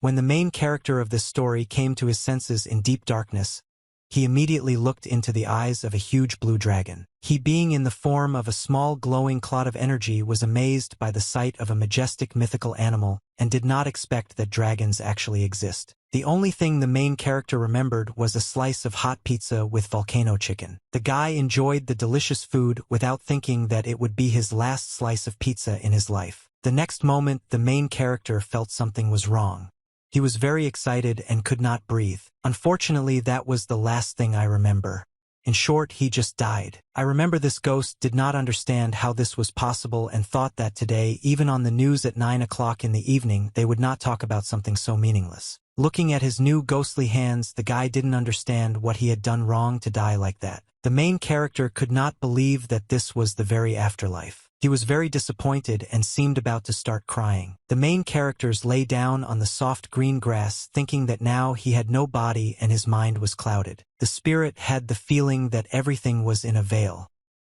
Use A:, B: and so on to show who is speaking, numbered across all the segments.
A: When the main character of this story came to his senses in deep darkness, he immediately looked into the eyes of a huge blue dragon. He, being in the form of a small glowing clot of energy, was amazed by the sight of a majestic mythical animal and did not expect that dragons actually exist. The only thing the main character remembered was a slice of hot pizza with volcano chicken. The guy enjoyed the delicious food without thinking that it would be his last slice of pizza in his life. The next moment, the main character felt something was wrong. He was very excited and could not breathe. Unfortunately, that was the last thing I remember. In short, he just died. I remember this ghost did not understand how this was possible and thought that today, even on the news at 9 o'clock in the evening, they would not talk about something so meaningless. Looking at his new ghostly hands, the guy didn't understand what he had done wrong to die like that. The main character could not believe that this was the very afterlife. He was very disappointed and seemed about to start crying. The main characters lay down on the soft green grass, thinking that now he had no body and his mind was clouded. The spirit had the feeling that everything was in a veil.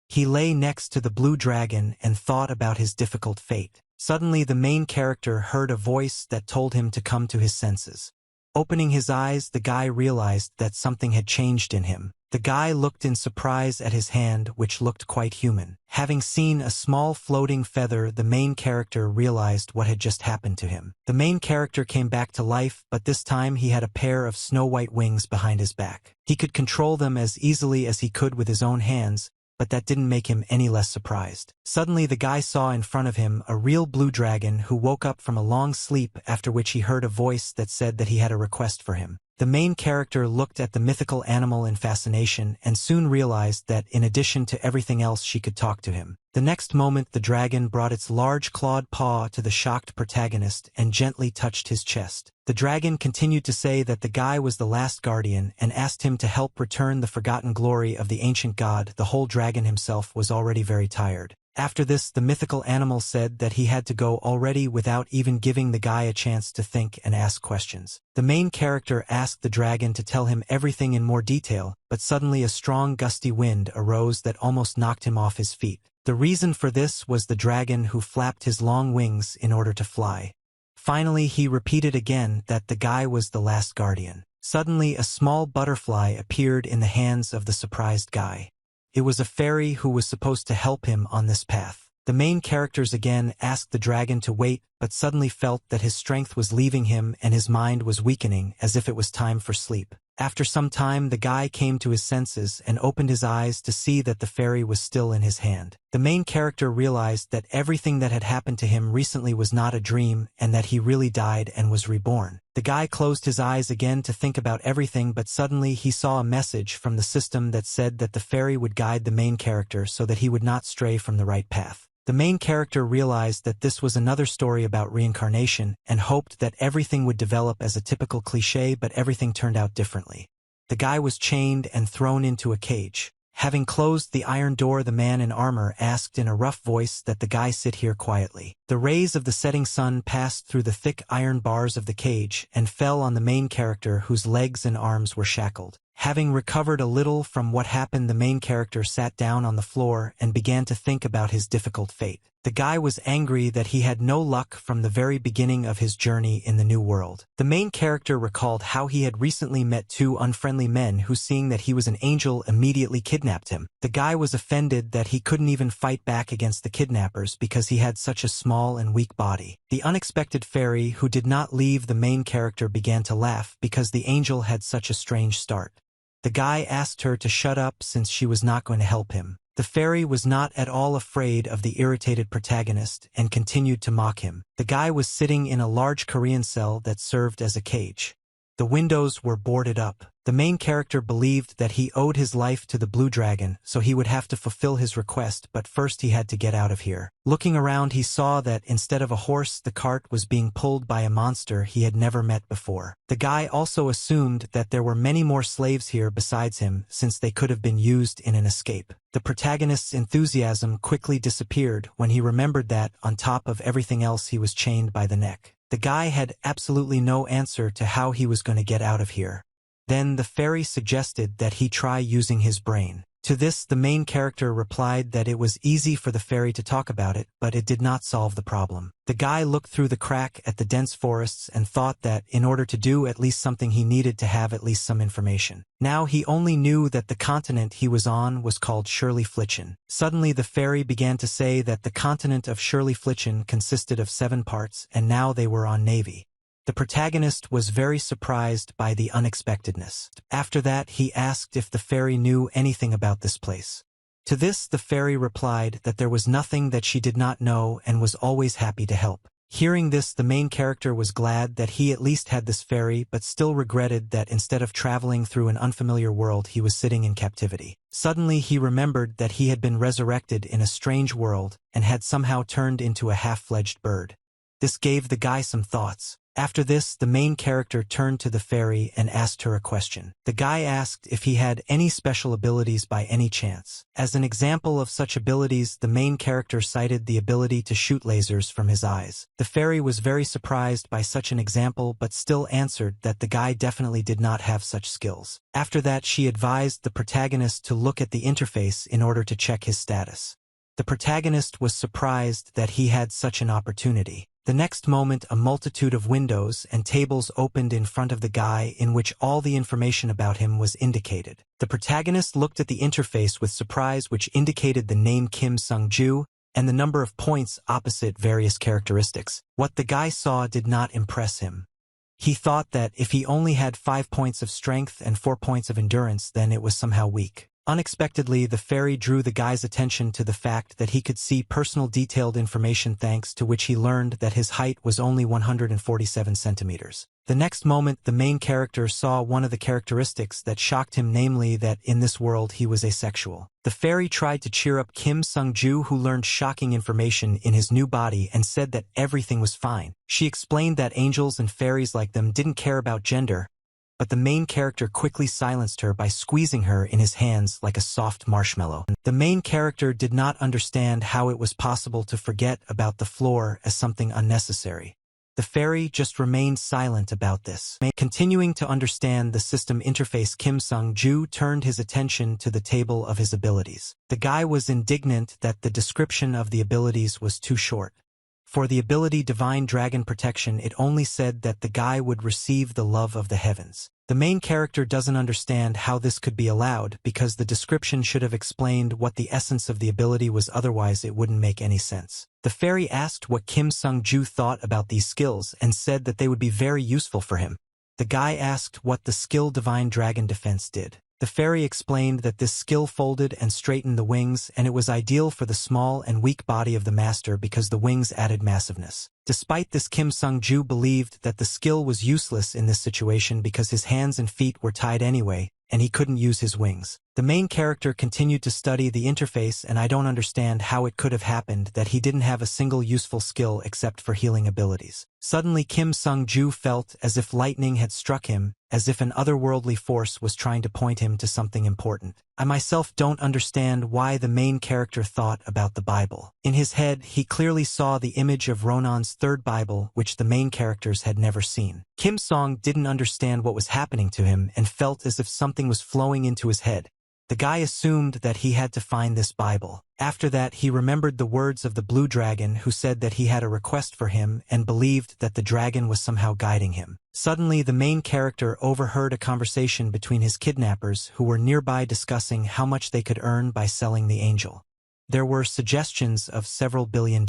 A: He lay next to the blue dragon and thought about his difficult fate. Suddenly the main character heard a voice that told him to come to his senses. Opening his eyes, the guy realized that something had changed in him. The guy looked in surprise at his hand, which looked quite human. Having seen a small floating feather, the main character realized what had just happened to him. The main character came back to life, but this time he had a pair of snow-white wings behind his back. He could control them as easily as he could with his own hands, but that didn't make him any less surprised. Suddenly the guy saw in front of him a real blue dragon who woke up from a long sleep, after which he heard a voice that said that he had a request for him. The main character looked at the mythical animal in fascination and soon realized that in addition to everything else she could talk to him. The next moment the dragon brought its large clawed paw to the shocked protagonist and gently touched his chest. The dragon continued to say that the guy was the last guardian and asked him to help return the forgotten glory of the ancient god. The whole dragon himself was already very tired. After this, the mythical animal said that he had to go already without even giving the guy a chance to think and ask questions. The main character asked the dragon to tell him everything in more detail, but suddenly a strong gusty wind arose that almost knocked him off his feet. The reason for this was the dragon who flapped his long wings in order to fly. Finally, he repeated again that the guy was the last guardian. Suddenly, a small butterfly appeared in the hands of the surprised guy. It was a fairy who was supposed to help him on this path. The main characters again asked the dragon to wait, but suddenly felt that his strength was leaving him and his mind was weakening, as if it was time for sleep. After some time, the guy came to his senses and opened his eyes to see that the fairy was still in his hand. The main character realized that everything that had happened to him recently was not a dream and that he really died and was reborn. The guy closed his eyes again to think about everything, but suddenly he saw a message from the system that said that the fairy would guide the main character so that he would not stray from the right path. The main character realized that this was another story about reincarnation and hoped that everything would develop as a typical cliché, but everything turned out differently. The guy was chained and thrown into a cage. Having closed the iron door, the man in armor asked in a rough voice that the guy sit here quietly. The rays of the setting sun passed through the thick iron bars of the cage and fell on the main character, whose legs and arms were shackled. Having recovered a little from what happened, the main character sat down on the floor and began to think about his difficult fate. The guy was angry that he had no luck from the very beginning of his journey in the new world. The main character recalled how he had recently met two unfriendly men who, seeing that he was an angel, immediately kidnapped him. The guy was offended that he couldn't even fight back against the kidnappers because he had such a small and weak body. The unexpected fairy, who did not leave the main character, began to laugh because the angel had such a strange start. The guy asked her to shut up since she was not going to help him. The fairy was not at all afraid of the irritated protagonist and continued to mock him. The guy was sitting in a large Korean cell that served as a cage. The windows were boarded up. The main character believed that he owed his life to the blue dragon, so he would have to fulfill his request, but first he had to get out of here. Looking around, he saw that instead of a horse, the cart was being pulled by a monster he had never met before. The guy also assumed that there were many more slaves here besides him, since they could have been used in an escape. The protagonist's enthusiasm quickly disappeared when he remembered that, on top of everything else, he was chained by the neck. The guy had absolutely no answer to how he was going to get out of here. Then the fairy suggested that he try using his brain. To this, the main character replied that it was easy for the fairy to talk about it, but it did not solve the problem. The guy looked through the crack at the dense forests and thought that, in order to do at least something, he needed to have at least some information. Now he only knew that the continent he was on was called Shirley-Flichen. Suddenly the fairy began to say that the continent of Shirley-Flichen consisted of 7 parts, and now they were on Navy. The protagonist was very surprised by the unexpectedness. After that, he asked if the fairy knew anything about this place. To this, the fairy replied that there was nothing that she did not know and was always happy to help. Hearing this, the main character was glad that he at least had this fairy, but still regretted that instead of traveling through an unfamiliar world, he was sitting in captivity. Suddenly, he remembered that he had been resurrected in a strange world and had somehow turned into a half-fledged bird. This gave the guy some thoughts. After this, the main character turned to the fairy and asked her a question. The guy asked if he had any special abilities by any chance. As an example of such abilities, the main character cited the ability to shoot lasers from his eyes. The fairy was very surprised by such an example, but still answered that the guy definitely did not have such skills. After that, she advised the protagonist to look at the interface in order to check his status. The protagonist was surprised that he had such an opportunity. The next moment, a multitude of windows and tables opened in front of the guy in which all the information about him was indicated. The protagonist looked at the interface with surprise, which indicated the name Kim Sung-ju and the number of points opposite various characteristics. What the guy saw did not impress him. He thought that if he only had 5 points of strength and 4 points of endurance, then it was somehow weak. Unexpectedly, the fairy drew the guy's attention to the fact that he could see personal detailed information, thanks to which he learned that his height was only 147 centimeters. The next moment, the main character saw one of the characteristics that shocked him, namely that in this world he was asexual. The fairy tried to cheer up Kim Sung-ju, who learned shocking information in his new body, and said that everything was fine. She explained that angels and fairies like them didn't care about gender, but the main character quickly silenced her by squeezing her in his hands like a soft marshmallow. The main character did not understand how it was possible to forget about the floor as something unnecessary. The fairy just remained silent about this. Continuing to understand the system interface, Kim Sung-ju turned his attention to the table of his abilities. The guy was indignant that the description of the abilities was too short. For the ability Divine Dragon Protection, it only said that the guy would receive the love of the heavens. The main character doesn't understand how this could be allowed, because the description should have explained what the essence of the ability was, otherwise it wouldn't make any sense. The fairy asked what Kim Sung-ju thought about these skills and said that they would be very useful for him. The guy asked what the skill Divine Dragon Defense did. The fairy explained that this skill folded and straightened the wings, and it was ideal for the small and weak body of the master because the wings added massiveness. Despite this, Kim Sung-ju believed that the skill was useless in this situation because his hands and feet were tied anyway, and he couldn't use his wings. The main character continued to study the interface, and I don't understand how it could have happened that he didn't have a single useful skill except for healing abilities. Suddenly, Kim Sung-ju felt as if lightning had struck him, as if an otherworldly force was trying to point him to something important. I myself don't understand why the main character thought about the Bible. In his head, he clearly saw the image of Ronan's third Bible, which the main characters had never seen. Kim Song didn't understand what was happening to him and felt as if something was flowing into his head. The guy assumed that he had to find this Bible. After that, he remembered the words of the blue dragon, who said that he had a request for him and believed that the dragon was somehow guiding him. Suddenly, the main character overheard a conversation between his kidnappers, who were nearby, discussing how much they could earn by selling the angel. There were suggestions of several $billion.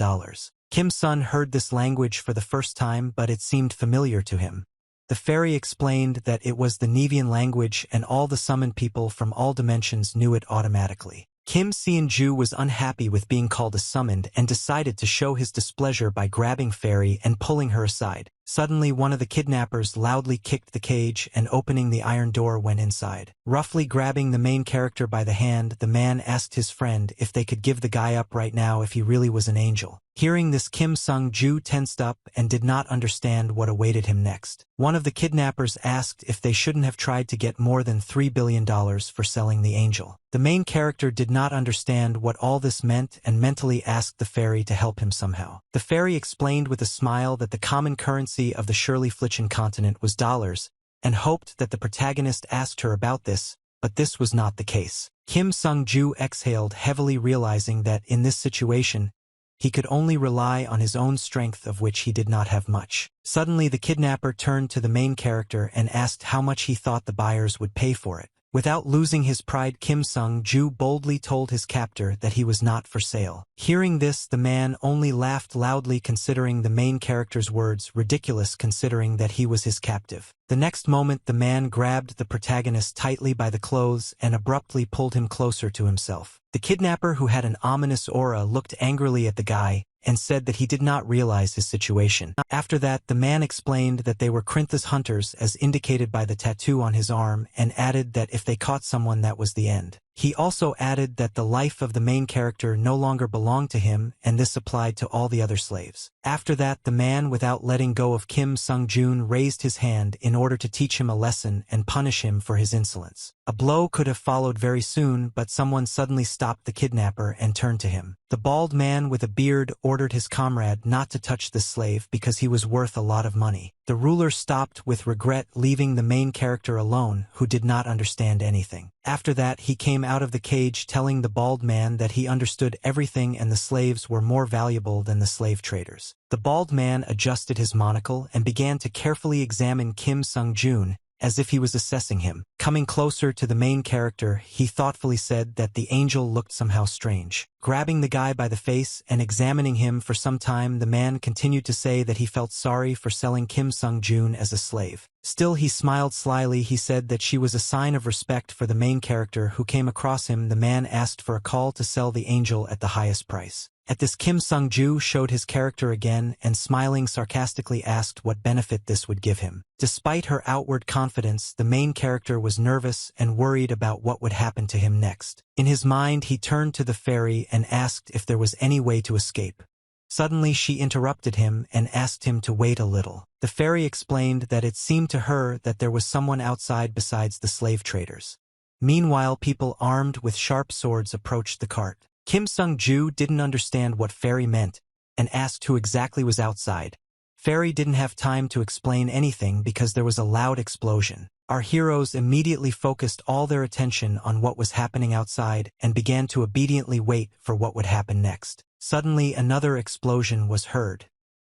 A: Kim Sun heard this language for the first time, but it seemed familiar to him. The fairy explained that it was the Nevian language, and all the summoned people from all dimensions knew it automatically. Kim Seon-ju was unhappy with being called a summoned and decided to show his displeasure by grabbing Fairy and pulling her aside. Suddenly, one of the kidnappers loudly kicked the cage and, opening the iron door, went inside. Roughly grabbing the main character by the hand, the man asked his friend if they could give the guy up right now if he really was an angel. Hearing this, Kim Sung-ju tensed up and did not understand what awaited him next. One of the kidnappers asked if they shouldn't have tried to get more than $3 billion for selling the angel. The main character did not understand what all this meant and mentally asked the fairy to help him somehow. The fairy explained with a smile that the common currency of the Shirley-Flichen continent was dollars, and hoped that the protagonist asked her about this, but this was not the case. Kim Sung-ju exhaled heavily, realizing that in this situation, he could only rely on his own strength, of which he did not have much. Suddenly the kidnapper turned to the main character and asked how much he thought the buyers would pay for it. Without losing his pride, Kim Sung-ju boldly told his captor that he was not for sale. Hearing this, the man only laughed loudly, considering the main character's words ridiculous considering that he was his captive. The next moment the man grabbed the protagonist tightly by the clothes and abruptly pulled him closer to himself. The kidnapper, who had an ominous aura, looked angrily at the guy and said that he did not realize his situation. After that, the man explained that they were Krintha's hunters as indicated by the tattoo on his arm, and added that if they caught someone, that was the end. He also added that the life of the main character no longer belonged to him, and this applied to all the other slaves. After that, the man, without letting go of Kim Sung-jun, raised his hand in order to teach him a lesson and punish him for his insolence. A blow could have followed very soon, but someone suddenly stopped the kidnapper and turned to him. The bald man with a beard ordered his comrade not to touch the slave because he was worth a lot of money. The ruler stopped with regret, leaving the main character alone, who did not understand anything. After that, he came out of the cage telling the bald man that he understood everything and the slaves were more valuable than the slave traders. The bald man adjusted his monocle and began to carefully examine Kim Sung-jun, as if he was assessing him. Coming closer to the main character, he thoughtfully said that the angel looked somehow strange. Grabbing the guy by the face and examining him for some time, the man continued to say that he felt sorry for selling Kim Sung-jun as a slave. Still, he smiled slyly. He said that she was a sign of respect for the main character who came across him. The man asked for a call to sell the angel at the highest price. At this, Kim Sung-ju showed his character again and, smiling sarcastically, asked what benefit this would give him. Despite her outward confidence, the main character was nervous and worried about what would happen to him next. In his mind, he turned to the fairy and asked if there was any way to escape. Suddenly she interrupted him and asked him to wait a little. The fairy explained that it seemed to her that there was someone outside besides the slave traders. Meanwhile, people armed with sharp swords approached the cart. Kim Sung-ju didn't understand what fairy meant and asked who exactly was outside. Fairy didn't have time to explain anything because there was a loud explosion. Our heroes immediately focused all their attention on what was happening outside and began to obediently wait for what would happen next. Suddenly, another explosion was heard.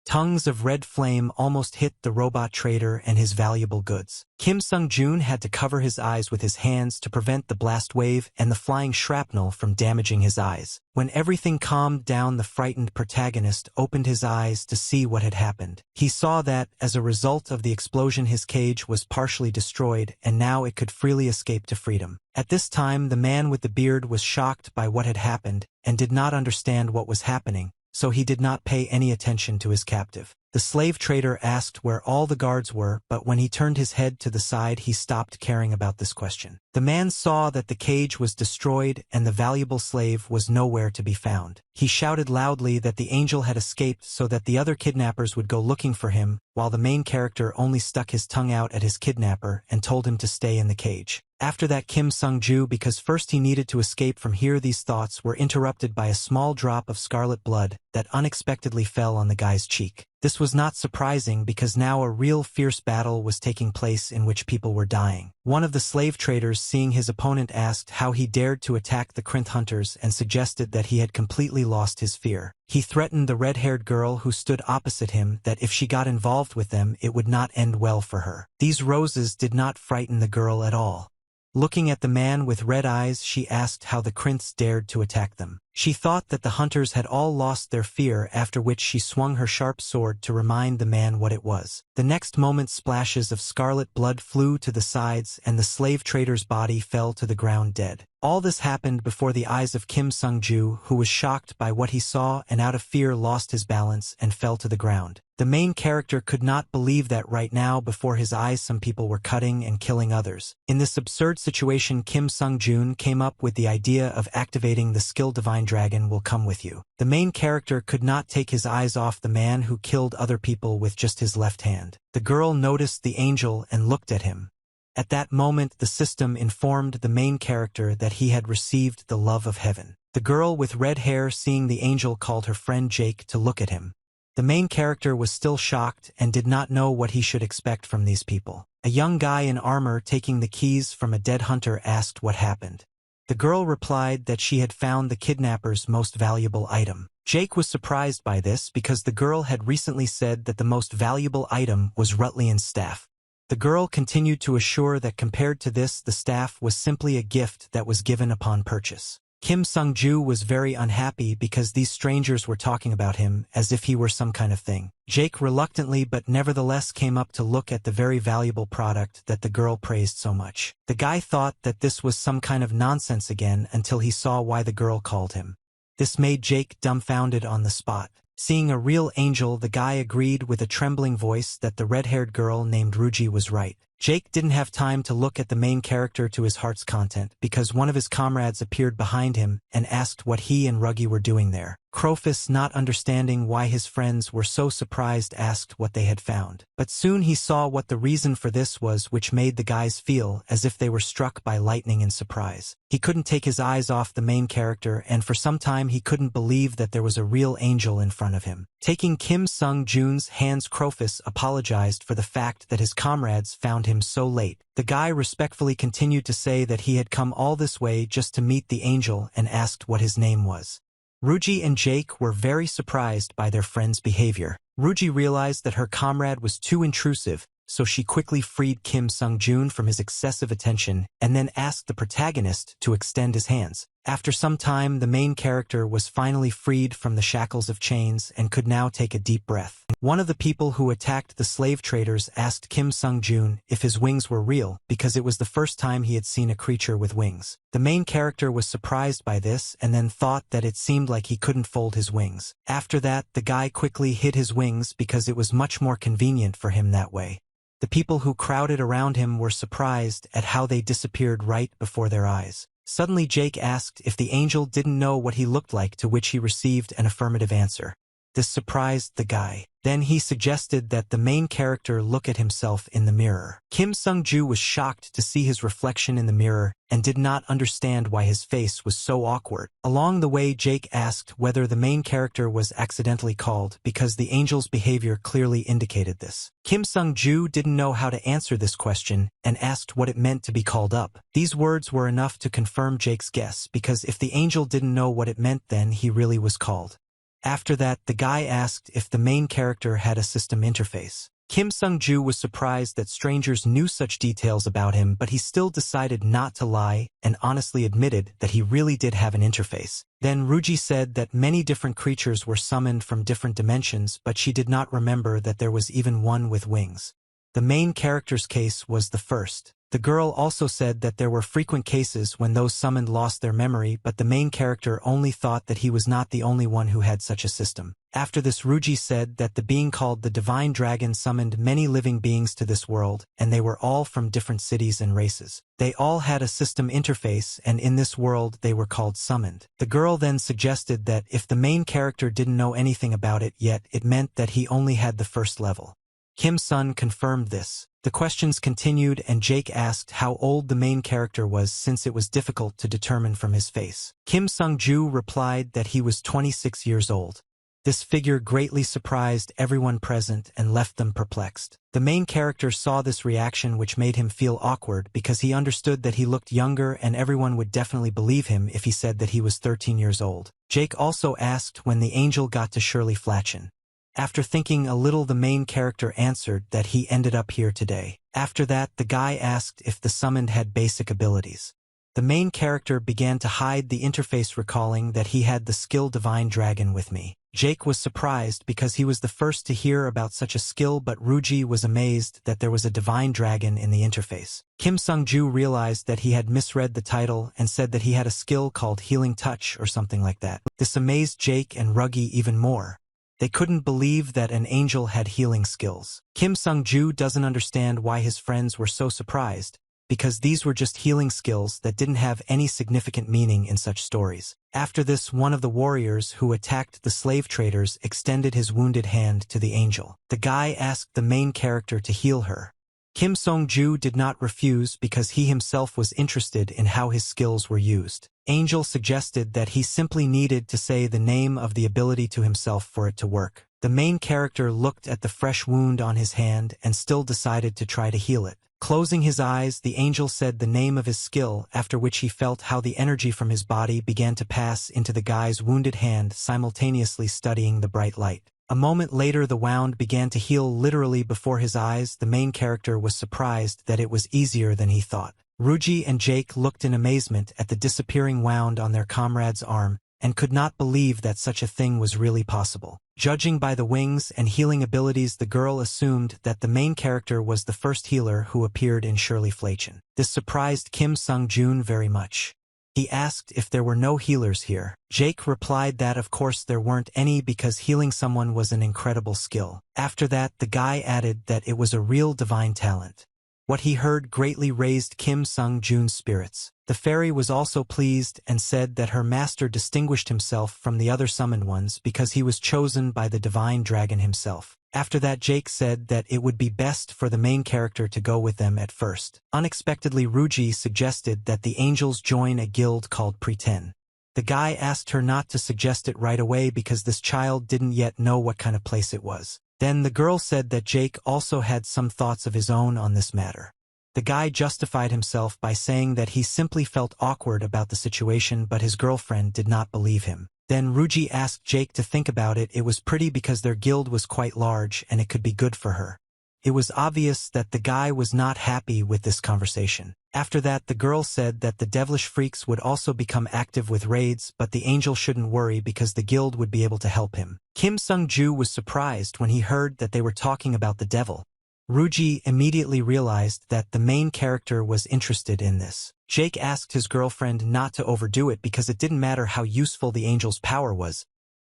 A: Tongues of red flame almost hit the robot trader and his valuable goods. Kim Sung-jun had to cover his eyes with his hands to prevent the blast wave and the flying shrapnel from damaging his eyes. When everything calmed down, the frightened protagonist opened his eyes to see what had happened. He saw that, as a result of the explosion, his cage was partially destroyed and now it could freely escape to freedom. At this time, the man with the beard was shocked by what had happened and did not understand what was happening, so he did not pay any attention to his captive. The slave trader asked where all the guards were, but when he turned his head to the side, he stopped caring about this question. The man saw that the cage was destroyed and the valuable slave was nowhere to be found. He shouted loudly that the angel had escaped so that the other kidnappers would go looking for him, while the main character only stuck his tongue out at his kidnapper and told him to stay in the cage. After that, Kim Sung-ju, because first he needed to escape from here, these thoughts were interrupted by a small drop of scarlet blood that unexpectedly fell on the guy's cheek. This was not surprising because now a real fierce battle was taking place in which people were dying. One of the slave traders, seeing his opponent, asked how he dared to attack the Krynth hunters and suggested that he had completely lost his fear. He threatened the red-haired girl who stood opposite him that if she got involved with them, it would not end well for her. These roses did not frighten the girl at all. Looking at the man with red eyes, she asked how the Krynths dared to attack them. She thought that the hunters had all lost their fear, after which she swung her sharp sword to remind the man what it was. The next moment, splashes of scarlet blood flew to the sides and the slave trader's body fell to the ground dead. All this happened before the eyes of Kim Sung-ju, who was shocked by what he saw and out of fear lost his balance and fell to the ground. The main character could not believe that right now before his eyes some people were cutting and killing others. In this absurd situation, Kim Sung-jun came up with the idea of activating the skill Divine Dragon will come with you. The main character could not take his eyes off the man who killed other people with just his left hand. The girl noticed the angel and looked at him. At that moment, the system informed the main character that he had received the love of heaven. The girl with red hair, seeing the angel, called her friend Jake to look at him. The main character was still shocked and did not know what he should expect from these people. A young guy in armor taking the keys from a dead hunter asked what happened. The girl replied that she had found the kidnapper's most valuable item. Jake was surprised by this because the girl had recently said that the most valuable item was Rutlian's staff. The girl continued to assure that compared to this, the staff was simply a gift that was given upon purchase. Kim Sung-ju was very unhappy because these strangers were talking about him as if he were some kind of thing. Jake reluctantly but nevertheless came up to look at the very valuable product that the girl praised so much. The guy thought that this was some kind of nonsense again until he saw why the girl called him. This made Jake dumbfounded on the spot. Seeing a real angel, the guy agreed with a trembling voice that the red-haired girl named Ruji was right. Jake didn't have time to look at the main character to his heart's content because one of his comrades appeared behind him and asked what he and Ruggy were doing there. Crowfus, not understanding why his friends were so surprised, asked what they had found. But soon he saw what the reason for this was, which made the guys feel as if they were struck by lightning in surprise. He couldn't take his eyes off the main character, and for some time he couldn't believe that there was a real angel in front of him. Taking Kim Sung-jun's hands, Crowfus apologized for the fact that his comrades found him so late. The guy respectfully continued to say that he had come all this way just to meet the angel and asked what his name was. Ruji and Jake were very surprised by their friend's behavior. Ruji realized that her comrade was too intrusive, so she quickly freed Kim Sung-jun from his excessive attention and then asked the protagonist to extend his hands. After some time, the main character was finally freed from the shackles of chains and could now take a deep breath. One of the people who attacked the slave traders asked Kim Sung-jun if his wings were real because it was the first time he had seen a creature with wings. The main character was surprised by this and then thought that it seemed like he couldn't fold his wings. After that, the guy quickly hid his wings because it was much more convenient for him that way. The people who crowded around him were surprised at how they disappeared right before their eyes. Suddenly Jake asked if the angel didn't know what he looked like, to which he received an affirmative answer. This surprised the guy. Then he suggested that the main character look at himself in the mirror. Kim Sung-ju was shocked to see his reflection in the mirror and did not understand why his face was so awkward. Along the way, Jake asked whether the main character was accidentally called because the angel's behavior clearly indicated this. Kim Sung-ju didn't know how to answer this question and asked what it meant to be called up. These words were enough to confirm Jake's guess, because if the angel didn't know what it meant, then he really was called. After that, the guy asked if the main character had a system interface. Kim Sung-ju was surprised that strangers knew such details about him, but he still decided not to lie and honestly admitted that he really did have an interface. Then Ruji said that many different creatures were summoned from different dimensions, but she did not remember that there was even one with wings. The main character's case was the first. The girl also said that there were frequent cases when those summoned lost their memory, but the main character only thought that he was not the only one who had such a system. After this, Ruji said that the being called the Divine Dragon summoned many living beings to this world, and they were all from different cities and races. They all had a system interface, and in this world they were called summoned. The girl then suggested that if the main character didn't know anything about it yet, it meant that he only had the first level. Kim Sun confirmed this. The questions continued, and Jake asked how old the main character was, since it was difficult to determine from his face. Kim Sung-ju replied that he was 26 years old. This figure greatly surprised everyone present and left them perplexed. The main character saw this reaction, which made him feel awkward because he understood that he looked younger and everyone would definitely believe him if he said that he was 13 years old. Jake also asked when the angel got to Shirley Flatchen. After thinking a little, the main character answered that he ended up here today. After that, the guy asked if the summoned had basic abilities. The main character began to hide the interface, recalling that he had the skill Divine Dragon with me. Jake was surprised because he was the first to hear about such a skill, but Ruji was amazed that there was a Divine Dragon in the interface. Kim Sung-ju realized that he had misread the title and said that he had a skill called Healing Touch or something like that. This amazed Jake and Ruggy even more. They couldn't believe that an angel had healing skills. Kim Sung-ju doesn't understand why his friends were so surprised, because these were just healing skills that didn't have any significant meaning in such stories. After this, one of the warriors who attacked the slave traders extended his wounded hand to the angel. The guy asked the main character to heal her. Kim Sung-ju did not refuse because he himself was interested in how his skills were used. Angel suggested that he simply needed to say the name of the ability to himself for it to work. The main character looked at the fresh wound on his hand and still decided to try to heal it. Closing his eyes, the angel said the name of his skill, after which he felt how the energy from his body began to pass into the guy's wounded hand, simultaneously studying the bright light. A moment later, the wound began to heal literally before his eyes. The main character was surprised that it was easier than he thought. Ruji and Jake looked in amazement at the disappearing wound on their comrade's arm and could not believe that such a thing was really possible. Judging by the wings and healing abilities, the girl assumed that the main character was the first healer who appeared in Shirley Flechen. This surprised Kim Sung-joon very much. He asked if there were no healers here. Jake replied that of course there weren't any because healing someone was an incredible skill. After that, the guy added that it was a real divine talent. What he heard greatly raised Kim Sung-joon's spirits. The fairy was also pleased and said that her master distinguished himself from the other summoned ones because he was chosen by the divine dragon himself. After that, Jake said that it would be best for the main character to go with them at first. Unexpectedly, Ruji suggested that the angels join a guild called Pretend. The guy asked her not to suggest it right away because this child didn't yet know what kind of place it was. Then the girl said that Jake also had some thoughts of his own on this matter. The guy justified himself by saying that he simply felt awkward about the situation, but his girlfriend did not believe him. Then Ruji asked Jake to think about it. It was pretty because their guild was quite large and it could be good for her. It was obvious that the guy was not happy with this conversation. After that, the girl said that the devilish freaks would also become active with raids, but the angel shouldn't worry because the guild would be able to help him. Kim Sung-joo was surprised when he heard that they were talking about the devil. Ruji immediately realized that the main character was interested in this. Jake asked his girlfriend not to overdo it because it didn't matter how useful the angel's power was,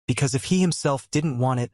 A: because if he himself didn't want it,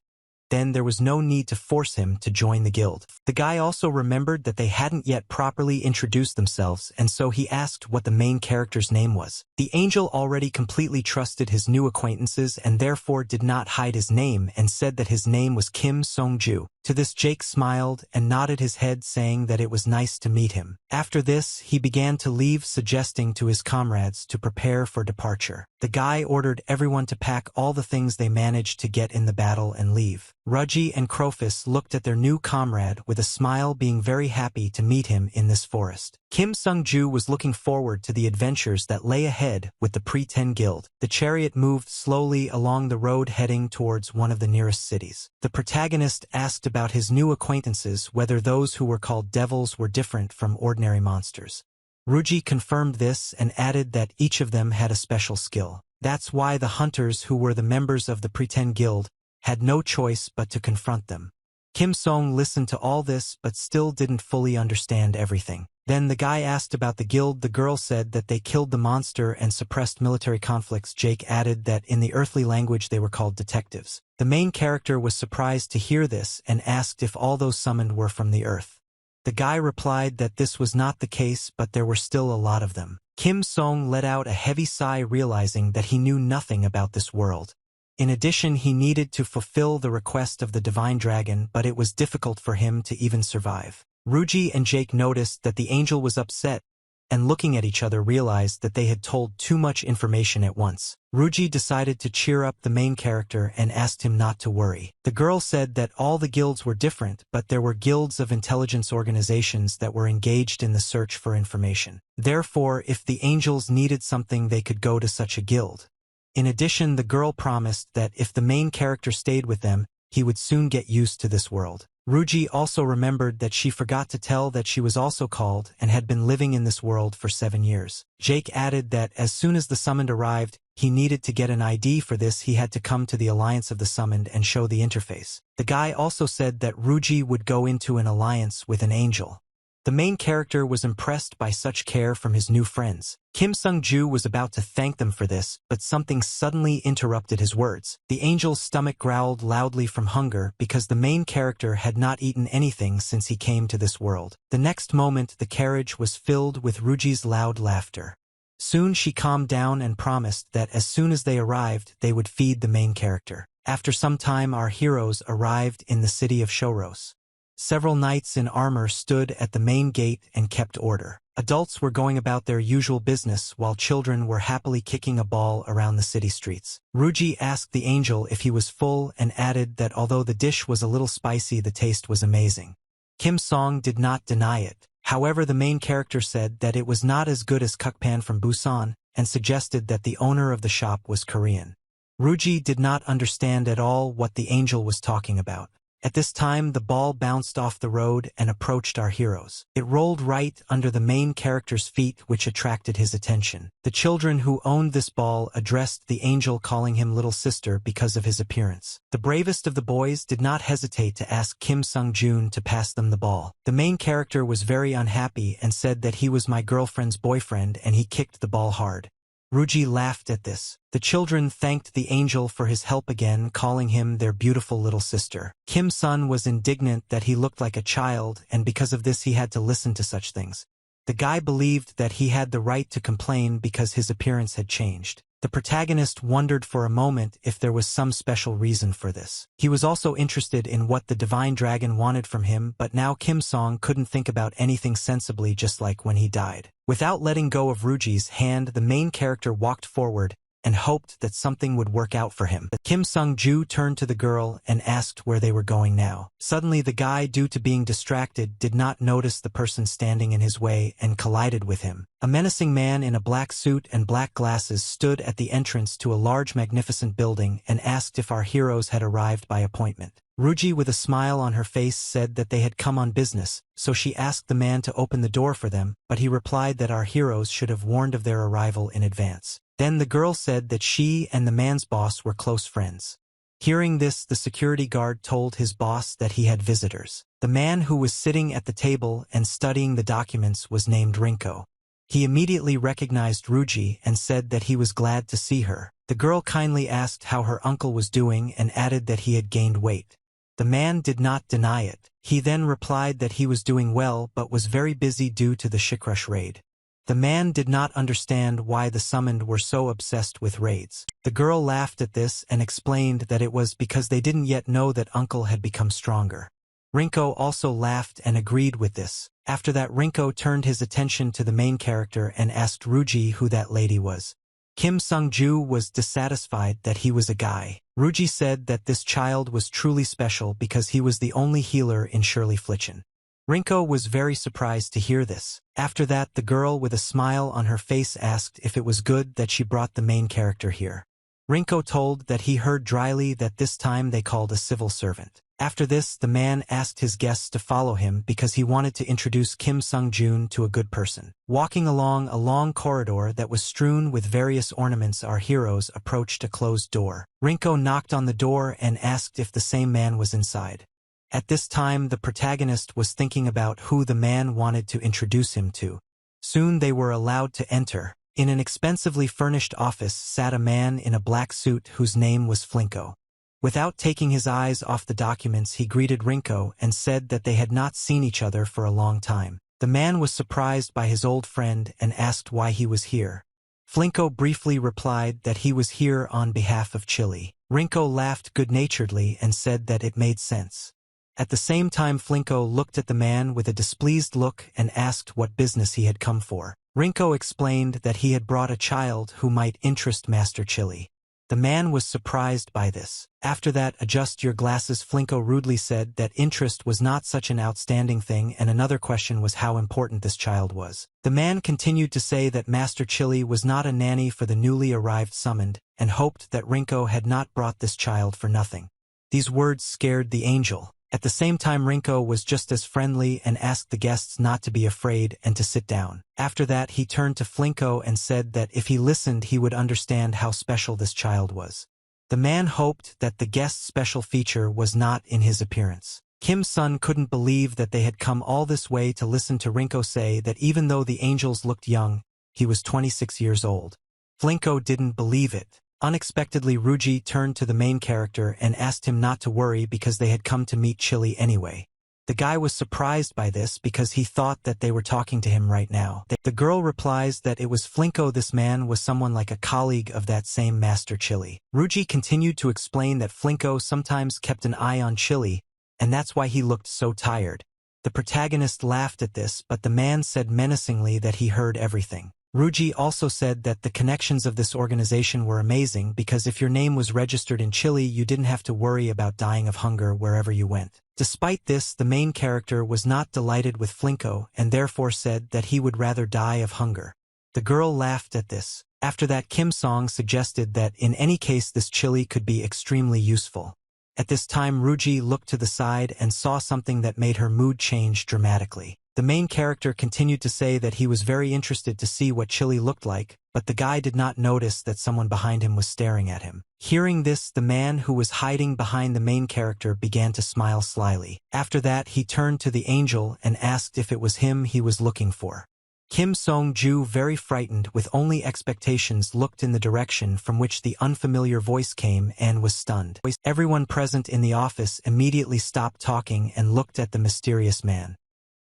A: then there was no need to force him to join the guild. The guy also remembered that they hadn't yet properly introduced themselves, and so he asked what the main character's name was. The angel already completely trusted his new acquaintances and therefore did not hide his name and said that his name was Kim Sung-joo. To this, Jake smiled and nodded his head, saying that it was nice to meet him. After this, he began to leave, suggesting to his comrades to prepare for departure. The guy ordered everyone to pack all the things they managed to get in the battle and leave. Ruji and Crofus looked at their new comrade with a smile, being very happy to meet him in this forest. Kim Sung-joo was looking forward to the adventures that lay ahead with the Pretend Guild. The chariot moved slowly along the road heading towards one of the nearest cities. The protagonist asked about his new acquaintances whether those who were called devils were different from ordinary monsters. Ruji confirmed this and added that each of them had a special skill. That's why the hunters, who were the members of the Pretend Guild, had no choice but to confront them. Kim Song listened to all this but still didn't fully understand everything. Then the guy asked about the guild. The girl said that they killed the monster and suppressed military conflicts. Jake added that in the earthly language they were called detectives. The main character was surprised to hear this and asked if all those summoned were from the earth. The guy replied that this was not the case, but there were still a lot of them. Kim Song let out a heavy sigh, realizing that he knew nothing about this world. In addition, he needed to fulfill the request of the divine dragon, but it was difficult for him to even survive. Ruji and Jake noticed that the angel was upset, and looking at each other realized that they had told too much information at once. Ruji decided to cheer up the main character and asked him not to worry. The girl said that all the guilds were different, but there were guilds of intelligence organizations that were engaged in the search for information. Therefore, if the angels needed something, they could go to such a guild. In addition, the girl promised that if the main character stayed with them, he would soon get used to this world. Ruji also remembered that she forgot to tell that she was also called and had been living in this world for 7 years. Jake added that as soon as the summoned arrived, he needed to get an ID. For this, he had to come to the alliance of the summoned and show the interface. The guy also said that Ruji would go into an alliance with an angel. The main character was impressed by such care from his new friends. Kim Sung-joo was about to thank them for this, but something suddenly interrupted his words. The angel's stomach growled loudly from hunger because the main character had not eaten anything since he came to this world. The next moment, the carriage was filled with Ruji's loud laughter. Soon she calmed down and promised that as soon as they arrived, they would feed the main character. After some time, our heroes arrived in the city of Shoros. Several knights in armor stood at the main gate and kept order. Adults were going about their usual business while children were happily kicking a ball around the city streets. Ruji asked the angel if he was full and added that although the dish was a little spicy, the taste was amazing. Kim Song did not deny it. However, the main character said that it was not as good as Kukpan from Busan and suggested that the owner of the shop was Korean. Ruji did not understand at all what the angel was talking about. At this time, the ball bounced off the road and approached our heroes. It rolled right under the main character's feet, which attracted his attention. The children who owned this ball addressed the angel, calling him little sister because of his appearance. The bravest of the boys did not hesitate to ask Kim Sung-joon to pass them the ball. The main character was very unhappy and said that he was my girlfriend's boyfriend and he kicked the ball hard. Ruji laughed at this. The children thanked the angel for his help again, calling him their beautiful little sister. Kim Sun was indignant that he looked like a child, and because of this he had to listen to such things. The guy believed that he had the right to complain because his appearance had changed. The protagonist wondered for a moment if there was some special reason for this. He was also interested in what the divine dragon wanted from him, but now Kim Song couldn't think about anything sensibly, just like when he died. Without letting go of Ruji's hand, the main character walked forward and hoped that something would work out for him. Kim Sung-ju turned to the girl and asked where they were going now. Suddenly the guy, due to being distracted, did not notice the person standing in his way and collided with him. A menacing man in a black suit and black glasses stood at the entrance to a large magnificent building and asked if our heroes had arrived by appointment. Ruji, with a smile on her face, said that they had come on business, so she asked the man to open the door for them, but he replied that our heroes should have warned of their arrival in advance. Then the girl said that she and the man's boss were close friends. Hearing this, the security guard told his boss that he had visitors. The man who was sitting at the table and studying the documents was named Rinko. He immediately recognized Ruji and said that he was glad to see her. The girl kindly asked how her uncle was doing and added that he had gained weight. The man did not deny it. He then replied that he was doing well but was very busy due to the Shikrush raid. The man did not understand why the summoned were so obsessed with raids. The girl laughed at this and explained that it was because they didn't yet know that uncle had become stronger. Rinko also laughed and agreed with this. After that, Rinko turned his attention to the main character and asked Ruji who that lady was. Kim Sung-ju was dissatisfied that he was a guy. Ruji said that this child was truly special because he was the only healer in Shirley Flichen. Rinko was very surprised to hear this. After that, the girl with a smile on her face asked if it was good that she brought the main character here. Rinko told that he heard dryly that this time they called a civil servant. After this, the man asked his guests to follow him because he wanted to introduce Kim Sung-joon to a good person. Walking along a long corridor that was strewn with various ornaments, our heroes approached a closed door. Rinko knocked on the door and asked if the same man was inside. At this time, the protagonist was thinking about who the man wanted to introduce him to. Soon they were allowed to enter. In an expensively furnished office sat a man in a black suit whose name was Flinko. Without taking his eyes off the documents, he greeted Rinko and said that they had not seen each other for a long time. The man was surprised by his old friend and asked why he was here. Flinko briefly replied that he was here on behalf of Chile. Rinko laughed good-naturedly and said that it made sense. At the same time, Flinko looked at the man with a displeased look and asked what business he had come for. Rinko explained that he had brought a child who might interest Master Chili. The man was surprised by this. After that, adjust your glasses, Flinko rudely said that interest was not such an outstanding thing, and another question was how important this child was. The man continued to say that Master Chili was not a nanny for the newly arrived summoned, and hoped that Rinko had not brought this child for nothing. These words scared the angel. At the same time, Rinko was just as friendly and asked the guests not to be afraid and to sit down. After that, he turned to Flinko and said that if he listened, he would understand how special this child was. The man hoped that the guest's special feature was not in his appearance. Kim Sun couldn't believe that they had come all this way to listen to Rinko say that even though the angels looked young, he was 26 years old. Flinko didn't believe it. Unexpectedly, Ruji turned to the main character and asked him not to worry because they had come to meet Chili anyway. The guy was surprised by this because he thought that they were talking to him right now. The girl replies that it was Flinko. This man was someone like a colleague of that same Master Chili. Ruji continued to explain that Flinko sometimes kept an eye on Chili and that's why he looked so tired. The protagonist laughed at this, but the man said menacingly that he heard everything. Ruji also said that the connections of this organization were amazing because if your name was registered in Chile, you didn't have to worry about dying of hunger wherever you went. Despite this, the main character was not delighted with Flinko and therefore said that he would rather die of hunger. The girl laughed at this. After that, Kim Song suggested that in any case this chili could be extremely useful. At this time, Ruji looked to the side and saw something that made her mood change dramatically. The main character continued to say that he was very interested to see what chili looked like, but the guy did not notice that someone behind him was staring at him. Hearing this, the man who was hiding behind the main character began to smile slyly. After that, he turned to the angel and asked if it was him he was looking for. Kim Song-ju, very frightened with only expectations, looked in the direction from which the unfamiliar voice came and was stunned. Everyone present in the office immediately stopped talking and looked at the mysterious man.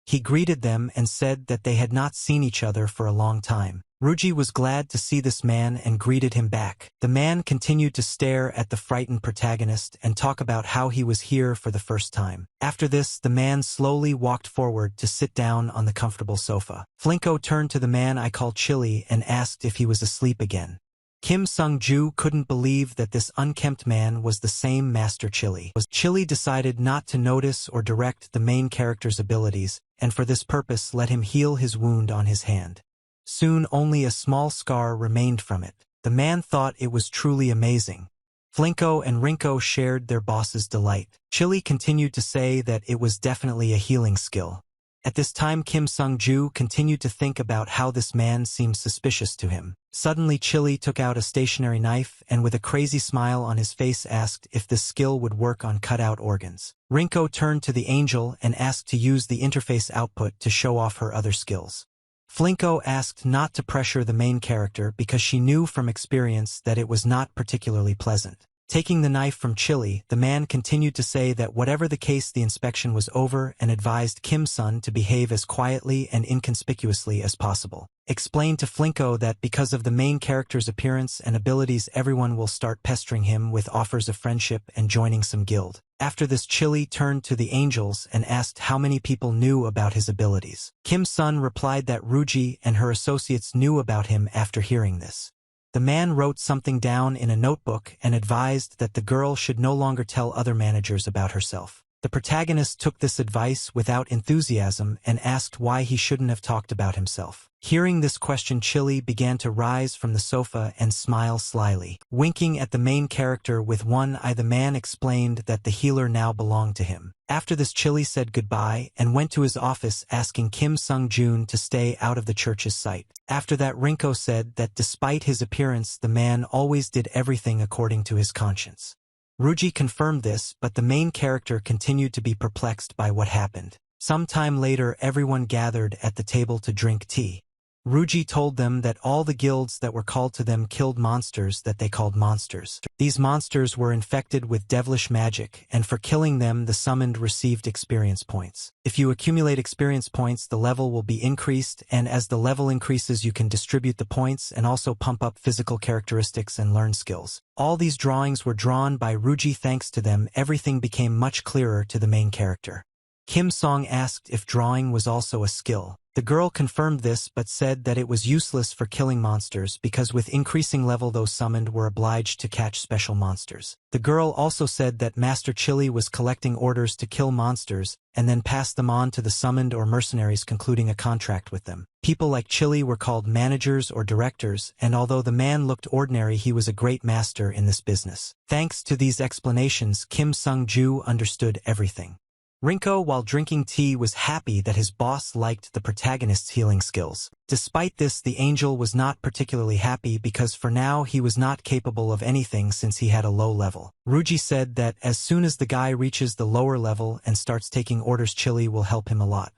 A: He greeted them and said that they had not seen each other for a long time. Ruji was glad to see this man and greeted him back. The man continued to stare at the frightened protagonist and talk about how he was here for the first time. After this, the man slowly walked forward to sit down on the comfortable sofa. Flinko turned to the man I call Chili and asked if he was asleep again. Kim Sung-ju couldn't believe that this unkempt man was the same Master Chili. Chili decided not to notice or direct the main character's abilities, and for this purpose let him heal his wound on his hand. Soon only a small scar remained from it. The man thought it was truly amazing. Flinko and Rinko shared their boss's delight. Chili continued to say that it was definitely a healing skill. At this time, Kim Sung-ju continued to think about how this man seemed suspicious to him. Suddenly, Chili took out a stationary knife and with a crazy smile on his face asked if this skill would work on cut-out organs. Rinko turned to the angel and asked to use the interface output to show off her other skills. Flinko asked not to pressure the main character because she knew from experience that it was not particularly pleasant. Taking the knife from Chili, the man continued to say that whatever the case, the inspection was over and advised Kim-sun to behave as quietly and inconspicuously as possible. Explained to Flinko that because of the main character's appearance and abilities, everyone will start pestering him with offers of friendship and joining some guild. After this, Chili turned to the angels and asked how many people knew about his abilities. Kim-sun replied that Ruji and her associates knew about him after hearing this. The man wrote something down in a notebook and advised that the girl should no longer tell other managers about herself. The protagonist took this advice without enthusiasm and asked why he shouldn't have talked about himself. Hearing this question, Chili began to rise from the sofa and smile slyly. Winking at the main character with one eye, the man explained that the healer now belonged to him. After this, Chili said goodbye and went to his office asking Kim Sung-jun to stay out of the church's sight. After that, Rinko said that despite his appearance, the man always did everything according to his conscience. Ruji confirmed this, but the main character continued to be perplexed by what happened. Some time later, everyone gathered at the table to drink tea. Ruji told them that all the guilds that were called to them killed monsters that they called monsters. These monsters were infected with devilish magic, and for killing them, the summoned received experience points. If you accumulate experience points, the level will be increased, and as the level increases, you can distribute the points and also pump up physical characteristics and learn skills. All these drawings were drawn by Ruji. Thanks to them, everything became much clearer to the main character. Kim Song asked if drawing was also a skill. The girl confirmed this but said that it was useless for killing monsters because with increasing level those summoned were obliged to catch special monsters. The girl also said that Master Chili was collecting orders to kill monsters and then pass them on to the summoned or mercenaries, concluding a contract with them. People like Chili were called managers or directors, and although the man looked ordinary, he was a great master in this business. Thanks to these explanations, Kim Sung-ju understood everything. Rinko, while drinking tea, was happy that his boss liked the protagonist's healing skills. Despite this, the angel was not particularly happy because for now he was not capable of anything since he had a low level. Ruji said that as soon as the guy reaches the lower level and starts taking orders, Chili will help him a lot.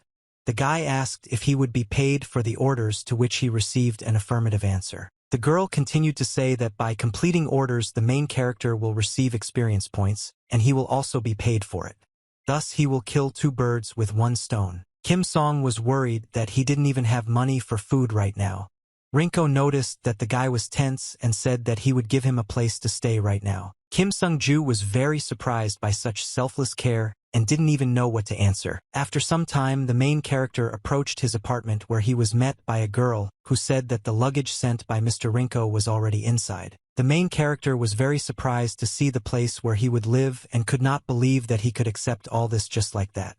A: The guy asked if he would be paid for the orders, to which he received an affirmative answer. The girl continued to say that by completing orders, the main character will receive experience points, and he will also be paid for it. Thus, he will kill two birds with one stone. Kim Song was worried that he didn't even have money for food right now. Rinko noticed that the guy was tense and said that he would give him a place to stay right now. Kim Sung-ju was very surprised by such selfless care and didn't even know what to answer. After some time, the main character approached his apartment where he was met by a girl who said that the luggage sent by Mr. Rinko was already inside. The main character was very surprised to see the place where he would live and could not believe that he could accept all this just like that.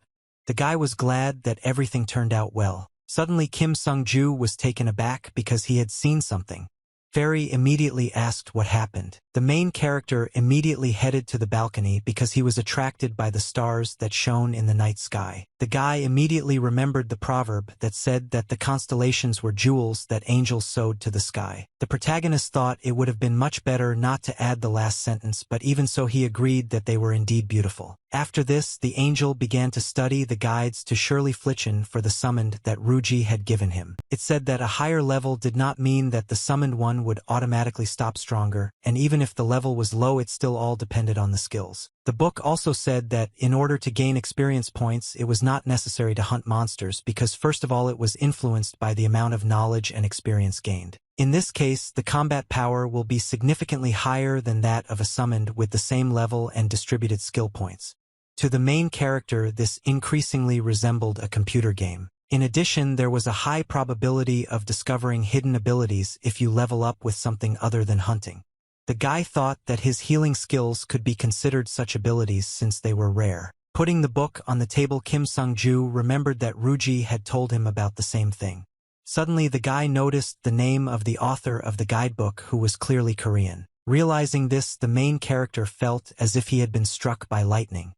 A: The guy was glad that everything turned out well. Suddenly Kim Sung-ju was taken aback because he had seen something. Fairy immediately asked what happened. The main character immediately headed to the balcony because he was attracted by the stars that shone in the night sky. The guy immediately remembered the proverb that said that the constellations were jewels that angels sewed to the sky. The protagonist thought it would have been much better not to add the last sentence, but even so he agreed that they were indeed beautiful. After this, the angel began to study the guides to Shirley Flichen for the summoned that Ruji had given him. It said that a higher level did not mean that the summoned one would automatically stop stronger, and even if the level was low it still all depended on the skills. The book also said that in order to gain experience points it was not necessary to hunt monsters because first of all it was influenced by the amount of knowledge and experience gained. In this case, the combat power will be significantly higher than that of a summoned with the same level and distributed skill points. To the main character, this increasingly resembled a computer game. In addition, there was a high probability of discovering hidden abilities if you level up with something other than hunting. The guy thought that his healing skills could be considered such abilities since they were rare. Putting the book on the table, Kim Sung-ju remembered that Ruji had told him about the same thing. Suddenly the guy noticed the name of the author of the guidebook who was clearly Korean. Realizing this, the main character felt as if he had been struck by lightning.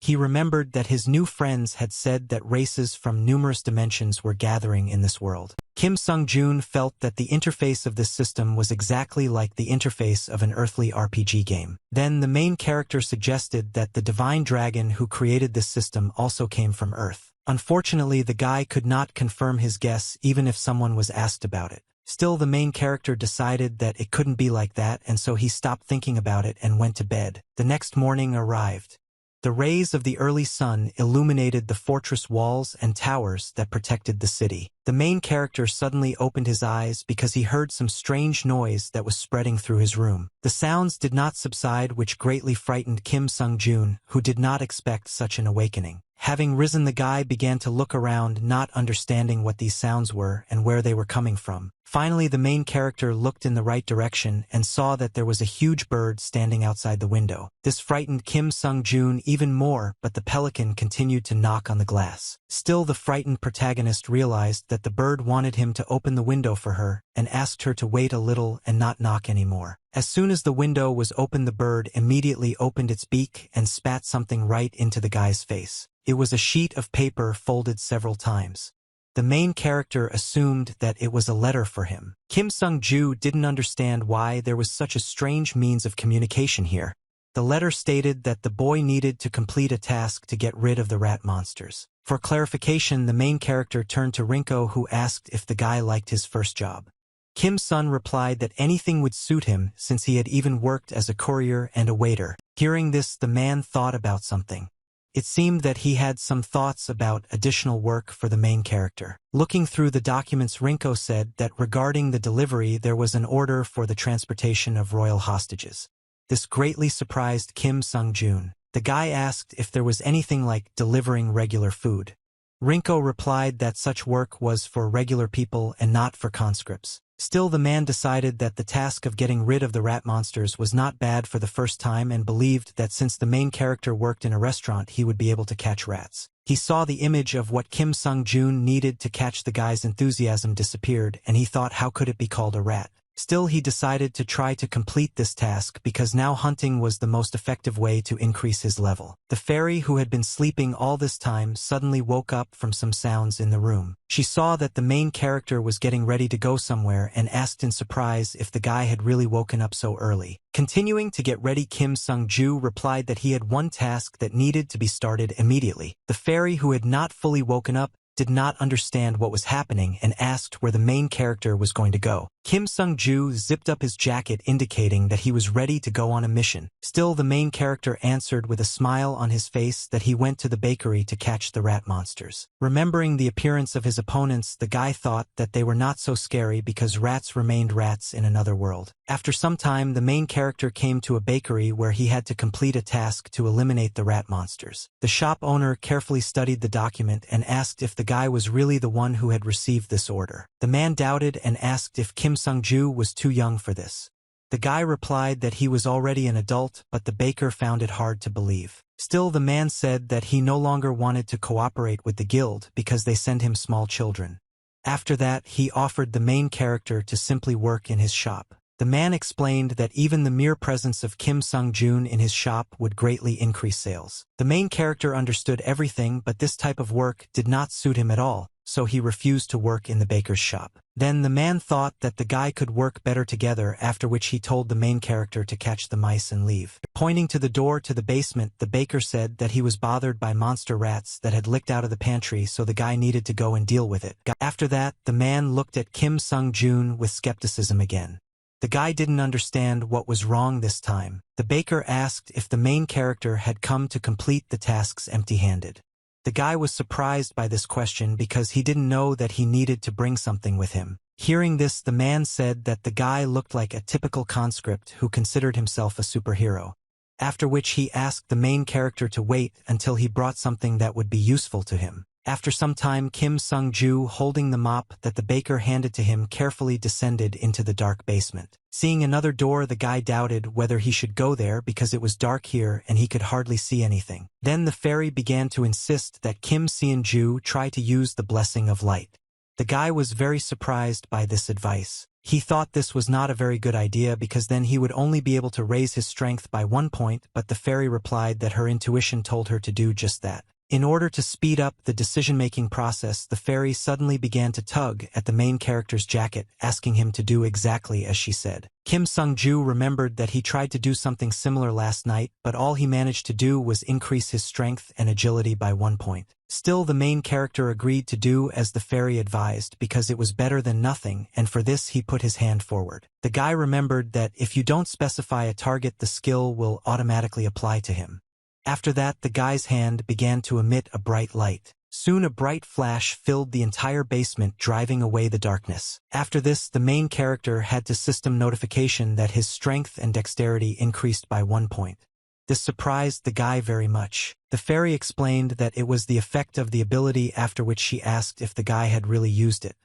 A: He remembered that his new friends had said that races from numerous dimensions were gathering in this world. Kim Sung-jun felt that the interface of this system was exactly like the interface of an earthly RPG game. Then the main character suggested that the divine dragon who created this system also came from Earth. Unfortunately, the guy could not confirm his guess even if someone was asked about it. Still, the main character decided that it couldn't be like that, and so he stopped thinking about it and went to bed. The next morning arrived. The rays of the early sun illuminated the fortress walls and towers that protected the city. The main character suddenly opened his eyes because he heard some strange noise that was spreading through his room. The sounds did not subside, which greatly frightened Kim Sung-jun, who did not expect such an awakening. Having risen, the guy began to look around, not understanding what these sounds were and where they were coming from. Finally, the main character looked in the right direction and saw that there was a huge bird standing outside the window. This frightened Kim Sung-jun even more, but the pelican continued to knock on the glass. Still, the frightened protagonist realized that the bird wanted him to open the window for her and asked her to wait a little and not knock anymore. As soon as the window was open, the bird immediately opened its beak and spat something right into the guy's face. It was a sheet of paper folded several times. The main character assumed that it was a letter for him. Kim Sung-ju didn't understand why there was such a strange means of communication here. The letter stated that the boy needed to complete a task to get rid of the rat monsters. For clarification, the main character turned to Rinko, who asked if the guy liked his first job. Kim Sun replied that anything would suit him since he had even worked as a courier and a waiter. Hearing this, the man thought about something. It seemed that he had some thoughts about additional work for the main character. Looking through the documents, Rinko said that regarding the delivery there was an order for the transportation of royal hostages. This greatly surprised Kim Sung-jun. The guy asked if there was anything like delivering regular food. Rinko replied that such work was for regular people and not for conscripts. Still, the man decided that the task of getting rid of the rat monsters was not bad for the first time and believed that since the main character worked in a restaurant he would be able to catch rats. He saw the image of what Kim Sung-jun needed to catch the guy's enthusiasm disappeared, and he thought, how could it be called a rat? Still, he decided to try to complete this task because now hunting was the most effective way to increase his level. The fairy, who had been sleeping all this time, suddenly woke up from some sounds in the room. She saw that the main character was getting ready to go somewhere and asked in surprise if the guy had really woken up so early. Continuing to get ready, Kim Sung-ju replied that he had one task that needed to be started immediately. The fairy, who had not fully woken up, did not understand what was happening and asked where the main character was going to go. Kim Sung-ju zipped up his jacket, indicating that he was ready to go on a mission. Still, the main character answered with a smile on his face that he went to the bakery to catch the rat monsters. Remembering the appearance of his opponents, the guy thought that they were not so scary because rats remained rats in another world. After some time, the main character came to a bakery where he had to complete a task to eliminate the rat monsters. The shop owner carefully studied the document and asked if the guy was really the one who had received this order. The man doubted and asked if Kim Sung-ju was too young for this. The guy replied that he was already an adult, but the baker found it hard to believe. Still, the man said that he no longer wanted to cooperate with the guild because they send him small children. After that, he offered the main character to simply work in his shop. The man explained that even the mere presence of Kim Sung-jun in his shop would greatly increase sales. The main character understood everything, but this type of work did not suit him at all, so he refused to work in the baker's shop. Then the man thought that the guy could work better together, after which he told the main character to catch the mice and leave. Pointing to the door to the basement, the baker said that he was bothered by monster rats that had licked out of the pantry, so the guy needed to go and deal with it. After that, the man looked at Kim Sung-jun with skepticism again. The guy didn't understand what was wrong this time. The baker asked if the main character had come to complete the tasks empty-handed. The guy was surprised by this question because he didn't know that he needed to bring something with him. Hearing this, the man said that the guy looked like a typical conscript who considered himself a superhero. After which he asked the main character to wait until he brought something that would be useful to him. After some time, Kim Sung-ju, holding the mop that the baker handed to him, carefully descended into the dark basement. Seeing another door, the guy doubted whether he should go there because it was dark here and he could hardly see anything. Then the fairy began to insist that Kim Seon-ju try to use the blessing of light. The guy was very surprised by this advice. He thought this was not a very good idea because then he would only be able to raise his strength by 1 point, but the fairy replied that her intuition told her to do just that. In order to speed up the decision-making process, the fairy suddenly began to tug at the main character's jacket, asking him to do exactly as she said. Kim Sung-ju remembered that he tried to do something similar last night, but all he managed to do was increase his strength and agility by 1 point. Still, the main character agreed to do as the fairy advised because it was better than nothing, and for this he put his hand forward. The guy remembered that if you don't specify a target, the skill will automatically apply to him. After that, the guy's hand began to emit a bright light. Soon a bright flash filled the entire basement, driving away the darkness. After this, the main character had to system notification that his strength and dexterity increased by 1 point. This surprised the guy very much. The fairy explained that it was the effect of the ability, after which she asked if the guy had really used it.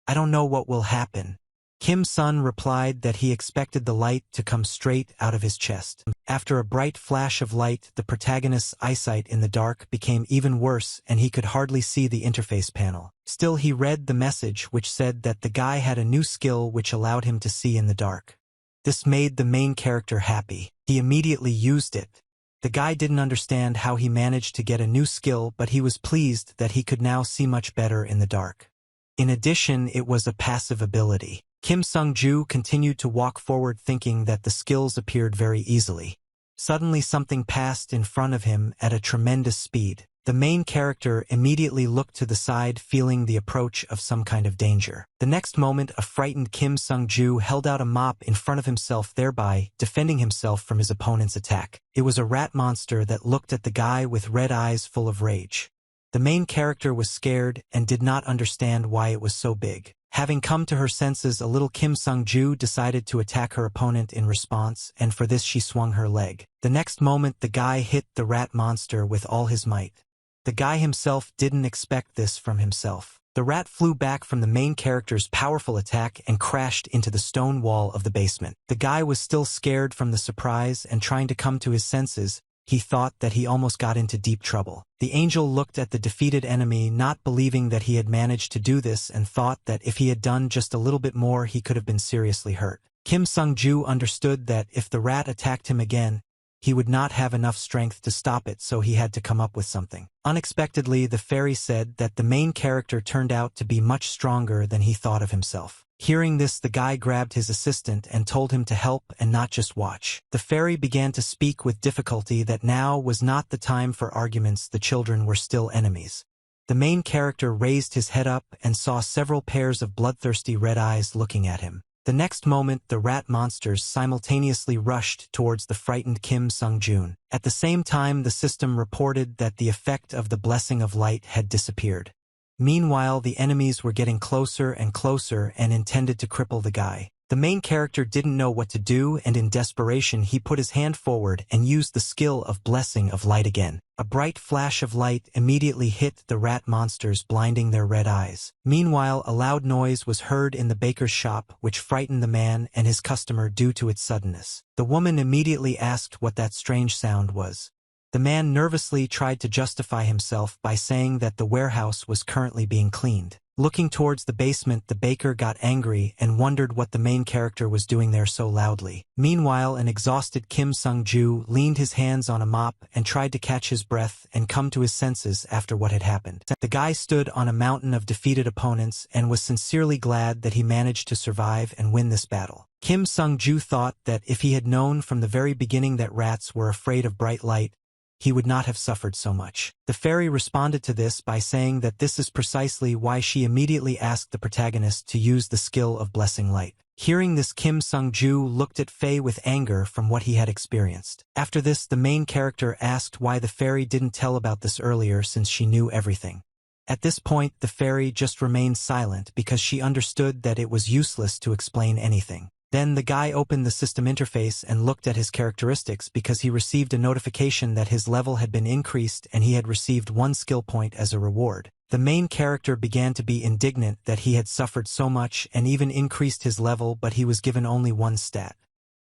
A: "I don't know what will happen." Kim Sun replied that he expected the light to come straight out of his chest. After a bright flash of light, the protagonist's eyesight in the dark became even worse and he could hardly see the interface panel. Still, he read the message which said that the guy had a new skill which allowed him to see in the dark. This made the main character happy. He immediately used it. The guy didn't understand how he managed to get a new skill, but he was pleased that he could now see much better in the dark. In addition, it was a passive ability. Kim Sung-ju continued to walk forward, thinking that the skills appeared very easily. Suddenly something passed in front of him at a tremendous speed. The main character immediately looked to the side, feeling the approach of some kind of danger. The next moment, a frightened Kim Sung-ju held out a mop in front of himself, thereby defending himself from his opponent's attack. It was a rat monster that looked at the guy with red eyes full of rage. The main character was scared and did not understand why it was so big. Having come to her senses a little, Kim Sung-ju decided to attack her opponent in response, and for this she swung her leg. The next moment, the guy hit the rat monster with all his might. The guy himself didn't expect this from himself. The rat flew back from the main character's powerful attack and crashed into the stone wall of the basement. The guy was still scared from the surprise and trying to come to his senses. He thought that he almost got into deep trouble. The angel looked at the defeated enemy, not believing that he had managed to do this, and thought that if he had done just a little bit more, he could have been seriously hurt. Kim Sung-ju understood that if the rat attacked him again, he would not have enough strength to stop it, so he had to come up with something. Unexpectedly, the fairy said that the main character turned out to be much stronger than he thought of himself. Hearing this, the guy grabbed his assistant and told him to help and not just watch. The fairy began to speak with difficulty that now was not the time for arguments, the children were still enemies. The main character raised his head up and saw several pairs of bloodthirsty red eyes looking at him. The next moment, the rat monsters simultaneously rushed towards the frightened Kim Sung-jun. At the same time, the system reported that the effect of the blessing of light had disappeared. Meanwhile, the enemies were getting closer and closer and intended to cripple the guy. The main character didn't know what to do, and in desperation he put his hand forward and used the skill of Blessing of Light again. A bright flash of light immediately hit the rat monsters, blinding their red eyes. Meanwhile, a loud noise was heard in the baker's shop, which frightened the man and his customer due to its suddenness. The woman immediately asked what that strange sound was. The man nervously tried to justify himself by saying that the warehouse was currently being cleaned. Looking towards the basement, the baker got angry and wondered what the main character was doing there so loudly. Meanwhile, an exhausted Kim Sung-ju leaned his hands on a mop and tried to catch his breath and come to his senses after what had happened. The guy stood on a mountain of defeated opponents and was sincerely glad that he managed to survive and win this battle. Kim Sung-ju thought that if he had known from the very beginning that rats were afraid of bright light, he would not have suffered so much. The fairy responded to this by saying that this is precisely why she immediately asked the protagonist to use the skill of Blessing Light. Hearing this, Kim Sung-ju looked at Faye with anger from what he had experienced. After this, the main character asked why the fairy didn't tell about this earlier since she knew everything. At this point, the fairy just remained silent because she understood that it was useless to explain anything. Then the guy opened the system interface and looked at his characteristics because he received a notification that his level had been increased and he had received 1 skill point as a reward. The main character began to be indignant that he had suffered so much and even increased his level, but he was given only 1 stat.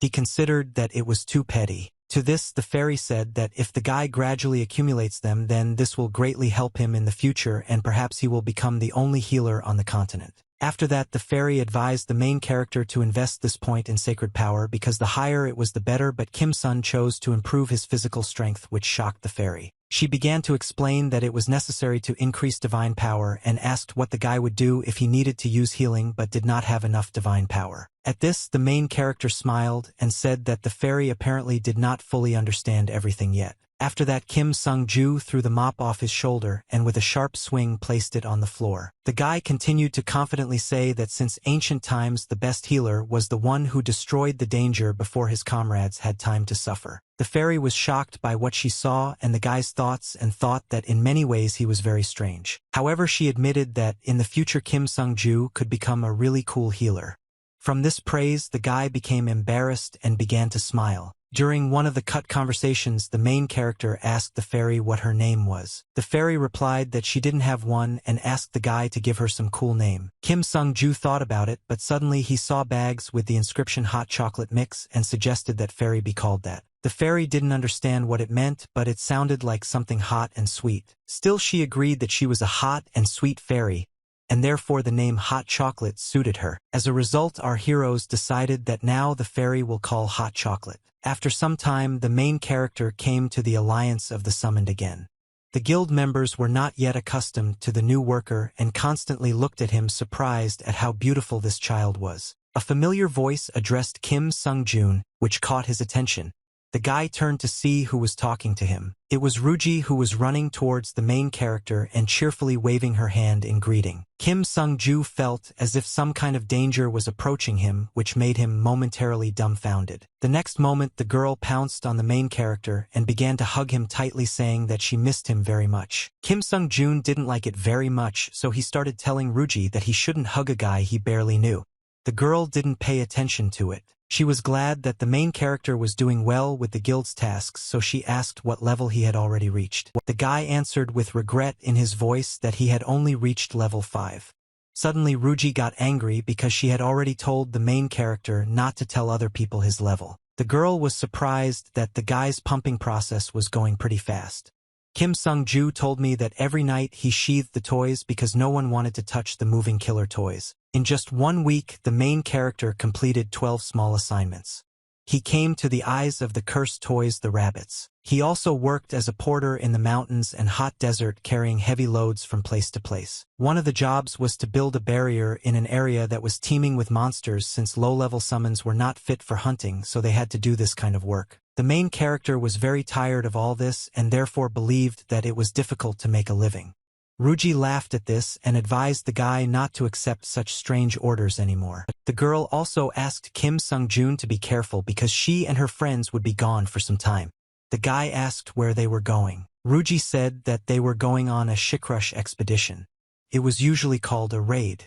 A: He considered that it was too petty. To this, the fairy said that if the guy gradually accumulates them, then this will greatly help him in the future and perhaps he will become the only healer on the continent. After that, the fairy advised the main character to invest this point in sacred power because the higher it was the better, but Kim Sun chose to improve his physical strength, which shocked the fairy. She began to explain that it was necessary to increase divine power and asked what the guy would do if he needed to use healing but did not have enough divine power. At this, the main character smiled and said that the fairy apparently did not fully understand everything yet. After that, Kim Sung-ju threw the mop off his shoulder and with a sharp swing placed it on the floor. The guy continued to confidently say that since ancient times the best healer was the one who destroyed the danger before his comrades had time to suffer. The fairy was shocked by what she saw and the guy's thoughts and thought that in many ways he was very strange. However, she admitted that in the future Kim Sung-ju could become a really cool healer. From this praise, the guy became embarrassed and began to smile. During one of the cut conversations, the main character asked the fairy what her name was. The fairy replied that she didn't have one and asked the guy to give her some cool name. Kim Sung-ju thought about it, but suddenly he saw bags with the inscription hot chocolate mix and suggested that fairy be called that. The fairy didn't understand what it meant, but it sounded like something hot and sweet. Still, she agreed that she was a hot and sweet fairy, and therefore the name Hot Chocolate suited her. As a result, our heroes decided that now the fairy will call Hot Chocolate. After some time, the main character came to the Alliance of the Summoned again. The guild members were not yet accustomed to the new worker and constantly looked at him surprised at how beautiful this child was. A familiar voice addressed Kim Sung-jun, which caught his attention. The guy turned to see who was talking to him. It was Ruji, who was running towards the main character and cheerfully waving her hand in greeting. Kim Sung-ju felt as if some kind of danger was approaching him, which made him momentarily dumbfounded. The next moment, the girl pounced on the main character and began to hug him tightly, saying that she missed him very much. Kim Sung-jun didn't like it very much, so he started telling Ruji that he shouldn't hug a guy he barely knew. The girl didn't pay attention to it. She was glad that the main character was doing well with the guild's tasks, so she asked what level he had already reached. The guy answered with regret in his voice that he had only reached level 5. Suddenly, Ruji got angry because she had already told the main character not to tell other people his level. The girl was surprised that the guy's pumping process was going pretty fast. Kim Sung-ju told me that every night he sheathed the toys because no one wanted to touch the moving killer toys. In just 1 week, the main character completed 12 small assignments. He came to the eyes of the cursed toys, the rabbits. He also worked as a porter in the mountains and hot desert, carrying heavy loads from place to place. One of the jobs was to build a barrier in an area that was teeming with monsters, since low-level summons were not fit for hunting, so they had to do this kind of work. The main character was very tired of all this and therefore believed that it was difficult to make a living. Ruji laughed at this and advised the guy not to accept such strange orders anymore. The girl also asked Kim Sung-jun to be careful because she and her friends would be gone for some time. The guy asked where they were going. Ruji said that they were going on a Shikrush expedition. It was usually called a raid.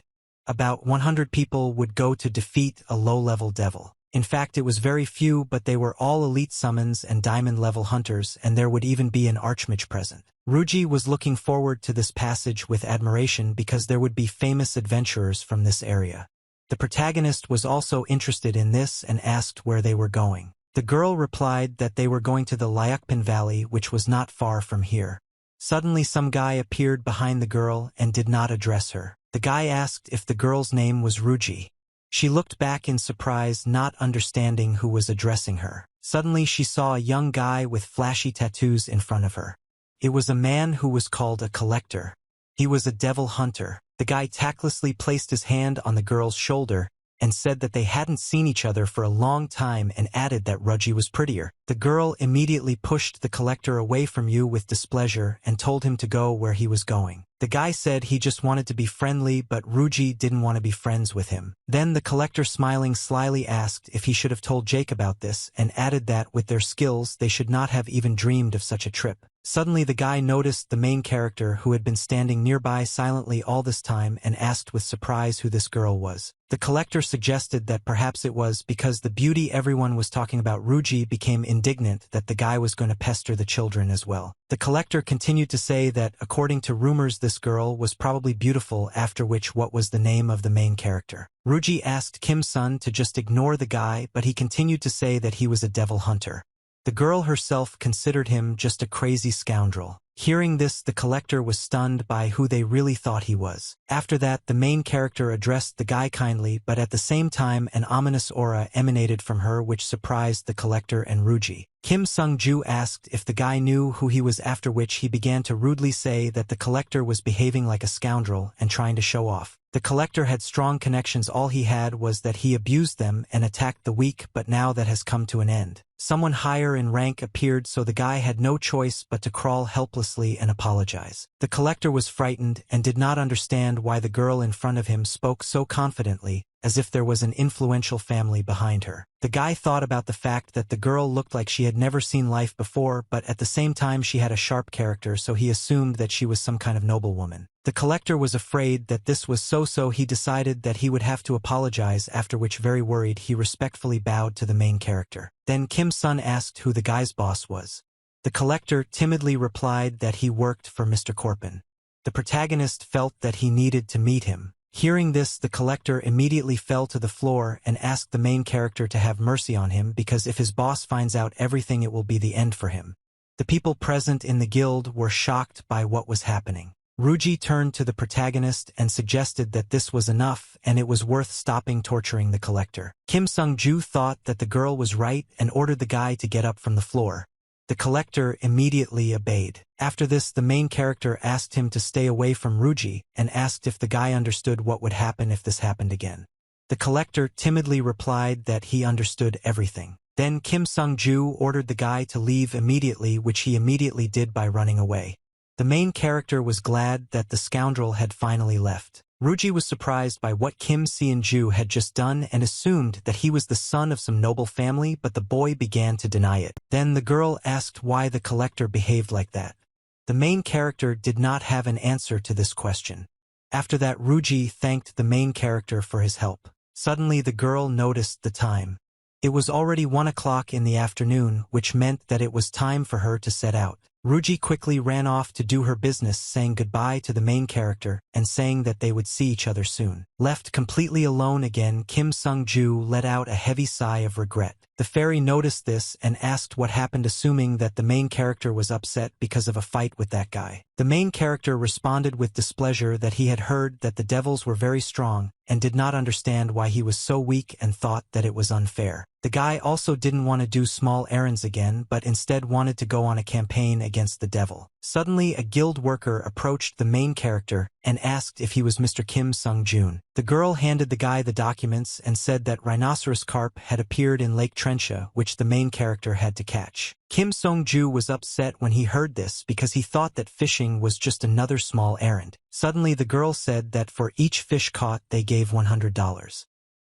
A: About 100 people would go to defeat a low-level devil. In fact, it was very few, but they were all elite summons and diamond-level hunters, and there would even be an archmage present. Ruji was looking forward to this passage with admiration because there would be famous adventurers from this area. The protagonist was also interested in this and asked where they were going. The girl replied that they were going to the Liukpan Valley, which was not far from here. Suddenly some guy appeared behind the girl and did not address her. The guy asked if the girl's name was Ruji. She looked back in surprise, not understanding who was addressing her. Suddenly she saw a young guy with flashy tattoos in front of her. It was a man who was called a collector. He was a devil hunter. The guy tactlessly placed his hand on the girl's shoulder and said that they hadn't seen each other for a long time and added that Ruji was prettier. The girl immediately pushed the collector away from you with displeasure and told him to go where he was going. The guy said he just wanted to be friendly, but Ruji didn't want to be friends with him. Then the collector, smiling slyly, asked if he should have told Jake about this and added that with their skills they should not have even dreamed of such a trip. Suddenly the guy noticed the main character, who had been standing nearby silently all this time, and asked with surprise who this girl was. The collector suggested that perhaps it was because the beauty everyone was talking about Ruji became indignant that the guy was going to pester the children as well. The collector continued to say that according to rumors this girl was probably beautiful, after which what was the name of the main character. Ruji asked Kim-sun to just ignore the guy, but he continued to say that he was a devil hunter. The girl herself considered him just a crazy scoundrel. Hearing this, the collector was stunned by who they really thought he was. After that, the main character addressed the guy kindly, but at the same time an ominous aura emanated from her which surprised the collector and Ruji. Kim Sung-ju asked if the guy knew who he was, after which he began to rudely say that the collector was behaving like a scoundrel and trying to show off. The collector had strong connections. All he had was that he abused them and attacked the weak, but now that has come to an end. Someone higher in rank appeared, so the guy had no choice but to crawl helplessly and apologize. The collector was frightened and did not understand why the girl in front of him spoke so confidently, as if there was an influential family behind her. The guy thought about the fact that the girl looked like she had never seen life before, but at the same time she had a sharp character, so he assumed that she was some kind of noblewoman. The collector was afraid that this was so he decided that he would have to apologize, after which, very worried, he respectfully bowed to the main character. Then Kim-sun asked who the guy's boss was. The collector timidly replied that he worked for Mr. Corpin. The protagonist felt that he needed to meet him. Hearing this, the collector immediately fell to the floor and asked the main character to have mercy on him, because if his boss finds out everything it will be the end for him. The people present in the guild were shocked by what was happening. Ruji turned to the protagonist and suggested that this was enough and it was worth stopping torturing the collector. Kim Sung-ju thought that the girl was right and ordered the guy to get up from the floor. The collector immediately obeyed. After this, the main character asked him to stay away from Ruji and asked if the guy understood what would happen if this happened again. The collector timidly replied that he understood everything. Then Kim Sung-ju ordered the guy to leave immediately, which he immediately did by running away. The main character was glad that the scoundrel had finally left. Ruji was surprised by what Kim Seon-ju had just done and assumed that he was the son of some noble family, but the boy began to deny it. Then the girl asked why the collector behaved like that. The main character did not have an answer to this question. After that, Ruji thanked the main character for his help. Suddenly the girl noticed the time. It was already 1 o'clock in the afternoon, which meant that it was time for her to set out. Ruji quickly ran off to do her business, saying goodbye to the main character and saying that they would see each other soon. Left completely alone again, Kim Sung-ju let out a heavy sigh of regret. The fairy noticed this and asked what happened, assuming that the main character was upset because of a fight with that guy. The main character responded with displeasure that he had heard that the devils were very strong and did not understand why he was so weak and thought that it was unfair. The guy also didn't want to do small errands again, but instead wanted to go on a campaign against the devil. Suddenly, a guild worker approached the main character and asked if he was Mr. Kim Sung-jun. The girl handed the guy the documents and said that rhinoceros carp had appeared in Lake Trencha, which the main character had to catch. Kim Sung-ju was upset when he heard this because he thought that fishing was just another small errand. Suddenly, the girl said that for each fish caught, they gave $100.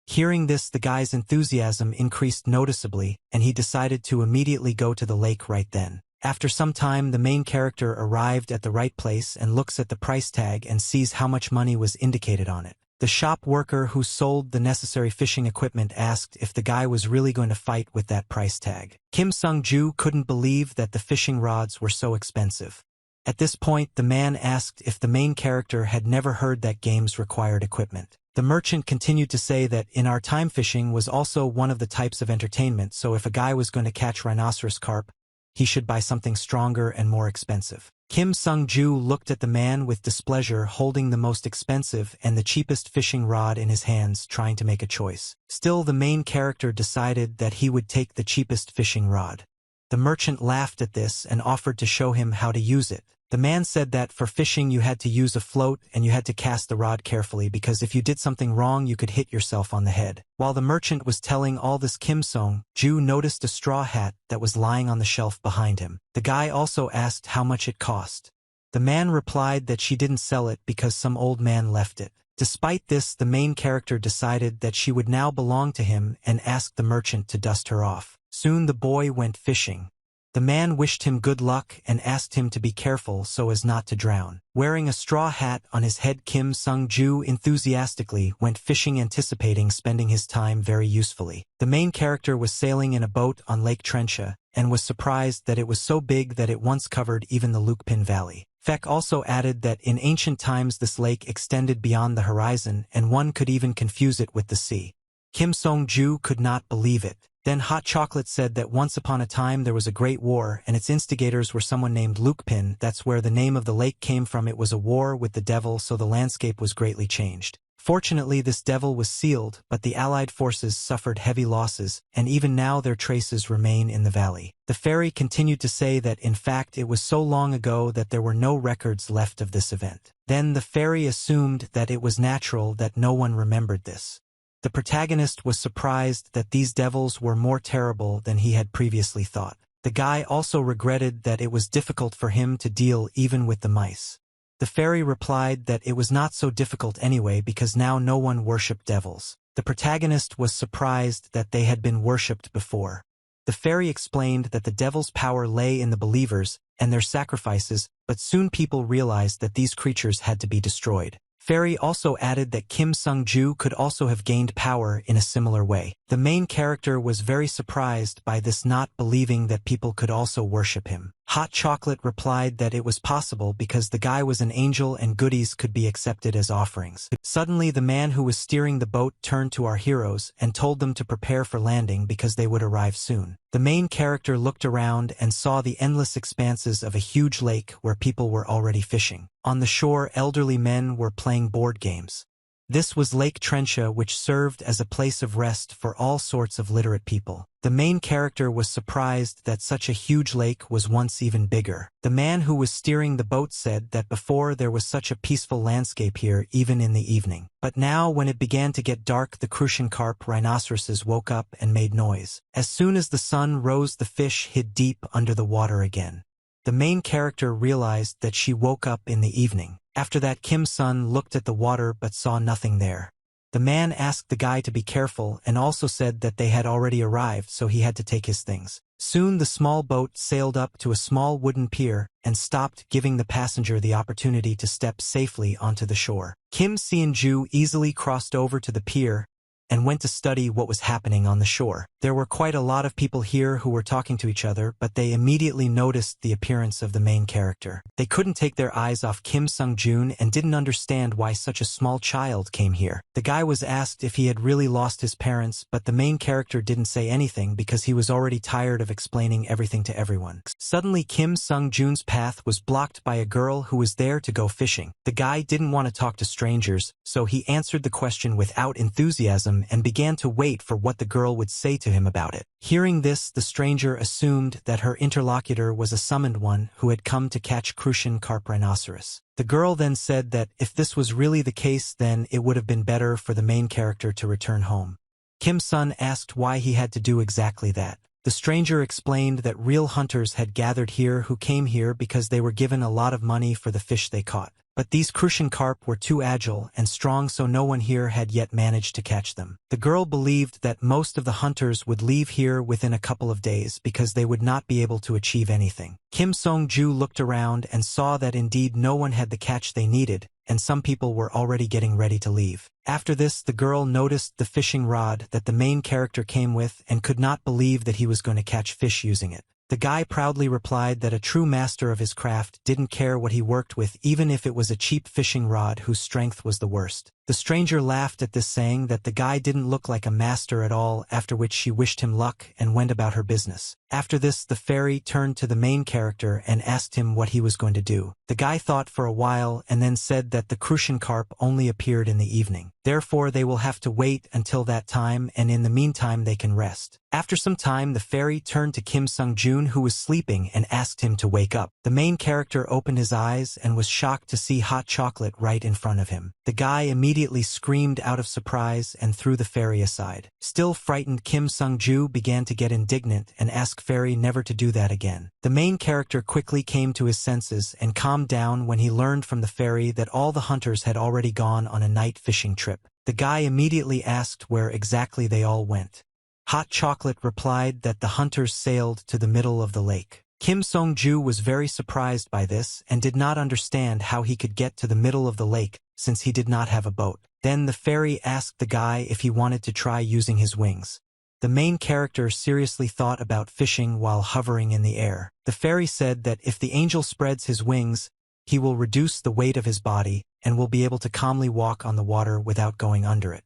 A: Hearing this, the guy's enthusiasm increased noticeably, and he decided to immediately go to the lake right then. After some time, the main character arrived at the right place and looks at the price tag and sees how much money was indicated on it. The shop worker who sold the necessary fishing equipment asked if the guy was really going to fight with that price tag. Kim Sung-ju couldn't believe that the fishing rods were so expensive. At this point, the man asked if the main character had never heard that games required equipment. The merchant continued to say that in our time fishing was also one of the types of entertainment, so if a guy was going to catch rhinoceros carp, he should buy something stronger and more expensive. Kim Sung-ju looked at the man with displeasure, holding the most expensive and the cheapest fishing rod in his hands, trying to make a choice. Still, the main character decided that he would take the cheapest fishing rod. The merchant laughed at this and offered to show him how to use it. The man said that for fishing you had to use a float and you had to cast the rod carefully because if you did something wrong you could hit yourself on the head. While the merchant was telling all this, Kim Sung-ju noticed a straw hat that was lying on the shelf behind him. The guy also asked how much it cost. The man replied that she didn't sell it because some old man left it. Despite this, the main character decided that she would now belong to him and asked the merchant to dust her off. Soon the boy went fishing. The man wished him good luck and asked him to be careful so as not to drown. Wearing a straw hat on his head, Kim Sung-ju enthusiastically went fishing, anticipating spending his time very usefully. The main character was sailing in a boat on Lake Trencha and was surprised that it was so big that it once covered even the Lukpin Valley. Fek also added that in ancient times this lake extended beyond the horizon and one could even confuse it with the sea. Kim Sung-ju could not believe it. Then Hot Chocolate said that once upon a time there was a great war and its instigators were someone named Lukpin. That's where the name of the lake came from. It was a war with the devil, so the landscape was greatly changed. Fortunately, this devil was sealed, but the Allied forces suffered heavy losses, and even now their traces remain in the valley. The fairy continued to say that in fact it was so long ago that there were no records left of this event. Then the fairy assumed that it was natural that no one remembered this. The protagonist was surprised that these devils were more terrible than he had previously thought. The guy also regretted that it was difficult for him to deal even with the mice. The fairy replied that it was not so difficult anyway because now no one worshipped devils. The protagonist was surprised that they had been worshipped before. The fairy explained that the devil's power lay in the believers and their sacrifices, but soon people realized that these creatures had to be destroyed. Fairy also added that Kim Sung-ju could also have gained power in a similar way. The main character was very surprised by this, not believing that people could also worship him. Hot Chocolate replied that it was possible because the guy was an angel and goodies could be accepted as offerings. Suddenly, the man who was steering the boat turned to our heroes and told them to prepare for landing because they would arrive soon. The main character looked around and saw the endless expanses of a huge lake where people were already fishing. On the shore, elderly men were playing board games. This was Lake Trencha, which served as a place of rest for all sorts of literate people. The main character was surprised that such a huge lake was once even bigger. The man who was steering the boat said that before there was such a peaceful landscape here even in the evening. But now when it began to get dark, the crucian carp rhinoceroses woke up and made noise. As soon as the sun rose, the fish hid deep under the water again. The main character realized that she woke up in the evening. After that, Kim Sun looked at the water but saw nothing there. The man asked the guy to be careful and also said that they had already arrived, so he had to take his things. Soon the small boat sailed up to a small wooden pier and stopped, giving the passenger the opportunity to step safely onto the shore. Kim Seon-ju easily crossed over to the pier and went to study what was happening on the shore. There were quite a lot of people here who were talking to each other, but they immediately noticed the appearance of the main character. They couldn't take their eyes off Kim Sung-jun and didn't understand why such a small child came here. The guy was asked if he had really lost his parents, but the main character didn't say anything because he was already tired of explaining everything to everyone. Suddenly, Kim Sung-jun's path was blocked by a girl who was there to go fishing. The guy didn't want to talk to strangers, so he answered the question without enthusiasm and began to wait for what the girl would say to him about it. Hearing this, the stranger assumed that her interlocutor was a summoned one who had come to catch crucian carp rhinoceros. The girl then said that if this was really the case, then it would have been better for the main character to return home. Kim Sun asked why he had to do exactly that. The stranger explained that real hunters had gathered here who came here because they were given a lot of money for the fish they caught. But these crucian carp were too agile and strong, so no one here had yet managed to catch them. The girl believed that most of the hunters would leave here within a couple of days because they would not be able to achieve anything. Kim Sung-ju looked around and saw that indeed no one had the catch they needed, and some people were already getting ready to leave. After this, the girl noticed the fishing rod that the main character came with and could not believe that he was going to catch fish using it. The guy proudly replied that a true master of his craft didn't care what he worked with, even if it was a cheap fishing rod whose strength was the worst. The stranger laughed at this, saying that the guy didn't look like a master at all, after which she wished him luck and went about her business. After this, the fairy turned to the main character and asked him what he was going to do. The guy thought for a while and then said that the crucian carp only appeared in the evening. Therefore, they will have to wait until that time, and in the meantime they can rest. After some time, the fairy turned to Kim Sung-joon, who was sleeping, and asked him to wake up. The main character opened his eyes and was shocked to see hot chocolate right in front of him. The guy immediately screamed out of surprise and threw the fairy aside. Still frightened, Kim Sung-joo began to get indignant and asked fairy never to do that again. The main character quickly came to his senses and calmed down when he learned from the fairy that all the hunters had already gone on a night fishing trip. The guy immediately asked where exactly they all went. Hot chocolate replied that the hunters sailed to the middle of the lake. Kim Sung-joo was very surprised by this and did not understand how he could get to the middle of the lake since he did not have a boat. Then the fairy asked the guy if he wanted to try using his wings. The main character seriously thought about fishing while hovering in the air. The fairy said that if the angel spreads his wings, he will reduce the weight of his body and will be able to calmly walk on the water without going under it.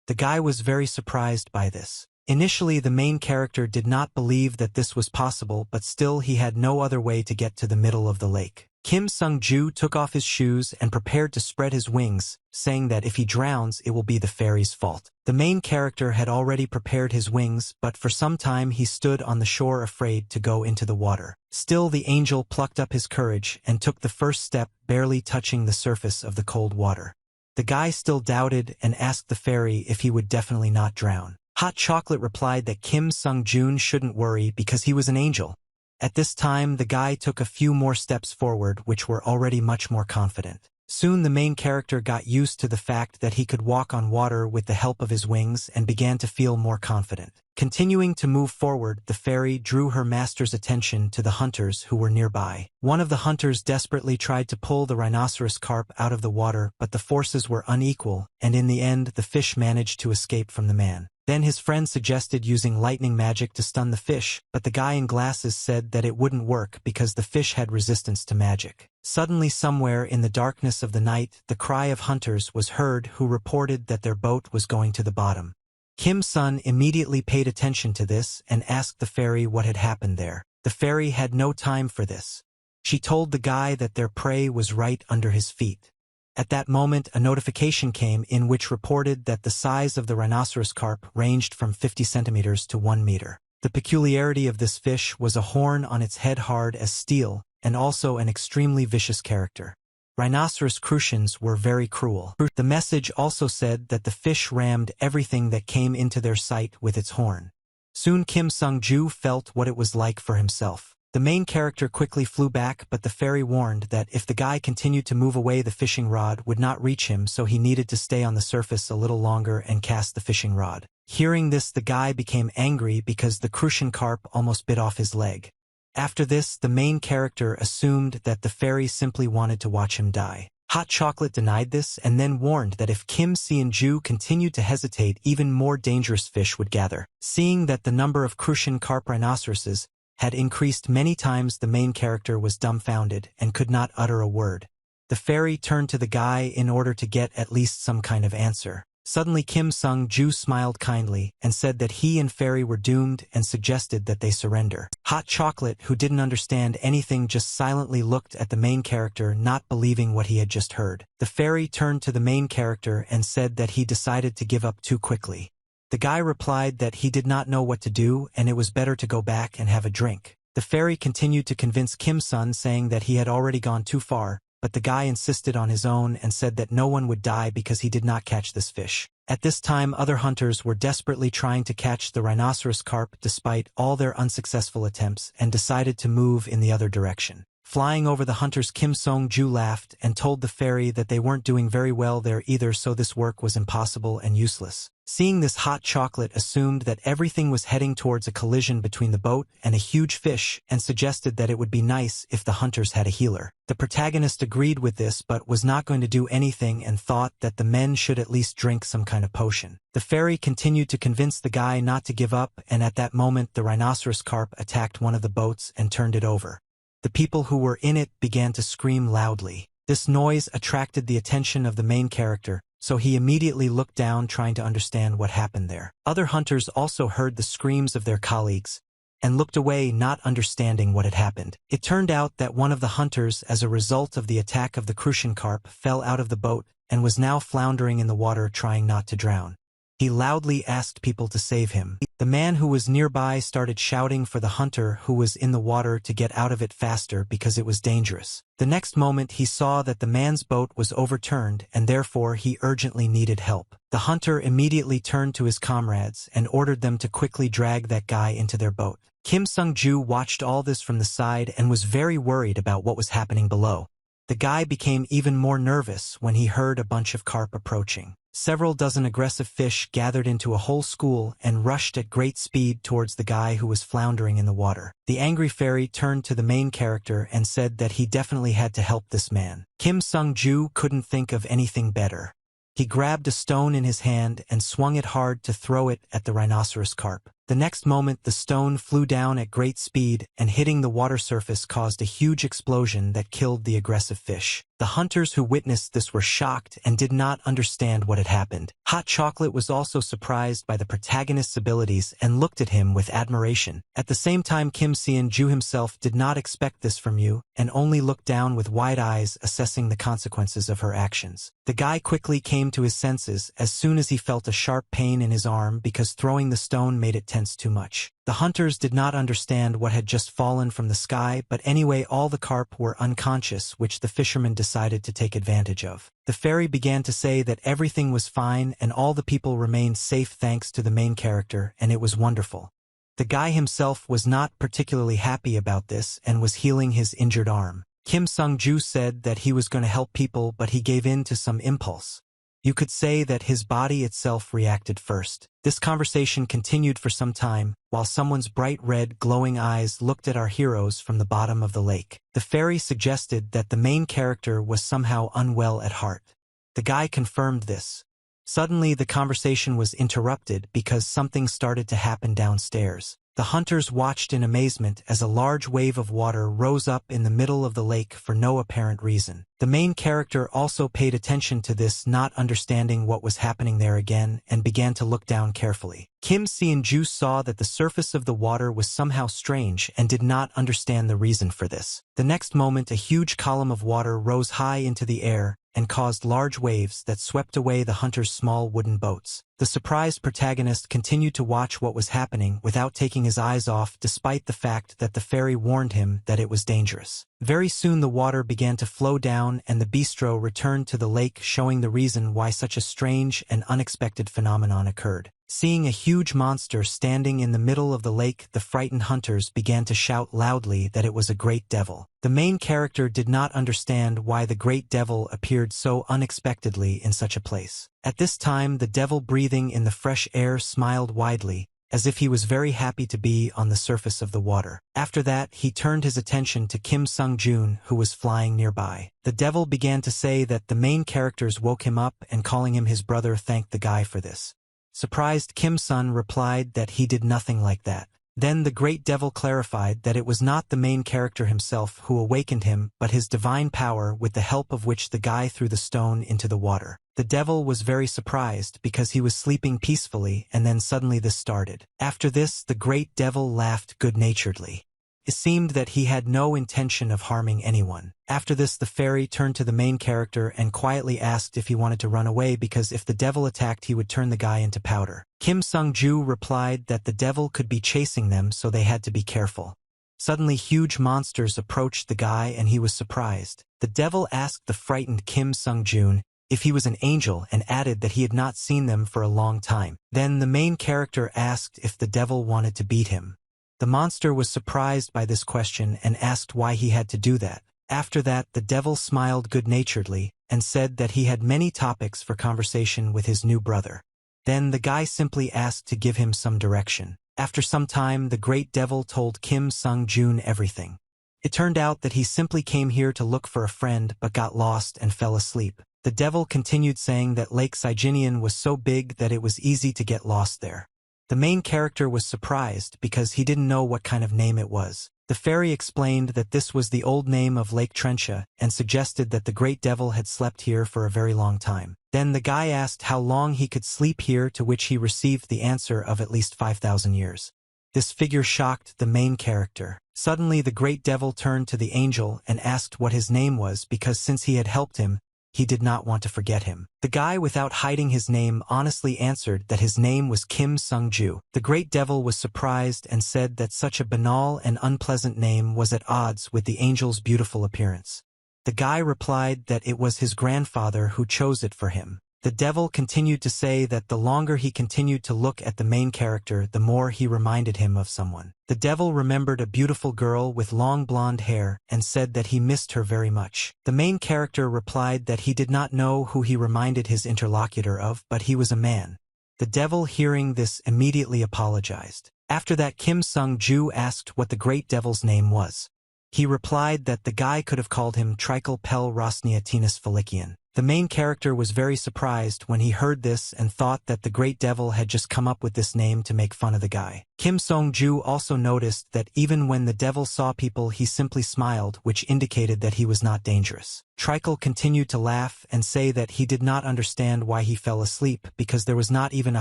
A: The guy was very surprised by this. Initially, the main character did not believe that this was possible, but still he had no other way to get to the middle of the lake. Kim Sung-joo took off his shoes and prepared to spread his wings, saying that if he drowns, it will be the fairy's fault. The main character had already prepared his wings, but for some time he stood on the shore afraid to go into the water. Still, the angel plucked up his courage and took the first step, barely touching the surface of the cold water. The guy still doubted and asked the fairy if he would definitely not drown. Hot chocolate replied that Kim Sung-joon shouldn't worry because he was an angel. At this time, the guy took a few more steps forward, which were already much more confident. Soon the main character got used to the fact that he could walk on water with the help of his wings and began to feel more confident. Continuing to move forward, the fairy drew her master's attention to the hunters who were nearby. One of the hunters desperately tried to pull the rhinoceros carp out of the water, but the forces were unequal, and in the end the fish managed to escape from the man. Then his friend suggested using lightning magic to stun the fish, but the guy in glasses said that it wouldn't work because the fish had resistance to magic. Suddenly, somewhere in the darkness of the night, the cry of hunters was heard, who reported that their boat was going to the bottom. Kim Sun immediately paid attention to this and asked the fairy what had happened there. The fairy had no time for this. She told the guy that their prey was right under his feet. At that moment, a notification came in which reported that the size of the rhinoceros carp ranged from 50 centimeters to 1 meter. The peculiarity of this fish was a horn on its head hard as steel, and also an extremely vicious character. Rhinoceros crucians were very cruel. The message also said that the fish rammed everything that came into their sight with its horn. Soon Kim Sung-joo felt what it was like for himself. The main character quickly flew back, but the fairy warned that if the guy continued to move away, the fishing rod would not reach him, so he needed to stay on the surface a little longer and cast the fishing rod. Hearing this, the guy became angry because the crucian carp almost bit off his leg. After this, the main character assumed that the fairy simply wanted to watch him die. Hot chocolate denied this and then warned that if Kim Seon-ju continued to hesitate, even more dangerous fish would gather. Seeing that the number of crucian carp rhinoceroses had increased many times, the main character was dumbfounded and could not utter a word. The fairy turned to the guy in order to get at least some kind of answer. Suddenly Kim Sung-ju smiled kindly and said that he and fairy were doomed and suggested that they surrender. Hot chocolate, who didn't understand anything, just silently looked at the main character, not believing what he had just heard. The fairy turned to the main character and said that he decided to give up too quickly. The guy replied that he did not know what to do and it was better to go back and have a drink. The fairy continued to convince Kim Sun, saying that he had already gone too far, but the guy insisted on his own and said that no one would die because he did not catch this fish. At this time, other hunters were desperately trying to catch the rhinoceros carp despite all their unsuccessful attempts and decided to move in the other direction. Flying over the hunters, Kim Sung-ju laughed and told the fairy that they weren't doing very well there either, so this work was impossible and useless. Seeing this, hot chocolate assumed that everything was heading towards a collision between the boat and a huge fish and suggested that it would be nice if the hunters had a healer. The protagonist agreed with this but was not going to do anything and thought that the men should at least drink some kind of potion. The fairy continued to convince the guy not to give up, and at that moment the rhinoceros carp attacked one of the boats and turned it over. The people who were in it began to scream loudly. This noise attracted the attention of the main character, so he immediately looked down trying to understand what happened there. Other hunters also heard the screams of their colleagues and looked away, not understanding what had happened. It turned out that one of the hunters, as a result of the attack of the crucian carp, fell out of the boat and was now floundering in the water trying not to drown. He loudly asked people to save him. The man who was nearby started shouting for the hunter who was in the water to get out of it faster because it was dangerous. The next moment he saw that the man's boat was overturned and therefore he urgently needed help. The hunter immediately turned to his comrades and ordered them to quickly drag that guy into their boat. Kim Sung-ju watched all this from the side and was very worried about what was happening below. The guy became even more nervous when he heard a bunch of carp approaching. Several dozen aggressive fish gathered into a whole school and rushed at great speed towards the guy who was floundering in the water. The angry fairy turned to the main character and said that he definitely had to help this man. Kim Sung-ju couldn't think of anything better. He grabbed a stone in his hand and swung it hard to throw it at the rhinoceros carp. The next moment the stone flew down at great speed and hitting the water surface caused a huge explosion that killed the aggressive fish. The hunters who witnessed this were shocked and did not understand what had happened. Hot Chocolate was also surprised by the protagonist's abilities and looked at him with admiration. At the same time, Kim Seon-ju himself did not expect this from you and only looked down with wide eyes, assessing the consequences of her actions. The guy quickly came to his senses as soon as he felt a sharp pain in his arm because throwing the stone made it tense too much. The hunters did not understand what had just fallen from the sky, but anyway all the carp were unconscious, which the fishermen decided to take advantage of. The fairy began to say that everything was fine and all the people remained safe thanks to the main character, and it was wonderful. The guy himself was not particularly happy about this and was healing his injured arm. Kim Sung-ju said that he was going to help people, but he gave in to some impulse. You could say that his body itself reacted first. This conversation continued for some time, while someone's bright red glowing eyes looked at our heroes from the bottom of the lake. The fairy suggested that the main character was somehow unwell at heart. The guy confirmed this. Suddenly the conversation was interrupted because something started to happen downstairs. The hunters watched in amazement as a large wave of water rose up in the middle of the lake for no apparent reason. The main character also paid attention to this, not understanding what was happening there again, and began to look down carefully. Kim Seon-ju saw that the surface of the water was somehow strange and did not understand the reason for this. The next moment a huge column of water rose high into the air and caused large waves that swept away the hunters' small wooden boats. The surprised protagonist continued to watch what was happening without taking his eyes off, despite the fact that the fairy warned him that it was dangerous. Very soon the water began to flow down and the bistro returned to the lake, showing the reason why such a strange and unexpected phenomenon occurred. Seeing a huge monster standing in the middle of the lake, the frightened hunters began to shout loudly that it was a great devil. The main character did not understand why the great devil appeared so unexpectedly in such a place. At this time, the devil, breathing in the fresh air, smiled widely, as if he was very happy to be on the surface of the water. After that, he turned his attention to Kim Sung-jun, who was flying nearby. The devil began to say that the main characters woke him up and calling him his brother thanked the guy for this. Surprised, Kim Sun replied that he did nothing like that. Then the great devil clarified that it was not the main character himself who awakened him, but his divine power, with the help of which the guy threw the stone into the water. The devil was very surprised because he was sleeping peacefully, and then suddenly this started. After this, the great devil laughed good-naturedly. It seemed that he had no intention of harming anyone. After this, the fairy turned to the main character and quietly asked if he wanted to run away because if the devil attacked he would turn the guy into powder. Kim Sung-ju replied that the devil could be chasing them, so they had to be careful. Suddenly huge monsters approached the guy and he was surprised. The devil asked the frightened Kim Sung-jun if he was an angel and added that he had not seen them for a long time. Then the main character asked if the devil wanted to beat him. The monster was surprised by this question and asked why he had to do that. After that, the devil smiled good-naturedly and said that he had many topics for conversation with his new brother. Then the guy simply asked to give him some direction. After some time, the great devil told Kim Sung-joon everything. It turned out that he simply came here to look for a friend but got lost and fell asleep. The devil continued saying that Lake Sijinian was so big that it was easy to get lost there. The main character was surprised because he didn't know what kind of name it was. The fairy explained that this was the old name of Lake Trencha and suggested that the great devil had slept here for a very long time. Then the guy asked how long he could sleep here, to which he received the answer of at least 5,000 years. This figure shocked the main character. Suddenly the great devil turned to the angel and asked what his name was because since he had helped him, he did not want to forget him. The guy, without hiding his name, honestly answered that his name was Kim Sung-ju. The great devil was surprised and said that such a banal and unpleasant name was at odds with the angel's beautiful appearance. The guy replied that it was his grandfather who chose it for him. The devil continued to say that the longer he continued to look at the main character, the more he reminded him of someone. The devil remembered a beautiful girl with long blonde hair and said that he missed her very much. The main character replied that he did not know who he reminded his interlocutor of, but he was a man. The devil, hearing this, immediately apologized. After that, Kim Sung-ju asked what the great devil's name was. He replied that the guy could have called him Trichel Pel Rosniatinus Felician. The main character was very surprised when he heard this and thought that the great devil had just come up with this name to make fun of the guy. Kim Sung-ju also noticed that even when the devil saw people, he simply smiled, which indicated that he was not dangerous. Trichel continued to laugh and say that he did not understand why he fell asleep because there was not even a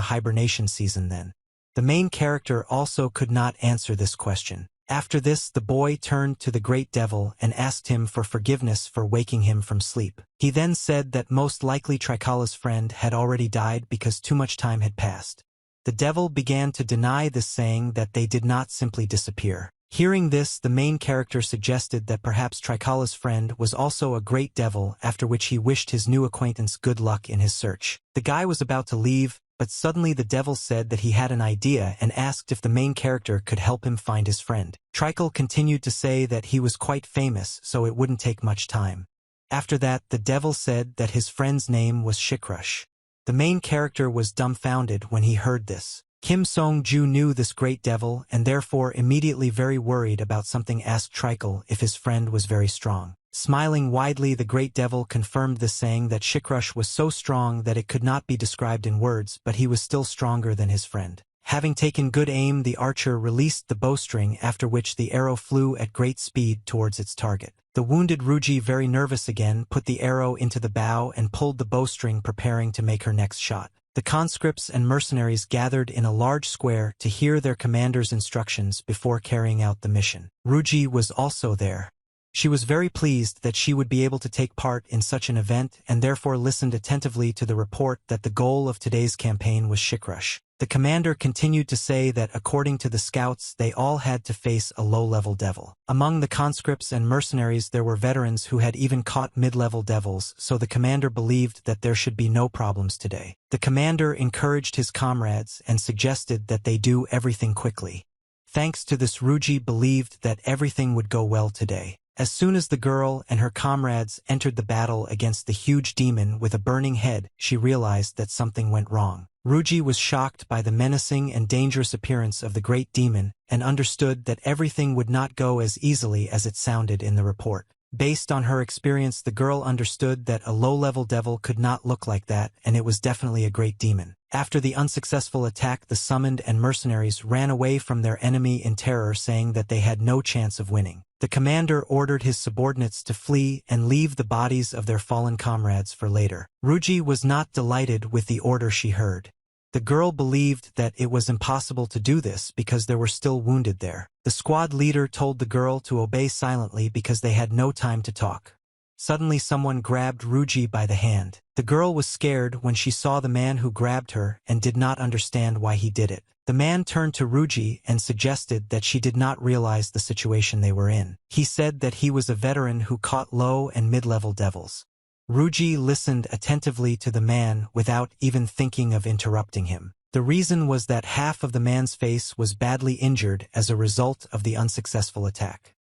A: hibernation season then. The main character also could not answer this question. After this, the boy turned to the great devil and asked him for forgiveness for waking him from sleep. He then said that most likely Trikala's friend had already died because too much time had passed. The devil began to deny this, saying that they did not simply disappear. Hearing this, the main character suggested that perhaps Trikala's friend was also a great devil, after which he wished his new acquaintance good luck in his search. The guy was about to leave, but suddenly the devil said that he had an idea and asked if the main character could help him find his friend. Trichel continued to say that he was quite famous, so it wouldn't take much time. After that, the devil said that his friend's name was Shikrush. The main character was dumbfounded when he heard this. Kim Sung-ju knew this great devil and therefore immediately very worried about something asked Trichel if his friend was very strong. Smiling widely, the great devil confirmed this, saying that Shikrush was so strong that it could not be described in words, but he was still stronger than his friend. Having taken good aim, the archer released the bowstring, after which the arrow flew at great speed towards its target. The wounded Ruji, very nervous again, put the arrow into the bow and pulled the bowstring, preparing to make her next shot. The conscripts and mercenaries gathered in a large square to hear their commander's instructions before carrying out the mission. Ruji was also there. She was very pleased that she would be able to take part in such an event and therefore listened attentively to the report that the goal of today's campaign was Shikrush. The commander continued to say that according to the scouts, they all had to face a low-level devil. Among the conscripts and mercenaries there were veterans who had even caught mid-level devils, so the commander believed that there should be no problems today. The commander encouraged his comrades and suggested that they do everything quickly. Thanks to this, Ruji believed that everything would go well today. As soon as the girl and her comrades entered the battle against the huge demon with a burning head, she realized that something went wrong. Ruji was shocked by the menacing and dangerous appearance of the great demon and understood that everything would not go as easily as it sounded in the report. Based on her experience, the girl understood that a low-level devil could not look like that, and it was definitely a great demon. After the unsuccessful attack, the summoned and mercenaries ran away from their enemy in terror, saying that they had no chance of winning. The commander ordered his subordinates to flee and leave the bodies of their fallen comrades for later. Ruji was not delighted with the order she heard. The girl believed that it was impossible to do this because there were still wounded there. The squad leader told the girl to obey silently because they had no time to talk. Suddenly someone grabbed Ruji by the hand. The girl was scared when she saw the man who grabbed her and did not understand why he did it. The man turned to Ruji and suggested that she did not realize the situation they were in. He said that he was a veteran who caught low and mid-level devils. Ruji listened attentively to the man without even thinking of interrupting him. The reason was that half of the man's face was badly injured as a result of the unsuccessful attack.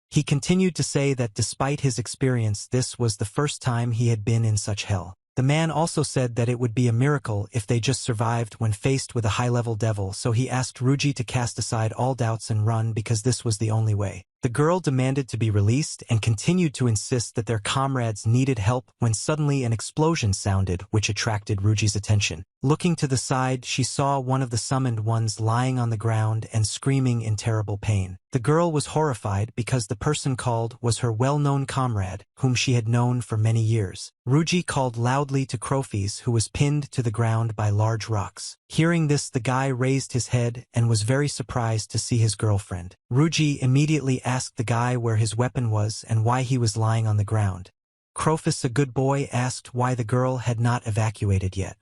A: He continued to say that despite his experience, this was the first time he had been in such hell. The man also said that it would be a miracle if they just survived when faced with a high-level devil, so he asked Ruji to cast aside all doubts and run because this was the only way. The girl demanded to be released and continued to insist that their comrades needed help when suddenly an explosion sounded, which attracted Ruji's attention. Looking to the side, she saw one of the summoned ones lying on the ground and screaming in terrible pain. The girl was horrified because the person called was her well-known comrade, whom she had known for many years. Ruji called loudly to Crofis, who was pinned to the ground by large rocks. Hearing this, the guy raised his head and was very surprised to see his girlfriend. Ruji immediately asked the guy where his weapon was and why he was lying on the ground. Crofis, a good boy, asked why the girl had not evacuated yet.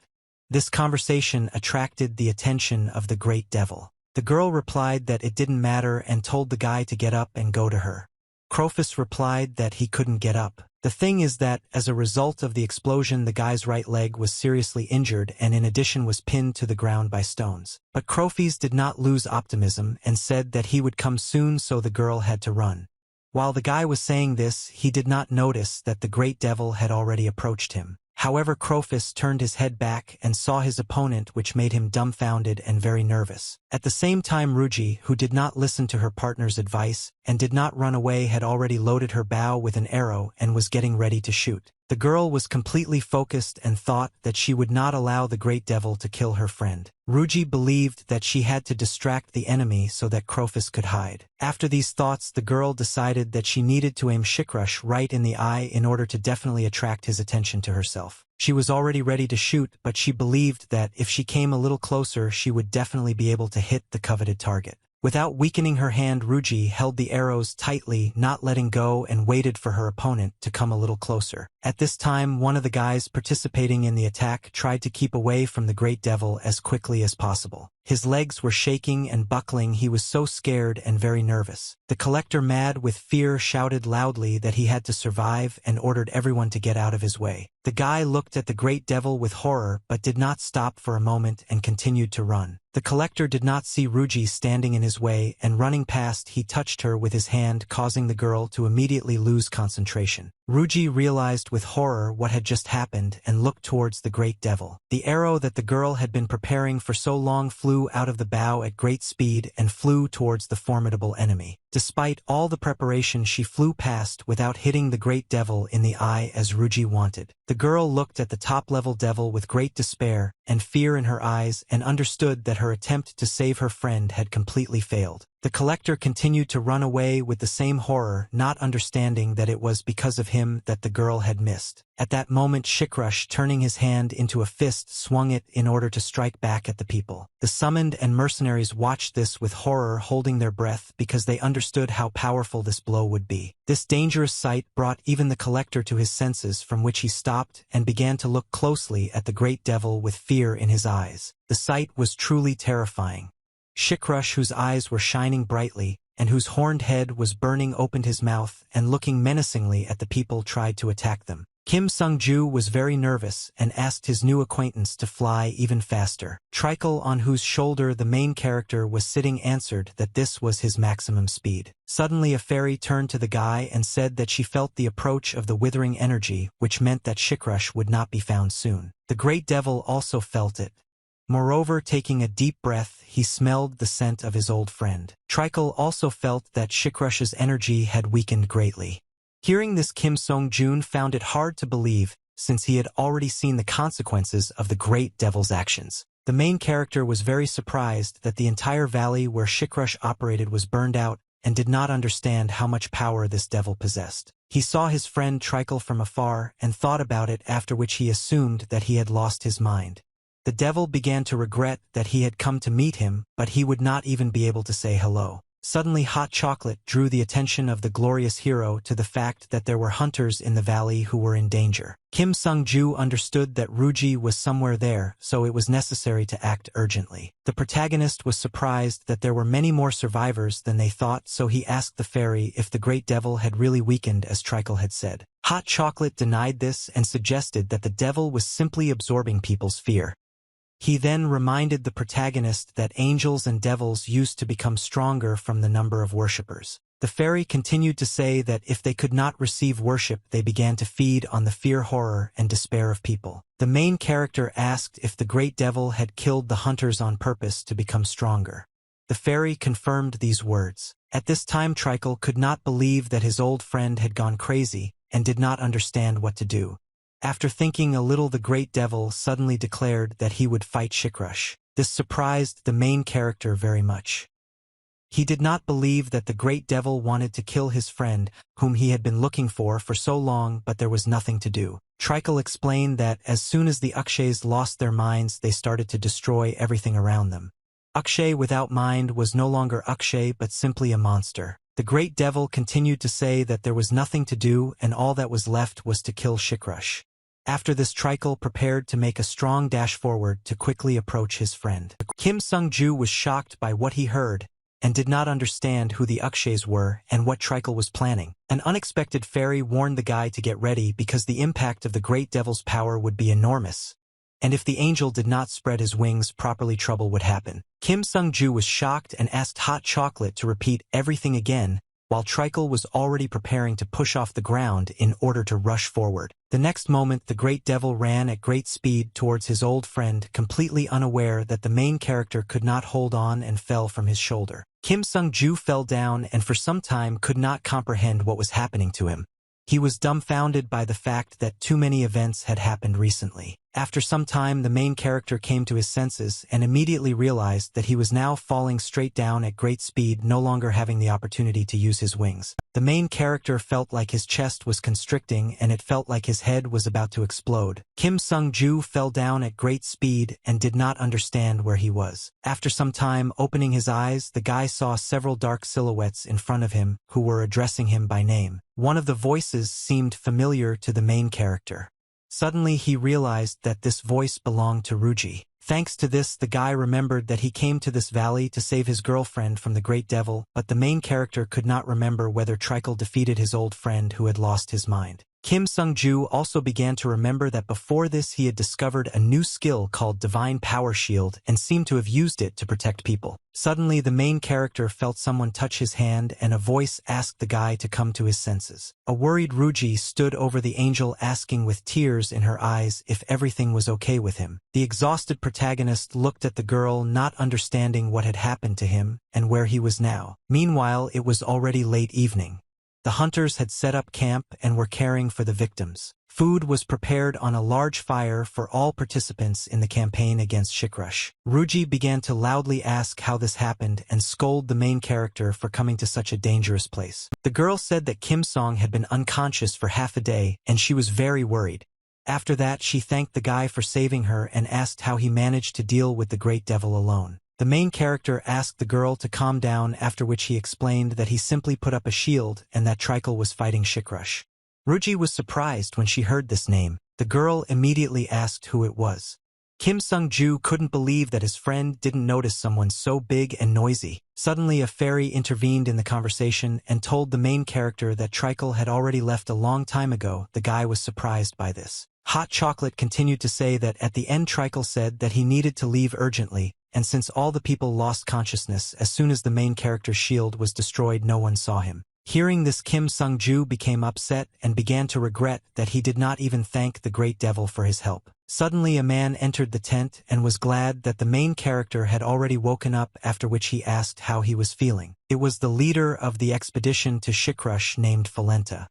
A: This conversation attracted the attention of the great devil. The girl replied that it didn't matter and told the guy to get up and go to her. Crofis replied that he couldn't get up. The thing is that, as a result of the explosion, the guy's right leg was seriously injured and in addition was pinned to the ground by stones. But Crofis did not lose optimism and said that he would come soon, so the girl had to run. While the guy was saying this, he did not notice that the great devil had already approached him. However, Crofis turned his head back and saw his opponent, which made him dumbfounded and very nervous. At the same time, Ruji, who did not listen to her partner's advice and did not run away, had already loaded her bow with an arrow and was getting ready to shoot. The girl was completely focused and thought that she would not allow the great devil to kill her friend. Ruji believed that she had to distract the enemy so that Crofis could hide. After these thoughts, the girl decided that she needed to aim Shikrush right in the eye in order to definitely attract his attention to herself. She was already ready to shoot, but she believed that if she came a little closer, she would definitely be able to hit the coveted target. Without weakening her hand, Ruji held the arrows tightly, not letting go, and waited for her opponent to come a little closer. At this time, one of the guys participating in the attack tried to keep away from the great devil as quickly as possible. His legs were shaking and buckling. He was so scared and very nervous. The collector, mad with fear, shouted loudly that he had to survive and ordered everyone to get out of his way. The guy looked at the great devil with horror but did not stop for a moment and continued to run. The collector did not see Ruji standing in his way, and running past, he touched her with his hand, causing the girl to immediately lose concentration. Ruji realized with horror what had just happened and looked towards the great devil. The arrow that the girl had been preparing for so long flew out of the bow at great speed and flew towards the formidable enemy. Despite all the preparation, she flew past without hitting the great devil in the eye as Ruji wanted. The girl looked at the top-level devil with great despair and fear in her eyes and understood that her attempt to save her friend had completely failed. The collector continued to run away with the same horror, not understanding that it was because of him that the girl had missed. At that moment, Shikrush, turning his hand into a fist, swung it in order to strike back at the people. The summoned and mercenaries watched this with horror, holding their breath because they understood how powerful this blow would be. This dangerous sight brought even the collector to his senses, from which he stopped and began to look closely at the great devil with fear in his eyes. The sight was truly terrifying. Shikrush, whose eyes were shining brightly and whose horned head was burning, opened his mouth and, looking menacingly at the people, tried to attack them. Kim Sung-ju was very nervous and asked his new acquaintance to fly even faster. Trickle, on whose shoulder the main character was sitting, answered that this was his maximum speed. Suddenly a fairy turned to the guy and said that she felt the approach of the withering energy, which meant that Shikrush would not be found soon. The great devil also felt it. Moreover, taking a deep breath, he smelled the scent of his old friend. Trickle also felt that Shikrush's energy had weakened greatly. Hearing this, Kim Sung-jun found it hard to believe, since he had already seen the consequences of the great devil's actions. The main character was very surprised that the entire valley where Shikrush operated was burned out and did not understand how much power this devil possessed. He saw his friend Trickle from afar and thought about it, after which he assumed that he had lost his mind. The devil began to regret that he had come to meet him, but he would not even be able to say hello. Suddenly, hot chocolate drew the attention of the glorious hero to the fact that there were hunters in the valley who were in danger. Kim Sung-ju understood that Ruji was somewhere there, so it was necessary to act urgently. The protagonist was surprised that there were many more survivors than they thought, so he asked the fairy if the great devil had really weakened as Trickle had said. Hot chocolate denied this and suggested that the devil was simply absorbing people's fear. He then reminded the protagonist that angels and devils used to become stronger from the number of worshippers. The fairy continued to say that if they could not receive worship, they began to feed on the fear, horror, and despair of people. The main character asked if the great devil had killed the hunters on purpose to become stronger. The fairy confirmed these words. At this time, Tricle could not believe that his old friend had gone crazy and did not understand what to do. After thinking a little, the great devil suddenly declared that he would fight Shikrush. This surprised the main character very much. He did not believe that the great devil wanted to kill his friend, whom he had been looking for so long, but there was nothing to do. Tricle explained that as soon as the Akshas lost their minds, they started to destroy everything around them. Akshay without mind was no longer Akshay but simply a monster. The great devil continued to say that there was nothing to do and all that was left was to kill Shikrush. After this, Tricle prepared to make a strong dash forward to quickly approach his friend. Kim Sung-ju was shocked by what he heard and did not understand who the Akshas were and what Tricle was planning. An unexpected fairy warned the guy to get ready because the impact of the great devil's power would be enormous, and if the angel did not spread his wings properly, trouble would happen. Kim Sung-ju was shocked and asked Hot Chocolate to repeat everything again, while Tricle was already preparing to push off the ground in order to rush forward. The next moment, the great devil ran at great speed towards his old friend, completely unaware that the main character could not hold on and fell from his shoulder. Kim Sung-ju fell down and for some time could not comprehend what was happening to him. He was dumbfounded by the fact that too many events had happened recently. After some time, the main character came to his senses and immediately realized that he was now falling straight down at great speed, no longer having the opportunity to use his wings. The main character felt like his chest was constricting and it felt like his head was about to explode. Kim Sung-ju fell down at great speed and did not understand where he was. After some time, opening his eyes, the guy saw several dark silhouettes in front of him who were addressing him by name. One of the voices seemed familiar to the main character. Suddenly he realized that this voice belonged to Ruji. Thanks to this, the guy remembered that he came to this valley to save his girlfriend from the great devil, but the main character could not remember whether Tricle defeated his old friend who had lost his mind. Kim Sung-ju also began to remember that before this he had discovered a new skill called Divine Power Shield and seemed to have used it to protect people. Suddenly the main character felt someone touch his hand and a voice asked the guy to come to his senses. A worried Ruji stood over the angel, asking with tears in her eyes if everything was okay with him. The exhausted protagonist looked at the girl, not understanding what had happened to him and where he was now. Meanwhile, it was already late evening. The hunters had set up camp and were caring for the victims. Food was prepared on a large fire for all participants in the campaign against Shikrush. Ruji began to loudly ask how this happened and scold the main character for coming to such a dangerous place. The girl said that Kim Song had been unconscious for half a day and she was very worried. After that, she thanked the guy for saving her and asked how he managed to deal with the great devil alone. The main character asked the girl to calm down, after which he explained that he simply put up a shield and that Tricle was fighting Shikrush. Ruji was surprised when she heard this name. The girl immediately asked who it was. Kim Sung-ju couldn't believe that his friend didn't notice someone so big and noisy. Suddenly a fairy intervened in the conversation and told the main character that Tricle had already left a long time ago. The guy was surprised by this. Hot Chocolate continued to say that at the end Tricle said that he needed to leave urgently, and since all the people lost consciousness as soon as the main character's shield was destroyed, no one saw him. Hearing this, Kim Sung-ju became upset and began to regret that he did not even thank the great devil for his help. Suddenly a man entered the tent and was glad that the main character had already woken up, after which he asked how he was feeling. It was the leader of the expedition to Shikrush named Falenta.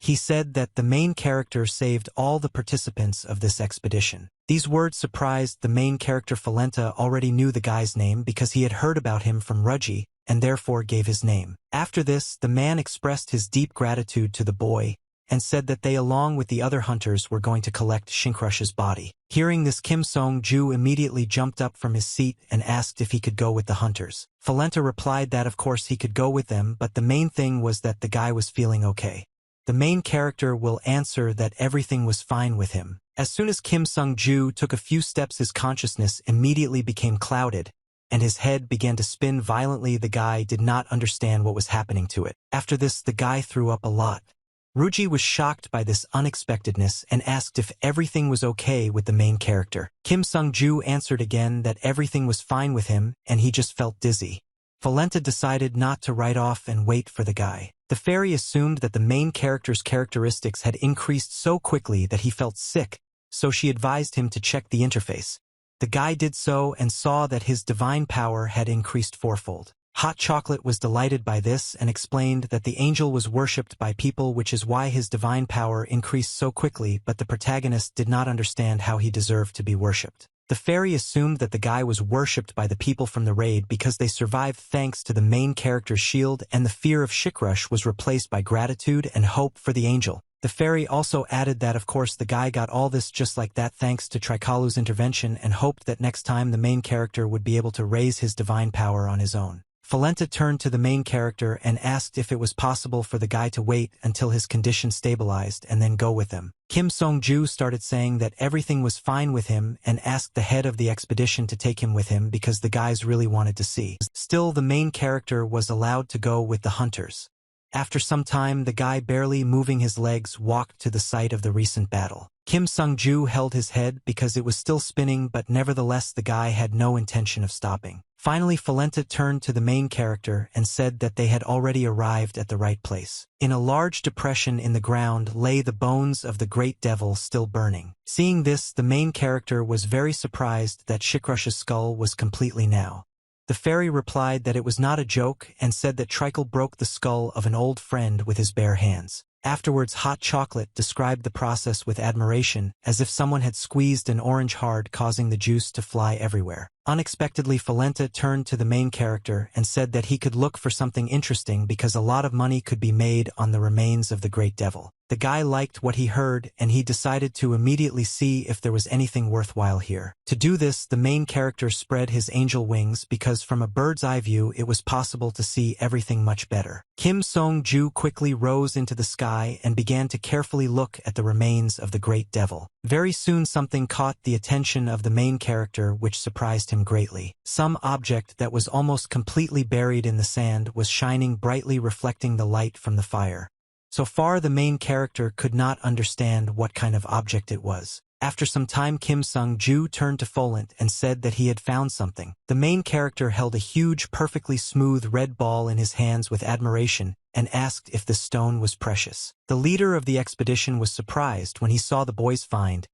A: He said that the main character saved all the participants of this expedition. These words surprised the main character. Falenta already knew the guy's name because he had heard about him from Ruji, and therefore gave his name. After this, the man expressed his deep gratitude to the boy, and said that they along with the other hunters were going to collect Shinkrush's body. Hearing this, Kim Song-ju immediately jumped up from his seat and asked if he could go with the hunters. Falenta replied that of course he could go with them, but the main thing was that the guy was feeling okay. The main character will answer that everything was fine with him. As soon as Kim Sung-ju took a few steps, his consciousness immediately became clouded, and his head began to spin violently. The guy did not understand what was happening to it. After this, the guy threw up a lot. Ruji was shocked by this unexpectedness and asked if everything was okay with the main character. Kim Sung-ju answered again that everything was fine with him and he just felt dizzy. Valenta decided not to write off and wait for the guy. The fairy assumed that the main character's characteristics had increased so quickly that he felt sick, so she advised him to check the interface. The guy did so and saw that his divine power had increased fourfold. Hot Chocolate was delighted by this and explained that the angel was worshipped by people, which is why his divine power increased so quickly, but the protagonist did not understand how he deserved to be worshipped. The fairy assumed that the guy was worshipped by the people from the raid because they survived thanks to the main character's shield, and the fear of Shikrush was replaced by gratitude and hope for the angel. The fairy also added that of course the guy got all this just like that thanks to Trikalu's intervention, and hoped that next time the main character would be able to raise his divine power on his own. Valenta turned to the main character and asked if it was possible for the guy to wait until his condition stabilized and then go with them. Kim Sung-ju started saying that everything was fine with him and asked the head of the expedition to take him with him because the guys really wanted to see. Still, the main character was allowed to go with the hunters. After some time, the guy, barely moving his legs, walked to the site of the recent battle. Kim Sung-ju held his head because it was still spinning, but nevertheless the guy had no intention of stopping. Finally, Valenta turned to the main character and said that they had already arrived at the right place. In a large depression in the ground lay the bones of the great devil still burning. Seeing this, the main character was very surprised that Shikrush's skull was completely now. The fairy replied that it was not a joke and said that Trikle broke the skull of an old friend with his bare hands. Afterwards, Hot Chocolate described the process with admiration, as if someone had squeezed an orange hard, causing the juice to fly everywhere. Unexpectedly, Valenta turned to the main character and said that he could look for something interesting because a lot of money could be made on the remains of the great devil. The guy liked what he heard and he decided to immediately see if there was anything worthwhile here. To do this, the main character spread his angel wings because from a bird's eye view it was possible to see everything much better. Kim Sung-ju quickly rose into the sky and began to carefully look at the remains of the great devil. Very soon something caught the attention of the main character, which surprised him greatly. Some object that was almost completely buried in the sand was shining brightly, reflecting the light from the fire. So far the main character could not understand what kind of object it was. After some time, Kim Sung-ju turned to Folent and said that he had found something. The main character held a huge, perfectly smooth red ball in his hands with admiration and asked if the stone was precious. The leader of the expedition was surprised when he saw the boy's find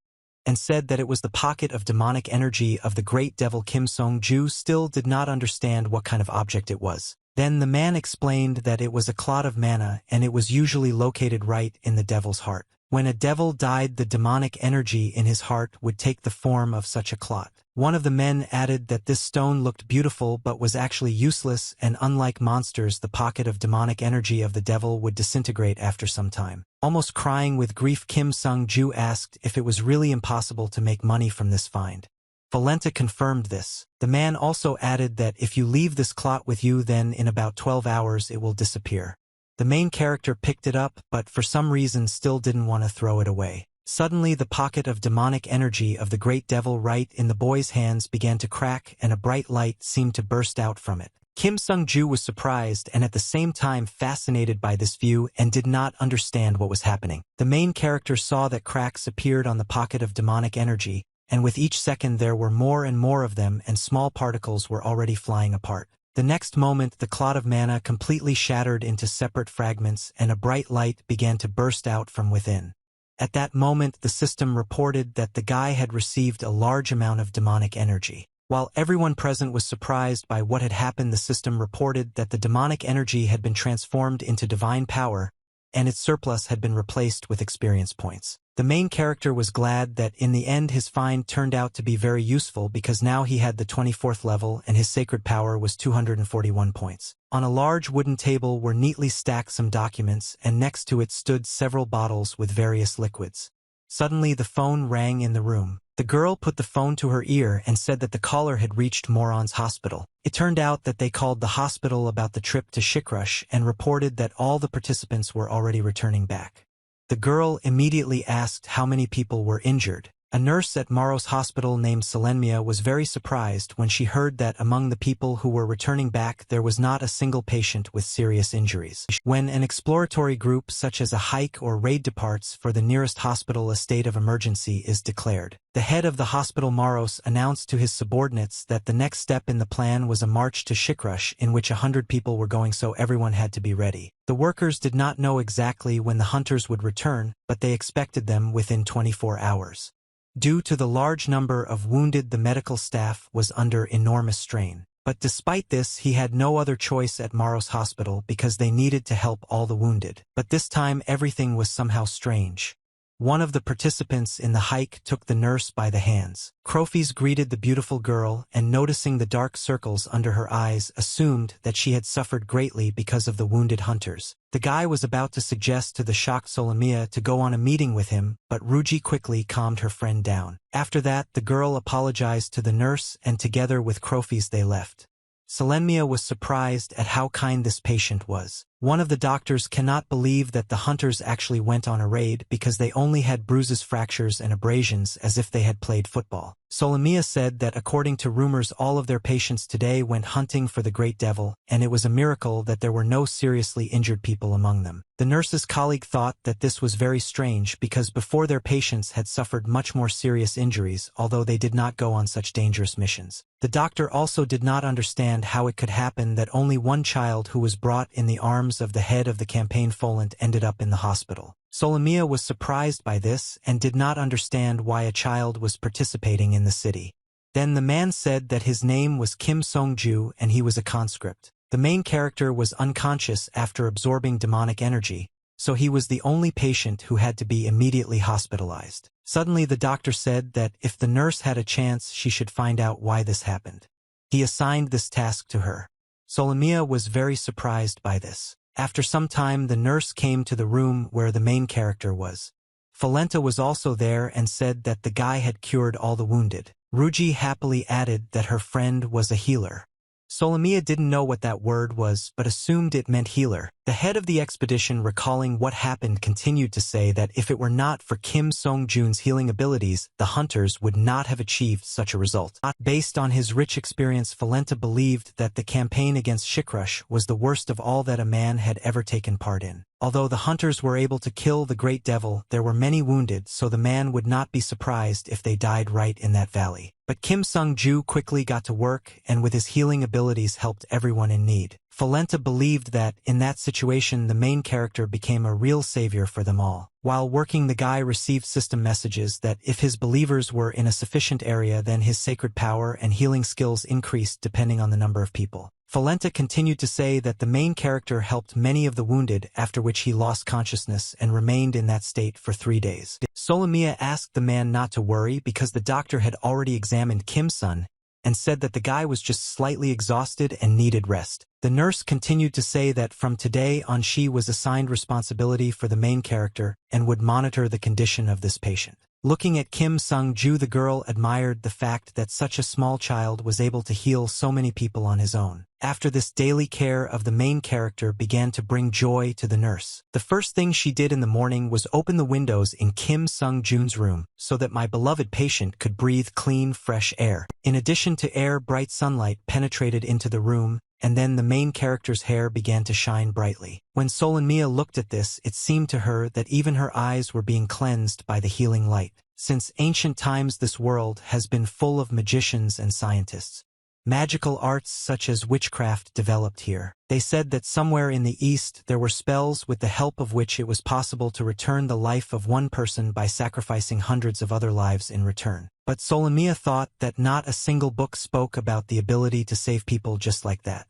A: and said that it was the pocket of demonic energy of the great devil. Kim Sung-ju still did not understand what kind of object it was. Then the man explained that it was a clot of mana and it was usually located right in the devil's heart. When a devil died, the demonic energy in his heart would take the form of such a clot. One of the men added that this stone looked beautiful but was actually useless, and unlike monsters, the pocket of demonic energy of the devil would disintegrate after some time. Almost crying with grief, Kim Sung-ju asked if it was really impossible to make money from this find. Valenta confirmed this. The man also added that if you leave this clot with you, then in about 12 hours it will disappear. The main character picked it up, but for some reason still didn't want to throw it away. Suddenly, the pocket of demonic energy of the great devil right in the boy's hands began to crack and a bright light seemed to burst out from it. Kim Sung-ju was surprised and at the same time fascinated by this view and did not understand what was happening. The main character saw that cracks appeared on the pocket of demonic energy, and with each second there were more and more of them, and small particles were already flying apart. The next moment, the clot of mana completely shattered into separate fragments and a bright light began to burst out from within. At that moment, the system reported that the guy had received a large amount of demonic energy. While everyone present was surprised by what had happened, the system reported that the demonic energy had been transformed into divine power, and its surplus had been replaced with experience points. The main character was glad that in the end his find turned out to be very useful because now he had the 24th level and his sacred power was 241 points. On a large wooden table were neatly stacked some documents, and next to it stood several bottles with various liquids. Suddenly the phone rang in the room. The girl put the phone to her ear and said that the caller had reached Moron's hospital. It turned out that they called the hospital about the trip to Shikrush and reported that all the participants were already returning back. The girl immediately asked how many people were injured. A nurse at Maros Hospital named Selenmia was very surprised when she heard that among the people who were returning back there was not a single patient with serious injuries. When an exploratory group such as a hike or raid departs for the nearest hospital, a state of emergency is declared. The head of the hospital Maros announced to his subordinates that the next step in the plan was a march to Shikrush in which 100 people were going, so everyone had to be ready. The workers did not know exactly when the hunters would return, but they expected them within 24 hours. Due to the large number of wounded, the medical staff was under enormous strain. But despite this, he had no other choice at Maros Hospital because they needed to help all the wounded. But this time everything was somehow strange. One of the participants in the hike took the nurse by the hands. Crofis greeted the beautiful girl and, noticing the dark circles under her eyes, assumed that she had suffered greatly because of the wounded hunters. The guy was about to suggest to the shocked Selenmia to go on a meeting with him, but Ruji quickly calmed her friend down. After that, the girl apologized to the nurse and together with Crofis they left. Selenmia was surprised at how kind this patient was. One of the doctors cannot believe that the hunters actually went on a raid because they only had bruises, fractures, and abrasions as if they had played football. Selenmia said that according to rumors all of their patients today went hunting for the Great Devil, and it was a miracle that there were no seriously injured people among them. The nurse's colleague thought that this was very strange because before their patients had suffered much more serious injuries, although they did not go on such dangerous missions. The doctor also did not understand how it could happen that only one child who was brought in the arms of the head of the campaign Folant ended up in the hospital. Selenmia was surprised by this and did not understand why a child was participating in the city. Then the man said that his name was Kim Song-ju and he was a conscript. The main character was unconscious after absorbing demonic energy, so he was the only patient who had to be immediately hospitalized. Suddenly the doctor said that if the nurse had a chance she should find out why this happened. He assigned this task to her. Selenmia was very surprised by this. After some time the nurse came to the room where the main character was. Falenta was also there and said that the guy had cured all the wounded. Ruji happily added that her friend was a healer. Selenmia didn't know what that word was but assumed it meant healer. The head of the expedition, recalling what happened, continued to say that if it were not for Kim Song-jun's healing abilities, the hunters would not have achieved such a result. Based on his rich experience, Falenta believed that the campaign against Shikrush was the worst of all that a man had ever taken part in. Although the hunters were able to kill the Great Devil, there were many wounded, so the man would not be surprised if they died right in that valley. But Kim Sung-ju quickly got to work and with his healing abilities helped everyone in need. Falenta believed that, in that situation, the main character became a real savior for them all. While working, the guy received system messages that if his believers were in a sufficient area, then his sacred power and healing skills increased depending on the number of people. Falenta continued to say that the main character helped many of the wounded, after which he lost consciousness and remained in that state for 3 days. Selenmia asked the man not to worry because the doctor had already examined Kim-sun and said that the guy was just slightly exhausted and needed rest. The nurse continued to say that from today on she was assigned responsibility for the main character and would monitor the condition of this patient. Looking at Kim Sung-ju, the girl admired the fact that such a small child was able to heal so many people on his own. After this, daily care of the main character began to bring joy to the nurse. The first thing she did in the morning was open the windows in Kim Sung-jun's room so that my beloved patient could breathe clean, fresh air. In addition to air, bright sunlight penetrated into the room, and then the main character's hair began to shine brightly. When Selenmia looked at this, it seemed to her that even her eyes were being cleansed by the healing light. Since ancient times, this world has been full of magicians and scientists. Magical arts such as witchcraft developed here. They said that somewhere in the east there were spells with the help of which it was possible to return the life of one person by sacrificing hundreds of other lives in return. But Selenmia thought that not a single book spoke about the ability to save people just like that.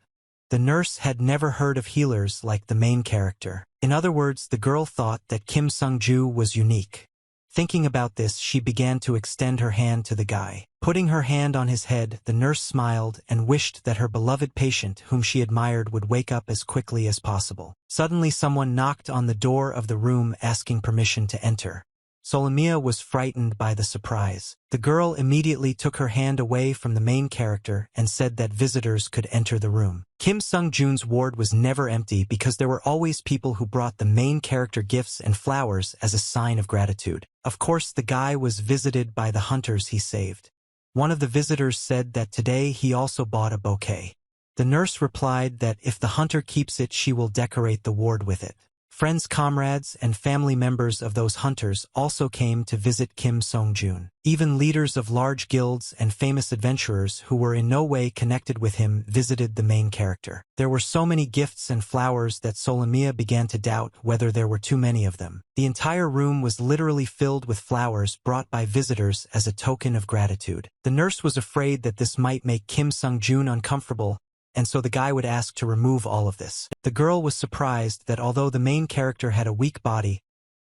A: The nurse had never heard of healers like the main character. In other words, the girl thought that Kim Sung-ju was unique. Thinking about this, she began to extend her hand to the guy. Putting her hand on his head, the nurse smiled and wished that her beloved patient, whom she admired, would wake up as quickly as possible. Suddenly someone knocked on the door of the room asking permission to enter. Solomia was frightened by the surprise. The girl immediately took her hand away from the main character and said that visitors could enter the room. Kim Sung-joon's ward was never empty because there were always people who brought the main character gifts and flowers as a sign of gratitude. Of course, the guy was visited by the hunters he saved. One of the visitors said that today he also bought a bouquet. The nurse replied that if the hunter keeps it, she will decorate the ward with it. Friends, comrades, and family members of those hunters also came to visit Kim Sung-joon. Even leaders of large guilds and famous adventurers who were in no way connected with him visited the main character. There were so many gifts and flowers that Solomia began to doubt whether there were too many of them. The entire room was literally filled with flowers brought by visitors as a token of gratitude. The nurse was afraid that this might make Kim Sung-joon uncomfortable, and so the guy would ask to remove all of this. The girl was surprised that although the main character had a weak body,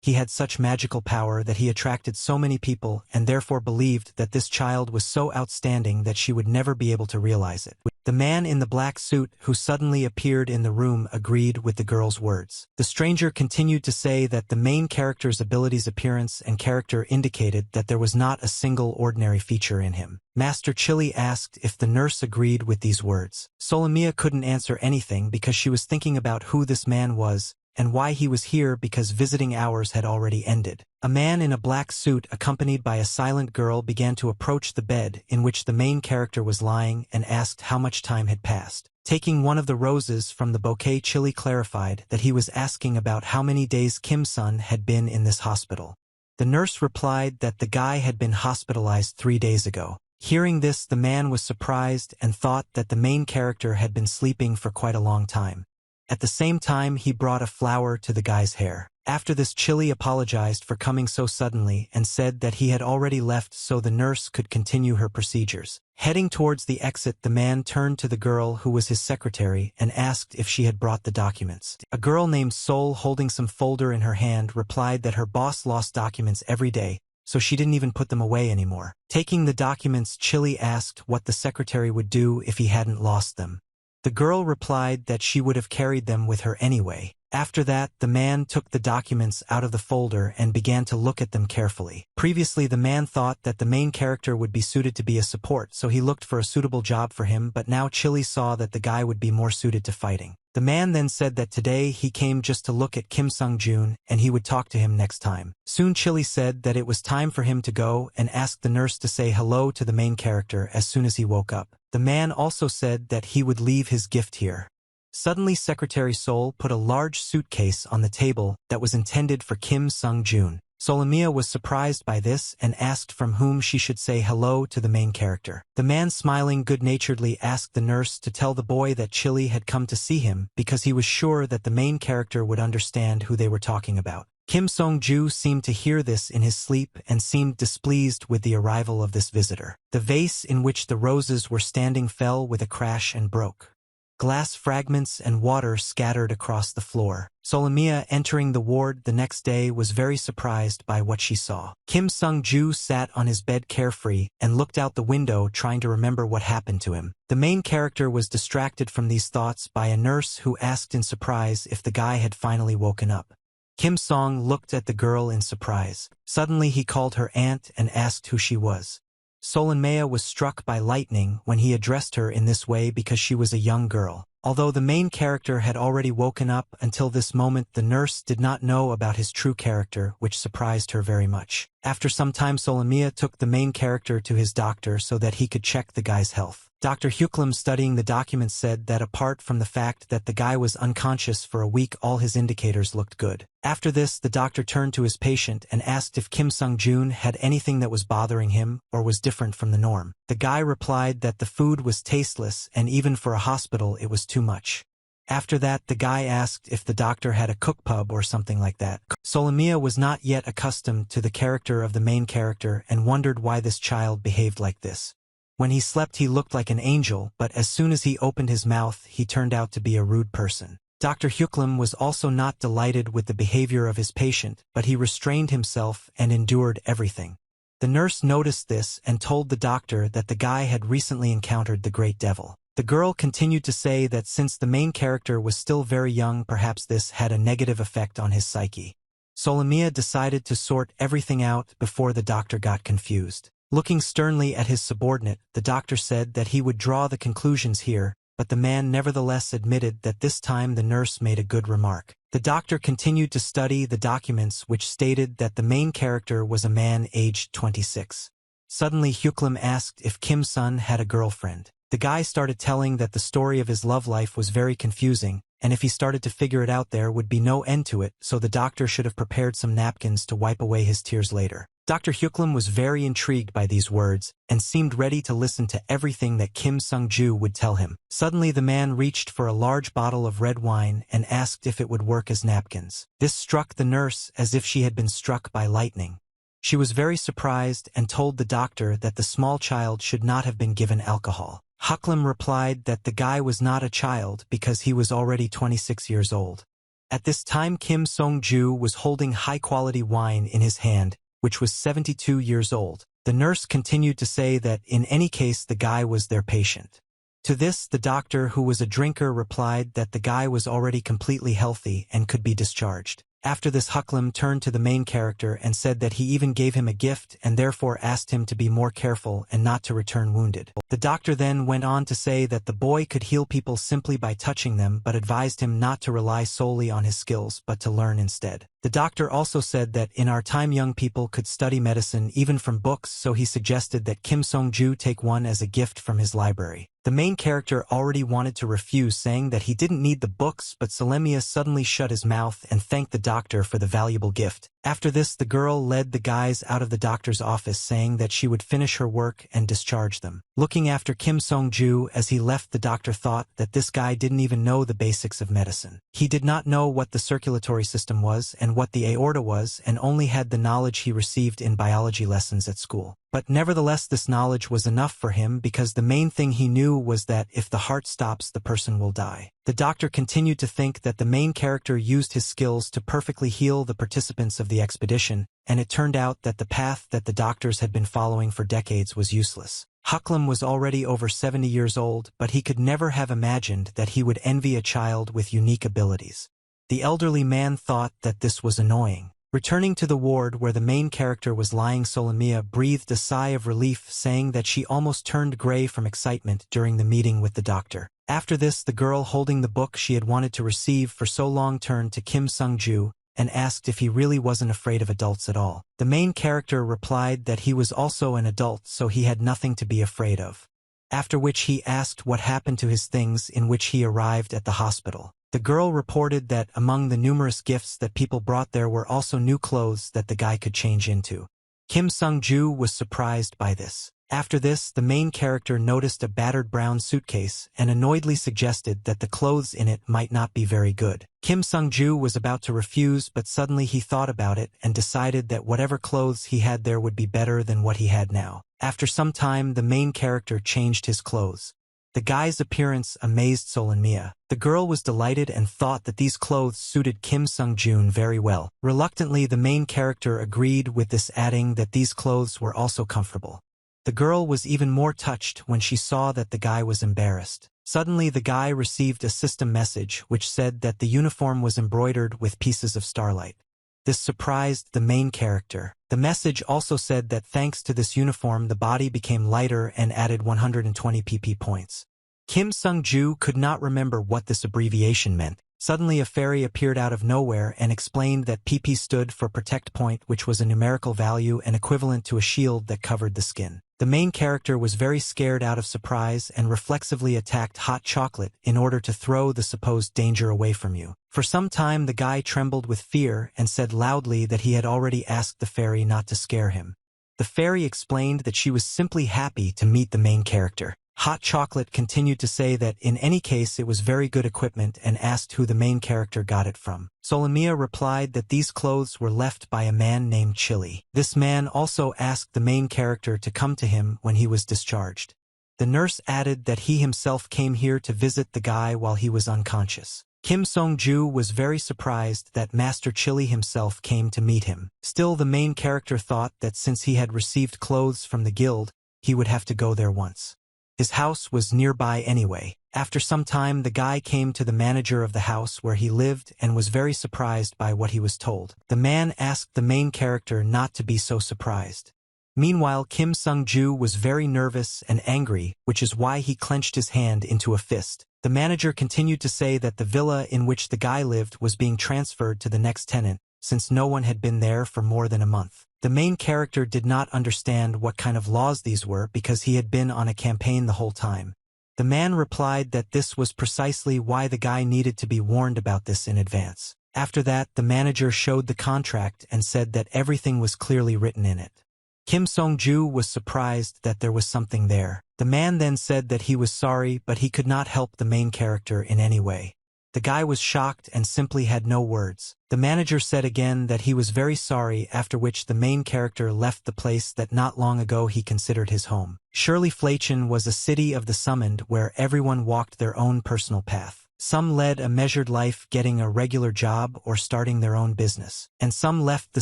A: he had such magical power that he attracted so many people and therefore believed that this child was so outstanding that she would never be able to realize it. The man in the black suit who suddenly appeared in the room agreed with the girl's words. The stranger continued to say that the main character's abilities, appearance, and character indicated that there was not a single ordinary feature in him. Master Chili asked if the nurse agreed with these words. Solomia couldn't answer anything because she was thinking about who this man was and why he was here because visiting hours had already ended. A man in a black suit accompanied by a silent girl began to approach the bed in which the main character was lying and asked how much time had passed. Taking one of the roses from the bouquet, Chili clarified that he was asking about how many days Kim-sun had been in this hospital. The nurse replied that the guy had been hospitalized 3 days ago. Hearing this, the man was surprised and thought that the main character had been sleeping for quite a long time. At the same time, he brought a flower to the guy's hair. After this, Chili apologized for coming so suddenly and said that he had already left so the nurse could continue her procedures. Heading towards the exit, the man turned to the girl who was his secretary and asked if she had brought the documents. A girl named Sol, holding some folder in her hand, replied that her boss lost documents every day, so she didn't even put them away anymore. Taking the documents, Chili asked what the secretary would do if he hadn't lost them. The girl replied that she would have carried them with her anyway. After that, the man took the documents out of the folder and began to look at them carefully. Previously, the man thought that the main character would be suited to be a support, so he looked for a suitable job for him, but now Chili saw that the guy would be more suited to fighting. The man then said that today he came just to look at Kim Sung-joon and he would talk to him next time. Soon Chili said that it was time for him to go and asked the nurse to say hello to the main character as soon as he woke up. The man also said that he would leave his gift here. Suddenly, Secretary Sol put a large suitcase on the table that was intended for Kim Sung-joon. Solomia was surprised by this and asked from whom she should say hello to the main character. The man, smiling good-naturedly, asked the nurse to tell the boy that Chili had come to see him because he was sure that the main character would understand who they were talking about. Kim Sung-joo seemed to hear this in his sleep and seemed displeased with the arrival of this visitor. The vase in which the roses were standing fell with a crash and broke. Glass fragments and water scattered across the floor. Solomia, entering the ward the next day, was very surprised by what she saw. Kim Sung-joo sat on his bed carefree and looked out the window trying to remember what happened to him. The main character was distracted from these thoughts by a nurse who asked in surprise if the guy had finally woken up. Kim Song looked at the girl in surprise. Suddenly he called her aunt and asked who she was. Solomia was struck by lightning when he addressed her in this way because she was a young girl. Although the main character had already woken up until this moment, the nurse did not know about his true character, which surprised her very much. After some time, Solomia took the main character to his doctor so that he could check the guy's health. Dr. Huklam, studying the documents, said that apart from the fact that the guy was unconscious for a week, all his indicators looked good. After this, the doctor turned to his patient and asked if Kim Sung-joon had anything that was bothering him or was different from the norm. The guy replied that the food was tasteless and even for a hospital it was too much. After that, the guy asked if the doctor had a cook pub or something like that. Solomia was not yet accustomed to the character of the main character and wondered why this child behaved like this. When he slept, he looked like an angel, but as soon as he opened his mouth, he turned out to be a rude person. Dr. Huklam was also not delighted with the behavior of his patient, but he restrained himself and endured everything. The nurse noticed this and told the doctor that the guy had recently encountered the great devil. The girl continued to say that since the main character was still very young, perhaps this had a negative effect on his psyche. Solomia decided to sort everything out before the doctor got confused. Looking sternly at his subordinate, the doctor said that he would draw the conclusions here, but the man nevertheless admitted that this time the nurse made a good remark. The doctor continued to study the documents which stated that the main character was a man aged 26. Suddenly Hyuklim asked if Kim-sun had a girlfriend. The guy started telling that the story of his love life was very confusing, and if he started to figure it out there would be no end to it, so the doctor should have prepared some napkins to wipe away his tears later. Dr. Hyuklim was very intrigued by these words, and seemed ready to listen to everything that Kim Sung-ju would tell him. Suddenly the man reached for a large bottle of red wine and asked if it would work as napkins. This struck the nurse as if she had been struck by lightning. She was very surprised and told the doctor that the small child should not have been given alcohol. Hyuklim replied that the guy was not a child because he was already 26 years old. At this time Kim Sung-ju was holding high-quality wine in his hand, which was 72 years old. The nurse continued to say that in any case the guy was their patient. To this the doctor, who was a drinker, replied that the guy was already completely healthy and could be discharged. After this Hyuklim turned to the main character and said that he even gave him a gift and therefore asked him to be more careful and not to return wounded. The doctor then went on to say that the boy could heal people simply by touching them, but advised him not to rely solely on his skills but to learn instead. The doctor also said that in our time young people could study medicine even from books, so he suggested that Kim Sung-ju take one as a gift from his library. The main character already wanted to refuse, saying that he didn't need the books, but Solomia suddenly shut his mouth and thanked the doctor for the valuable gift. After this the girl led the guys out of the doctor's office, saying that she would finish her work and discharge them. Looking after Kim Sung-ju as he left, the doctor thought that this guy didn't even know the basics of medicine. He did not know what the circulatory system was and what the aorta was, and only had the knowledge he received in biology lessons at school. But nevertheless this knowledge was enough for him, because the main thing he knew was that if the heart stops the person will die. The doctor continued to think that the main character used his skills to perfectly heal the participants of the expedition, and it turned out that the path that the doctors had been following for decades was useless. Hyuklim was already over 70 years old, but he could never have imagined that he would envy a child with unique abilities. The elderly man thought that this was annoying. Returning to the ward where the main character was lying, Solomia breathed a sigh of relief, saying that she almost turned gray from excitement during the meeting with the doctor. After this, the girl holding the book she had wanted to receive for so long turned to Kim Sung-ju and asked if he really wasn't afraid of adults at all. The main character replied that he was also an adult, so he had nothing to be afraid of. After which he asked what happened to his things, in which he arrived at the hospital. The girl reported that among the numerous gifts that people brought there were also new clothes that the guy could change into. Kim Sung-ju was surprised by this. After this, the main character noticed a battered brown suitcase and annoyedly suggested that the clothes in it might not be very good. Kim Sung-ju was about to refuse, but suddenly he thought about it and decided that whatever clothes he had there would be better than what he had now. After some time, the main character changed his clothes. The guy's appearance amazed Solomia. The girl was delighted and thought that these clothes suited Kim Sung-jun very well. Reluctantly, the main character agreed with this, adding that these clothes were also comfortable. The girl was even more touched when she saw that the guy was embarrassed. Suddenly the guy received a system message which said that the uniform was embroidered with pieces of starlight. This surprised the main character. The message also said that thanks to this uniform the body became lighter and added 120 pp points. Kim Sung-ju could not remember what this abbreviation meant. Suddenly a fairy appeared out of nowhere and explained that PP stood for protect point, which was a numerical value and equivalent to a shield that covered the skin. The main character was very scared out of surprise and reflexively attacked hot chocolate in order to throw the supposed danger away from you. For some time the guy trembled with fear and said loudly that he had already asked the fairy not to scare him. The fairy explained that she was simply happy to meet the main character. Hot chocolate continued to say that in any case it was very good equipment and asked who the main character got it from. Solomia replied that these clothes were left by a man named Chili. This man also asked the main character to come to him when he was discharged. The nurse added that he himself came here to visit the guy while he was unconscious. Kim Sung-ju was very surprised that Master Chili himself came to meet him. Still, the main character thought that since he had received clothes from the guild, he would have to go there once. His house was nearby anyway. After some time, the guy came to the manager of the house where he lived and was very surprised by what he was told. The man asked the main character not to be so surprised. Meanwhile, Kim Sung-ju was very nervous and angry, which is why he clenched his hand into a fist. The manager continued to say that the villa in which the guy lived was being transferred to the next tenant, since no one had been there for more than a month. The main character did not understand what kind of laws these were because he had been on a campaign the whole time. The man replied that this was precisely why the guy needed to be warned about this in advance. After that, the manager showed the contract and said that everything was clearly written in it. Kim Sung-ju was surprised that there was something there. The man then said that he was sorry, but he could not help the main character in any way. The guy was shocked and simply had no words. The manager said again that he was very sorry, after which the main character left the place that not long ago he considered his home. Shirley Fleichen was a city of the summoned where everyone walked their own personal path. Some led a measured life, getting a regular job or starting their own business. And some left the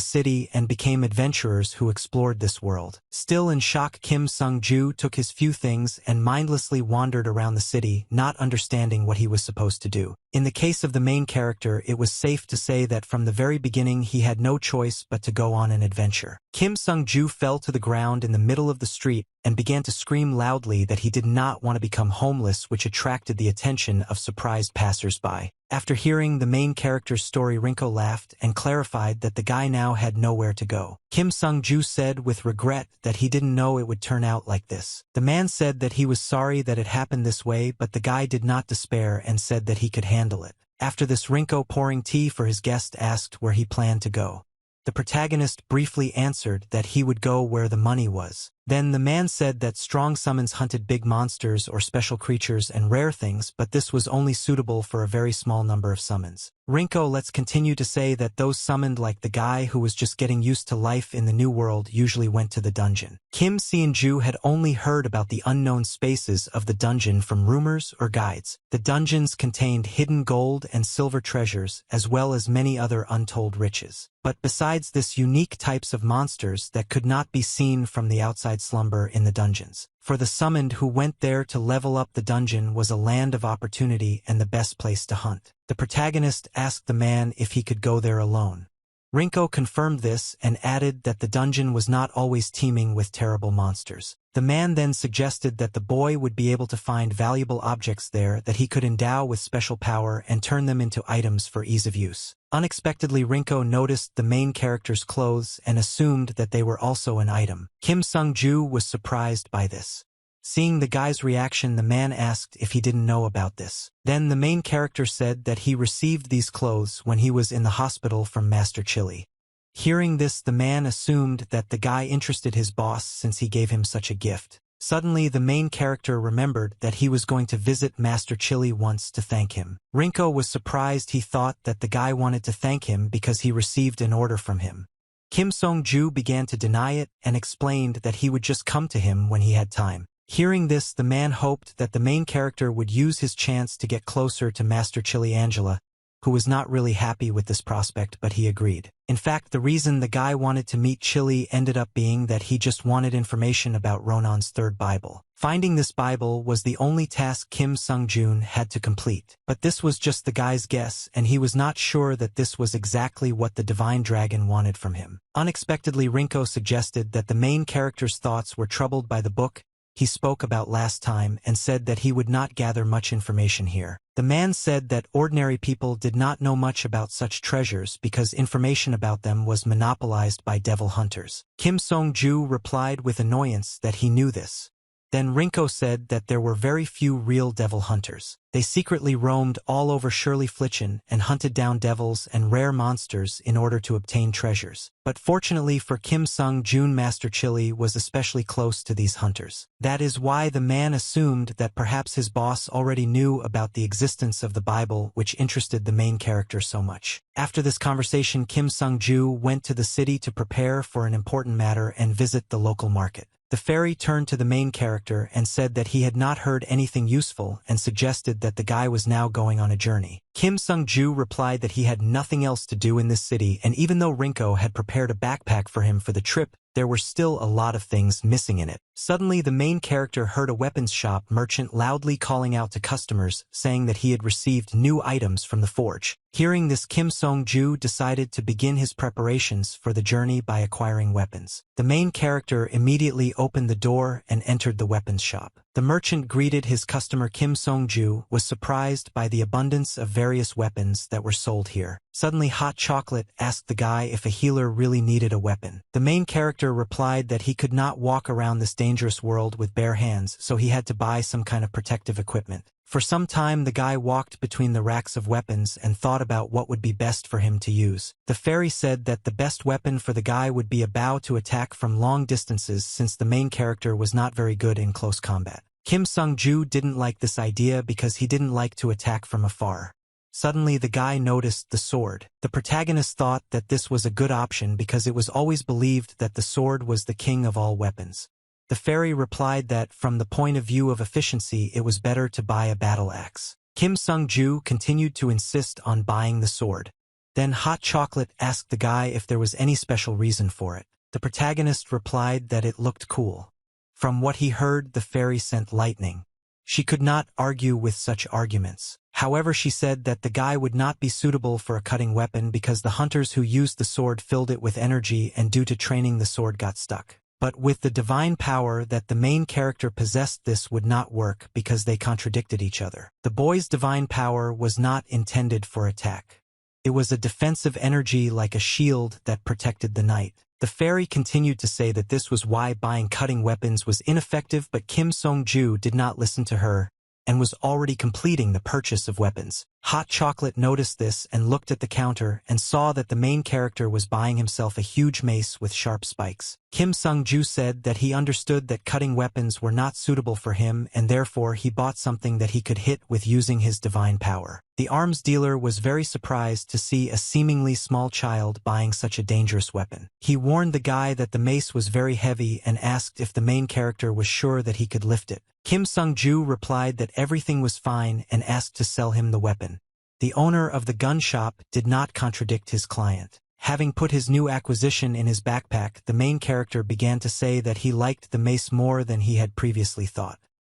A: city and became adventurers who explored this world. Still in shock, Kim Sung-ju took his few things and mindlessly wandered around the city, not understanding what he was supposed to do. In the case of the main character, it was safe to say that from the very beginning he had no choice but to go on an adventure. Kim Sung-ju fell to the ground in the middle of the street and began to scream loudly that he did not want to become homeless, which attracted the attention of surprised passers-by. After hearing the main character's story, Rinko laughed and clarified that the guy now had nowhere to go. Kim Sung-ju said with regret that he didn't know it would turn out like this. The man said that he was sorry that it happened this way, but the guy did not despair and said that he could handle it. After this, Rinko, pouring tea for his guest, asked where he planned to go. The protagonist briefly answered that he would go where the money was. Then the man said that strong summons hunted big monsters or special creatures and rare things, but this was only suitable for a very small number of summons. Rinko let's continue to say that those summoned like the guy who was just getting used to life in the new world usually went to the dungeon. Kim Seon-ju had only heard about the unknown spaces of the dungeon from rumors or guides. The dungeons contained hidden gold and silver treasures, as well as many other untold riches. But besides this, unique types of monsters that could not be seen from the outside slumber in the dungeons. For the summoned who went there to level up, the dungeon was a land of opportunity and the best place to hunt. The protagonist asked the man if he could go there alone. Rinko confirmed this and added that the dungeon was not always teeming with terrible monsters. The man then suggested that the boy would be able to find valuable objects there that he could endow with special power and turn them into items for ease of use. Unexpectedly, Rinko noticed the main character's clothes and assumed that they were also an item. Kim Sung-ju was surprised by this. Seeing the guy's reaction, the man asked if he didn't know about this. Then the main character said that he received these clothes when he was in the hospital from Master Chili. Hearing this, the man assumed that the guy interested his boss since he gave him such a gift. Suddenly, the main character remembered that he was going to visit Master Chili once to thank him. Rinko was surprised. He thought that the guy wanted to thank him because he received an order from him. Kim Sung-ju began to deny it and explained that he would just come to him when he had time. Hearing this, the man hoped that the main character would use his chance to get closer to Master Chili. Angela, who was not really happy with this prospect, but he agreed. In fact, the reason the guy wanted to meet Chili ended up being that he just wanted information about Ronan's third Bible. Finding this Bible was the only task Kim Sung-jun had to complete. But this was just the guy's guess, and he was not sure that this was exactly what the Divine Dragon wanted from him. Unexpectedly, Rinko suggested that the main character's thoughts were troubled by the book he spoke about last time and said that he would not gather much information here. The man said that ordinary people did not know much about such treasures because information about them was monopolized by devil hunters. Kim Sung-ju replied with annoyance that he knew this. Then Rinko said that there were very few real devil hunters. They secretly roamed all over Shirley Fleichen and hunted down devils and rare monsters in order to obtain treasures. But fortunately for Kim Sung-jun, Master Chili was especially close to these hunters. That is why the man assumed that perhaps his boss already knew about the existence of the Bible, which interested the main character so much. After this conversation, Kim Sung-ju went to the city to prepare for an important matter and visit the local market. The fairy turned to the main character and said that he had not heard anything useful and suggested that the guy was now going on a journey. Kim Sung-ju replied that he had nothing else to do in this city, and even though Rinko had prepared a backpack for him for the trip, there were still a lot of things missing in it. Suddenly, the main character heard a weapons shop merchant loudly calling out to customers, saying that he had received new items from the forge. Hearing this, Kim Song-ju decided to begin his preparations for the journey by acquiring weapons. The main character immediately opened the door and entered the weapons shop. The merchant greeted his customer. Kim Song-ju was surprised by the abundance of various weapons that were sold here. Suddenly, Hot Chocolate asked the guy if a healer really needed a weapon. The main character replied that he could not walk around this dangerous world with bare hands, so he had to buy some kind of protective equipment. For some time, the guy walked between the racks of weapons and thought about what would be best for him to use. The fairy said that the best weapon for the guy would be a bow to attack from long distances, since the main character was not very good in close combat. Kim Sung-ju didn't like this idea because he didn't like to attack from afar. Suddenly, the guy noticed the sword. The protagonist thought that this was a good option because it was always believed that the sword was the king of all weapons. The fairy replied that, from the point of view of efficiency, it was better to buy a battle axe. Kim Sung-ju continued to insist on buying the sword. Then Hot Chocolate asked the guy if there was any special reason for it. The protagonist replied that it looked cool. From what he heard, the fairy sent lightning. She could not argue with such arguments. However, she said that the guy would not be suitable for a cutting weapon because the hunters who used the sword filled it with energy, and due to training the sword got stuck. But with the divine power that the main character possessed, this would not work because they contradicted each other. The boy's divine power was not intended for attack. It was a defensive energy like a shield that protected the knight. The fairy continued to say that this was why buying cutting weapons was ineffective, but Kim Song-ju did not listen to her and was already completing the purchase of weapons. Hot Chocolate noticed this and looked at the counter and saw that the main character was buying himself a huge mace with sharp spikes. Kim Sung-ju said that he understood that cutting weapons were not suitable for him, and therefore he bought something that he could hit with using his divine power. The arms dealer was very surprised to see a seemingly small child buying such a dangerous weapon. He warned the guy that the mace was very heavy and asked if the main character was sure that he could lift it. Kim Sung-ju replied that everything was fine and asked to sell him the weapon. The owner of the gun shop did not contradict his client. Having put his new acquisition in his backpack, the main character began to say that he liked the mace more than he had previously thought.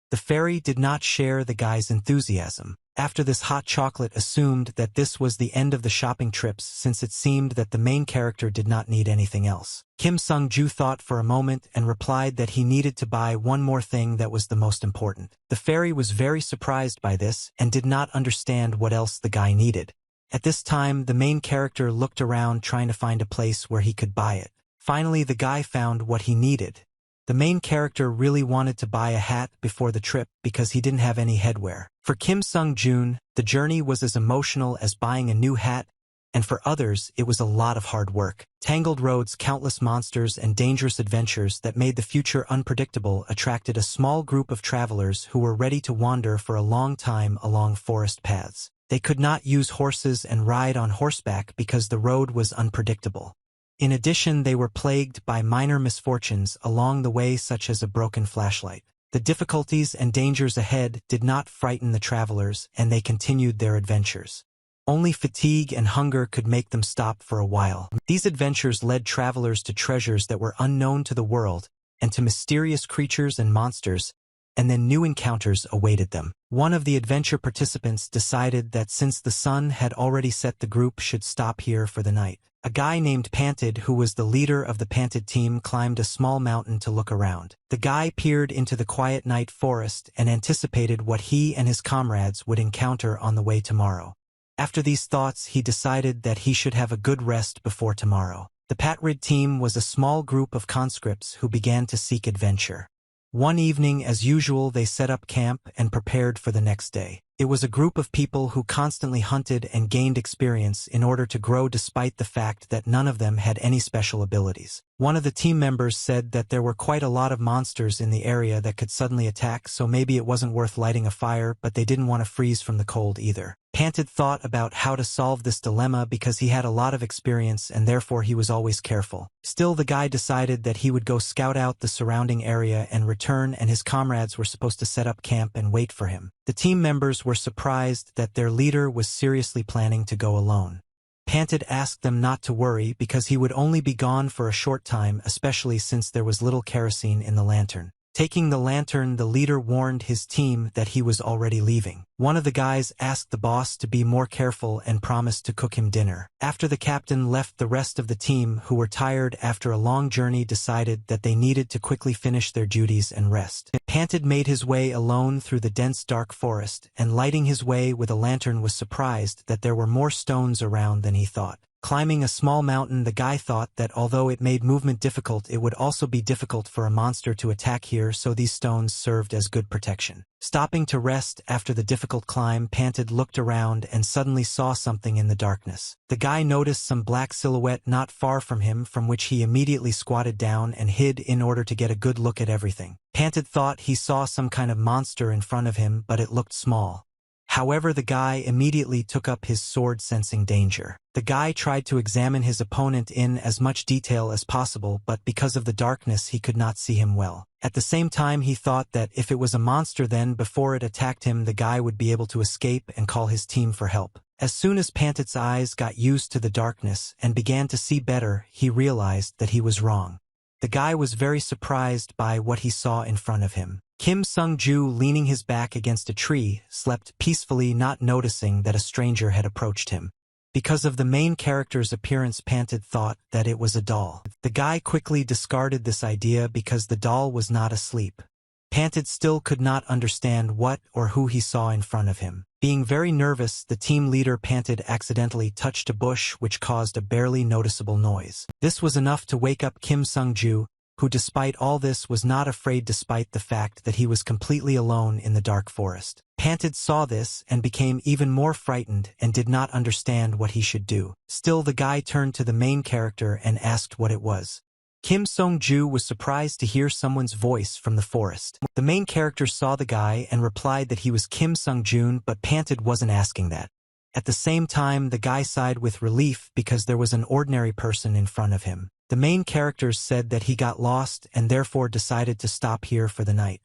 A: The fairy did not share the guy's enthusiasm. After this, Hot Chocolate assumed that this was the end of the shopping trips, since it seemed that the main character did not need anything else. Kim Sung-ju thought for a moment and replied that he needed to buy one more thing that was the most important. The fairy was very surprised by this and did not understand what else the guy needed. At this time, the main character looked around trying to find a place where he could buy it. Finally, the guy found what he needed. The main character really wanted to buy a hat before the trip because he didn't have any headwear. For Kim Sung-jun, the journey was as emotional as buying a new hat, and for others, it was a lot of hard work. Tangled roads, countless monsters, and dangerous adventures that made the future unpredictable attracted a small group of travelers who were ready to wander for a long time along forest paths. They could not use horses and ride on horseback because the road was unpredictable. In addition, they were plagued by minor misfortunes along the way, such as a broken flashlight. The difficulties and dangers ahead did not frighten the travelers, and they continued their adventures. Only fatigue and hunger could make them stop for a while. These adventures led travelers to treasures that were unknown to the world, and to mysterious creatures and monsters, and then new encounters awaited them. One of the adventure participants decided that since the sun had already set, the group should stop here for the night. A guy named Panted, who was the leader of the Panted team, climbed a small mountain to look around. The guy peered into the quiet night forest and anticipated what he and his comrades would encounter on the way tomorrow. After these thoughts, he decided that he should have a good rest before tomorrow. The Patrid team was a small group of conscripts who began to seek adventure. One evening, as usual, they set up camp and prepared for the next day. It was a group of people who constantly hunted and gained experience in order to grow, despite the fact that none of them had any special abilities. One of the team members said that there were quite a lot of monsters in the area that could suddenly attack, so maybe it wasn't worth lighting a fire, but they didn't want to freeze from the cold either. Panted thought about how to solve this dilemma because he had a lot of experience and therefore he was always careful. Still, the guy decided that he would go scout out the surrounding area and return, and his comrades were supposed to set up camp and wait for him. The team members were surprised that their leader was seriously planning to go alone. Panted asked them not to worry because he would only be gone for a short time, especially since there was little kerosene in the lantern. Taking the lantern, the leader warned his team that he was already leaving. One of the guys asked the boss to be more careful and promised to cook him dinner. After the captain left, the rest of the team, who were tired after a long journey, decided that they needed to quickly finish their duties and rest. Panted made his way alone through the dense dark forest, and lighting his way with a lantern was surprised that there were more stones around than he thought. Climbing a small mountain, the guy thought that although it made movement difficult, it would also be difficult for a monster to attack here, so these stones served as good protection. Stopping to rest after the difficult climb, Panted looked around and suddenly saw something in the darkness. The guy noticed some black silhouette not far from him, from which he immediately squatted down and hid in order to get a good look at everything. Panted thought he saw some kind of monster in front of him, but it looked small. However, the guy immediately took up his sword, sensing danger. The guy tried to examine his opponent in as much detail as possible, but because of the darkness he could not see him well. At the same time, he thought that if it was a monster, then before it attacked him, the guy would be able to escape and call his team for help. As soon as Panted's eyes got used to the darkness and began to see better, he realized that he was wrong. The guy was very surprised by what he saw in front of him. Kim Sung-ju, leaning his back against a tree, slept peacefully, not noticing that a stranger had approached him. Because of the main character's appearance, Panted thought that it was a doll. The guy quickly discarded this idea because the doll was not asleep. Panted still could not understand what or who he saw in front of him. Being very nervous, the team leader Panted accidentally touched a bush, which caused a barely noticeable noise. This was enough to wake up Kim Sung-ju, who despite all this was not afraid despite the fact that he was completely alone in the dark forest. Panted saw this and became even more frightened and did not understand what he should do. Still, the guy turned to the main character and asked what it was. Kim Sung-ju was surprised to hear someone's voice from the forest. The main character saw the guy and replied that he was Kim Sung-jun, but Panted wasn't asking that. At the same time, the guy sighed with relief because there was an ordinary person in front of him. The main character said that he got lost and therefore decided to stop here for the night.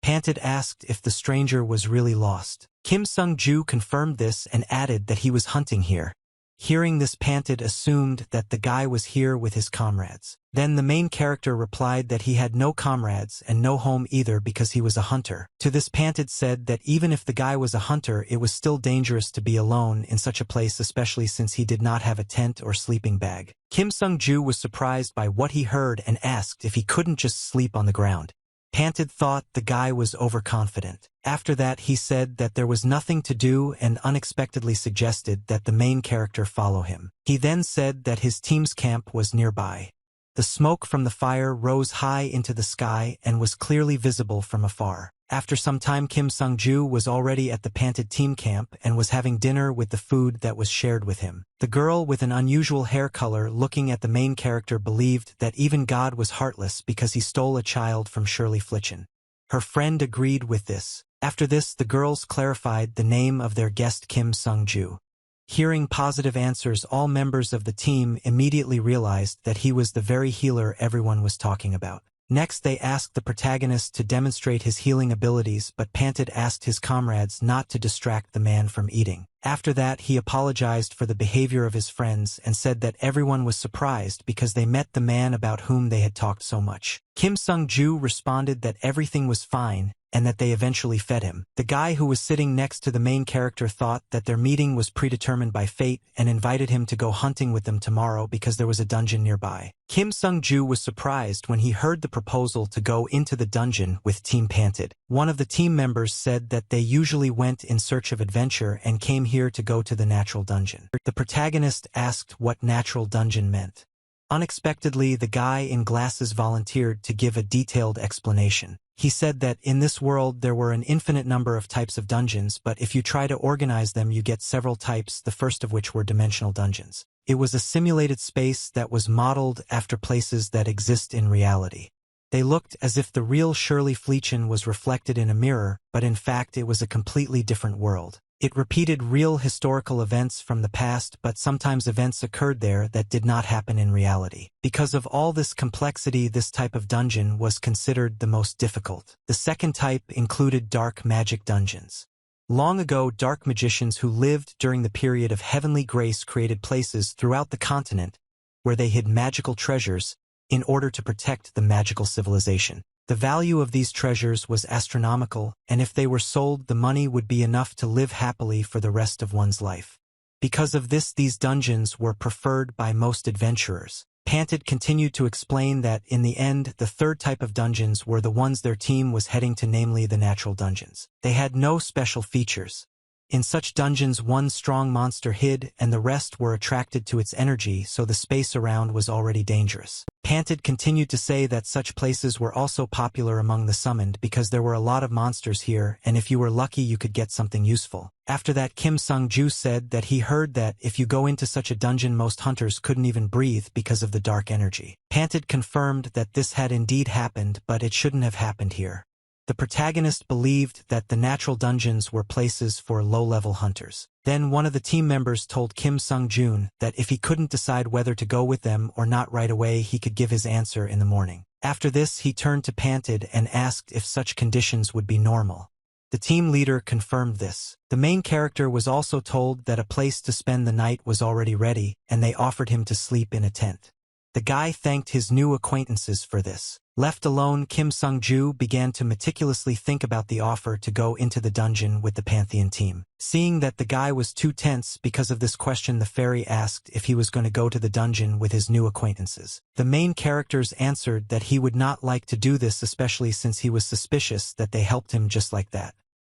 A: Panted asked if the stranger was really lost. Kim Sung-ju confirmed this and added that he was hunting here. Hearing this, Panted assumed that the guy was here with his comrades. Then the main character replied that he had no comrades and no home either because he was a hunter. To this, Panted said that even if the guy was a hunter, it was still dangerous to be alone in such a place, especially since he did not have a tent or sleeping bag. Kim Sung-ju was surprised by what he heard and asked if he couldn't just sleep on the ground. Panted thought the guy was overconfident. After that, he said that there was nothing to do and unexpectedly suggested that the main character follow him. He then said that his team's camp was nearby. The smoke from the fire rose high into the sky and was clearly visible from afar. After some time, Kim Sung-ju was already at the Panted team camp and was having dinner with the food that was shared with him. The girl with an unusual hair color looking at the main character believed that even God was heartless because he stole a child from Shirley Flichen. Her friend agreed with this. After this, the girls clarified the name of their guest, Kim Sung-ju. Hearing positive answers, all members of the team immediately realized that he was the very healer everyone was talking about. Next, they asked the protagonist to demonstrate his healing abilities, but Panted asked his comrades not to distract the man from eating. After that, he apologized for the behavior of his friends and said that everyone was surprised because they met the man about whom they had talked so much. Kim Sung-ju responded that everything was fine and that they eventually fed him. The guy who was sitting next to the main character thought that their meeting was predetermined by fate and invited him to go hunting with them tomorrow because there was a dungeon nearby. Kim Sung-ju was surprised when he heard the proposal to go into the dungeon with Team Panted. One of the team members said that they usually went in search of adventure and came here to go to the natural dungeon. The protagonist asked what natural dungeon meant. Unexpectedly, the guy in glasses volunteered to give a detailed explanation. He said that in this world there were an infinite number of types of dungeons, but if you try to organize them you get several types, the first of which were dimensional dungeons. It was a simulated space that was modeled after places that exist in reality. They looked as if the real Shirley Flichen was reflected in a mirror, but in fact it was a completely different world. It repeated real historical events from the past, but sometimes events occurred there that did not happen in reality. Because of all this complexity, this type of dungeon was considered the most difficult. The second type included dark magic dungeons. Long ago, dark magicians who lived during the period of heavenly grace created places throughout the continent where they hid magical treasures in order to protect the magical civilization. The value of these treasures was astronomical, and if they were sold, the money would be enough to live happily for the rest of one's life. Because of this, these dungeons were preferred by most adventurers. Panted continued to explain that, in the end, the third type of dungeons were the ones their team was heading to, namely the natural dungeons. They had no special features. In such dungeons, one strong monster hid, and the rest were attracted to its energy, so the space around was already dangerous. Panted continued to say that such places were also popular among the summoned because there were a lot of monsters here, and if you were lucky you could get something useful. After that, Kim Sung-ju said that he heard that if you go into such a dungeon, most hunters couldn't even breathe because of the dark energy. Panted confirmed that this had indeed happened, but it shouldn't have happened here. The protagonist believed that the natural dungeons were places for low-level hunters. Then one of the team members told Kim Sung-jun that if he couldn't decide whether to go with them or not right away, he could give his answer in the morning. After this, he turned to Panted and asked if such conditions would be normal. The team leader confirmed this. The main character was also told that a place to spend the night was already ready, and they offered him to sleep in a tent. The guy thanked his new acquaintances for this. Left alone, Kim Sung-ju began to meticulously think about the offer to go into the dungeon with the Pantheon team. Seeing that the guy was too tense because of this question, the fairy asked if he was going to go to the dungeon with his new acquaintances. The main characters answered that he would not like to do this, especially since he was suspicious that they helped him just like that.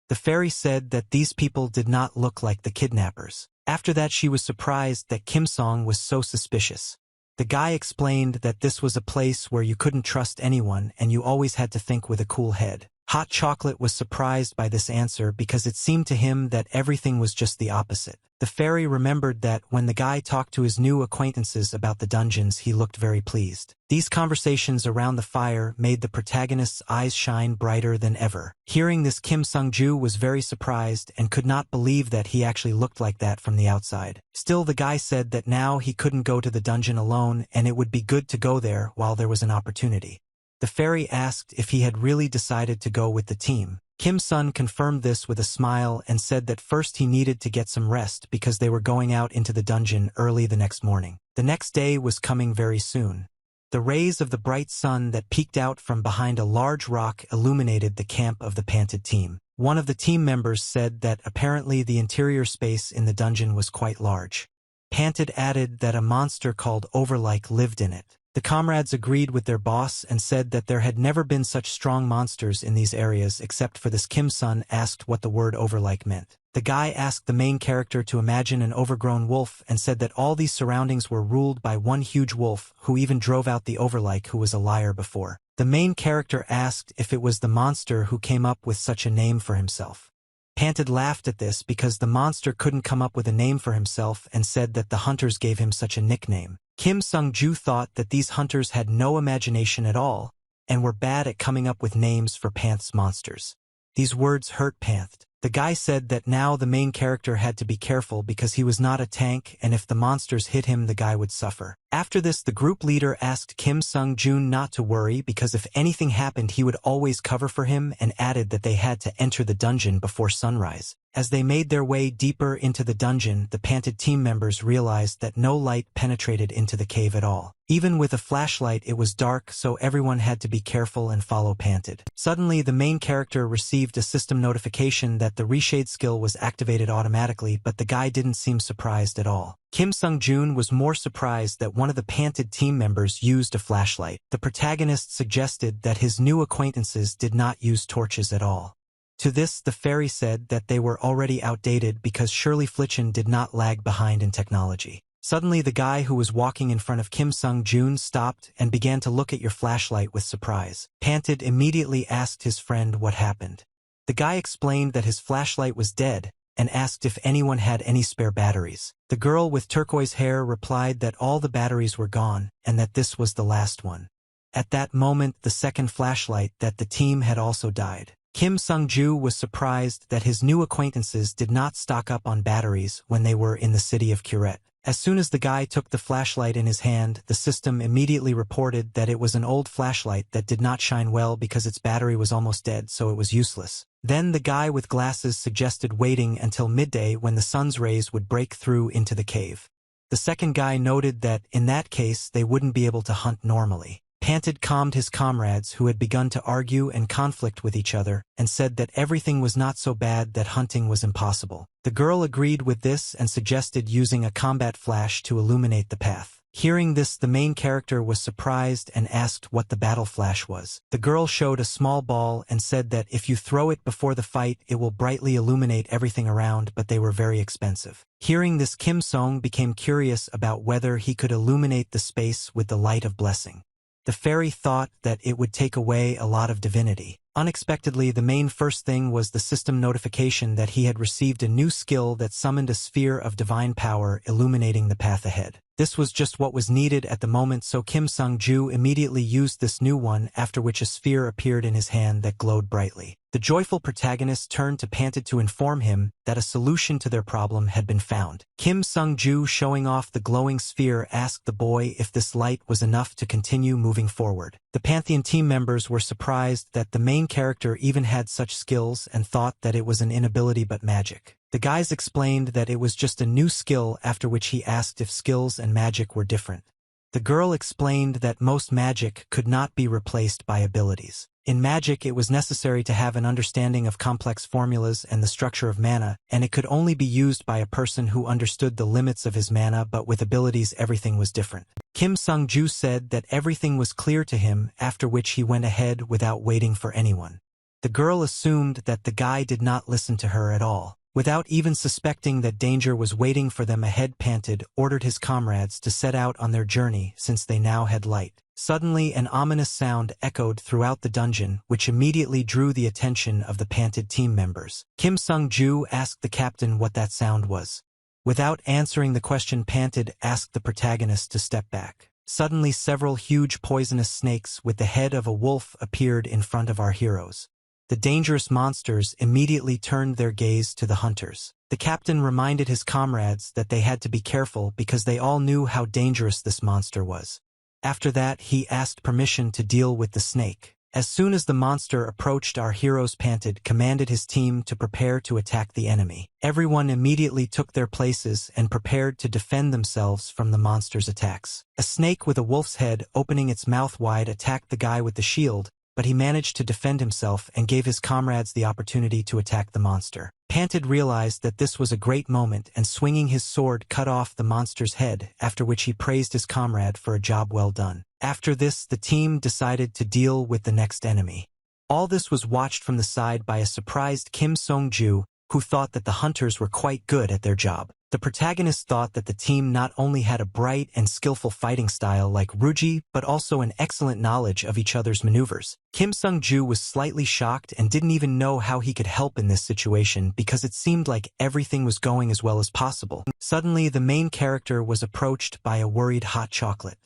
A: The fairy said that these people did not look like the kidnappers. After that, she was surprised that Kim Song was so suspicious. The guy explained that this was a place where you couldn't trust anyone and you always had to think with a cool head. Hot Chocolate was surprised by this answer because it seemed to him that everything was just the opposite. The fairy remembered that when the guy talked to his new acquaintances about the dungeons, he looked very pleased. These conversations around the fire made the protagonist's eyes shine brighter than ever. Hearing this, Kim Sung-ju was very surprised and could not believe that he actually looked like that from the outside. Still, the guy said that now he couldn't go to the dungeon alone and it would be good to go there while there was an opportunity. The fairy asked if he had really decided to go with the team. Kim Sun confirmed this with a smile and said that first he needed to get some rest because they were going out into the dungeon early the next morning. The next day was coming very soon. The rays of the bright sun that peeked out from behind a large rock illuminated the camp of the Panted team. One of the team members said that apparently the interior space in the dungeon was quite large. Panted added that a monster called Overlike lived in it. The comrades agreed with their boss and said that there had never been such strong monsters in these areas except for this. Kim Sun asked what the word overlike meant. The guy asked the main character to imagine an overgrown wolf and said that all these surroundings were ruled by one huge wolf who even drove out the overlike, who was a liar before. The main character asked if it was the monster who came up with such a name for himself. Panted laughed at this because the monster couldn't come up with a name for himself and said that the hunters gave him such a nickname. Kim Sung-ju thought that these hunters had no imagination at all and were bad at coming up with names for Panth's monsters. These words hurt Panth. The guy said that now the main character had to be careful because he was not a tank, and if the monsters hit him, the guy would suffer. After this, the group leader asked Kim Sung-jun not to worry because if anything happened, he would always cover for him, and added that they had to enter the dungeon before sunrise. As they made their way deeper into the dungeon, the Panted team members realized that no light penetrated into the cave at all. Even with a flashlight, it was dark, so everyone had to be careful and follow Panted. Suddenly, the main character received a system notification that the reshade skill was activated automatically, but the guy didn't seem surprised at all. Kim Sung-jun was more surprised that one of the Panted team members used a flashlight. The protagonist suggested that his new acquaintances did not use torches at all. To this, the fairy said that they were already outdated because surely Flichen did not lag behind in technology. Suddenly, the guy who was walking in front of Kim Sung-jun stopped and began to look at your flashlight with surprise. Panted immediately asked his friend what happened. The guy explained that his flashlight was dead and asked if anyone had any spare batteries. The girl with turquoise hair replied that all the batteries were gone and that this was the last one. At that moment, the second flashlight that the team had also died. Kim Sung-ju was surprised that his new acquaintances did not stock up on batteries when they were in the city of Curet. As soon as the guy took the flashlight in his hand, the system immediately reported that it was an old flashlight that did not shine well because its battery was almost dead, so it was useless. Then the guy with glasses suggested waiting until midday when the sun's rays would break through into the cave. The second guy noted that, in that case, they wouldn't be able to hunt normally. Panted calmed his comrades who had begun to argue and conflict with each other, and said that everything was not so bad that hunting was impossible. The girl agreed with this and suggested using a combat flash to illuminate the path. Hearing this, the main character was surprised and asked what the battle flash was. The girl showed a small ball and said that if you throw it before the fight, it will brightly illuminate everything around, but they were very expensive. Hearing this, Kim Song became curious about whether he could illuminate the space with the light of blessing. The fairy thought that it would take away a lot of divinity. Unexpectedly, the main first thing was the system notification that he had received a new skill that summoned a sphere of divine power illuminating the path ahead. This was just what was needed at the moment, so Kim Sung-ju immediately used this new one, after which a sphere appeared in his hand that glowed brightly. The joyful protagonist turned to Panted to inform him that a solution to their problem had been found. Kim Sung-ju, showing off the glowing sphere, asked the boy if this light was enough to continue moving forward. The Pantheon team members were surprised that the main character even had such skills and thought that it was an inability but magic. The guys explained that it was just a new skill, after which he asked if skills and magic were different. The girl explained that most magic could not be replaced by abilities. In magic, it was necessary to have an understanding of complex formulas and the structure of mana, and it could only be used by a person who understood the limits of his mana, but with abilities everything was different. Kim Sung-ju said that everything was clear to him, after which he went ahead without waiting for anyone. The girl assumed that the guy did not listen to her at all. Without even suspecting that danger was waiting for them ahead, Panted ordered his comrades to set out on their journey since they now had light. Suddenly, an ominous sound echoed throughout the dungeon, which immediately drew the attention of the Panted team members. Kim Sung-ju asked the captain what that sound was. Without answering the question, Panted asked the protagonist to step back. Suddenly, several huge poisonous snakes with the head of a wolf appeared in front of our heroes. The dangerous monsters immediately turned their gaze to the hunters. The captain reminded his comrades that they had to be careful because they all knew how dangerous this monster was. After that, he asked permission to deal with the snake. As soon as the monster approached, our heroes, Panted commanded his team to prepare to attack the enemy. Everyone immediately took their places and prepared to defend themselves from the monster's attacks. A snake with a wolf's head opening its mouth wide attacked the guy with the shield, but he managed to defend himself and gave his comrades the opportunity to attack the monster. Panted realized that this was a great moment and, swinging his sword, cut off the monster's head, after which he praised his comrade for a job well done. After this, the team decided to deal with the next enemy. All this was watched from the side by a surprised Kim Sung-ju, who thought that the hunters were quite good at their job. The protagonist thought that the team not only had a bright and skillful fighting style like Ruji, but also an excellent knowledge of each other's maneuvers. Kim Sung-ju was slightly shocked and didn't even know how he could help in this situation because it seemed like everything was going as well as possible. Suddenly, the main character was approached by a worried hot chocolate.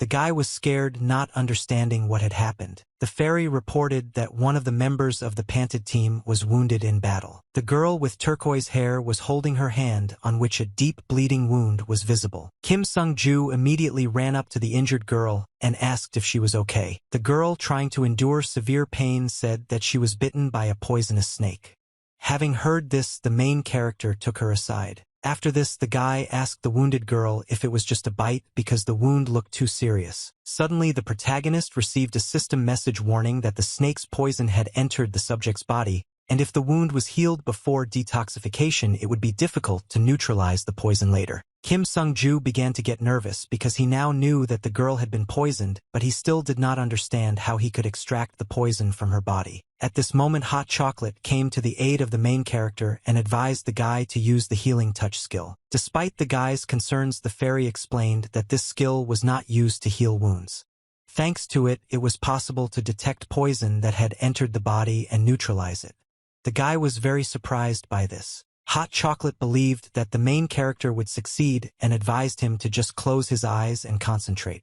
A: The guy was scared, not understanding what had happened. The fairy reported that one of the members of the Panted team was wounded in battle. The girl with turquoise hair was holding her hand, on which a deep bleeding wound was visible. Kim Sung-ju immediately ran up to the injured girl and asked if she was okay. The girl, trying to endure severe pain, said that she was bitten by a poisonous snake. Having heard this, the main character took her aside. After this, the guy asked the wounded girl if it was just a bite because the wound looked too serious. Suddenly, the protagonist received a system message warning that the snake's poison had entered the subject's body, and if the wound was healed before detoxification, it would be difficult to neutralize the poison later. Kim Sung-ju began to get nervous because he now knew that the girl had been poisoned, but he still did not understand how he could extract the poison from her body. At this moment, Hot Chocolate came to the aid of the main character and advised the guy to use the healing touch skill. Despite the guy's concerns, the fairy explained that this skill was not used to heal wounds. Thanks to it, it was possible to detect poison that had entered the body and neutralize it. The guy was very surprised by this. Hot Chocolate believed that the main character would succeed and advised him to just close his eyes and concentrate.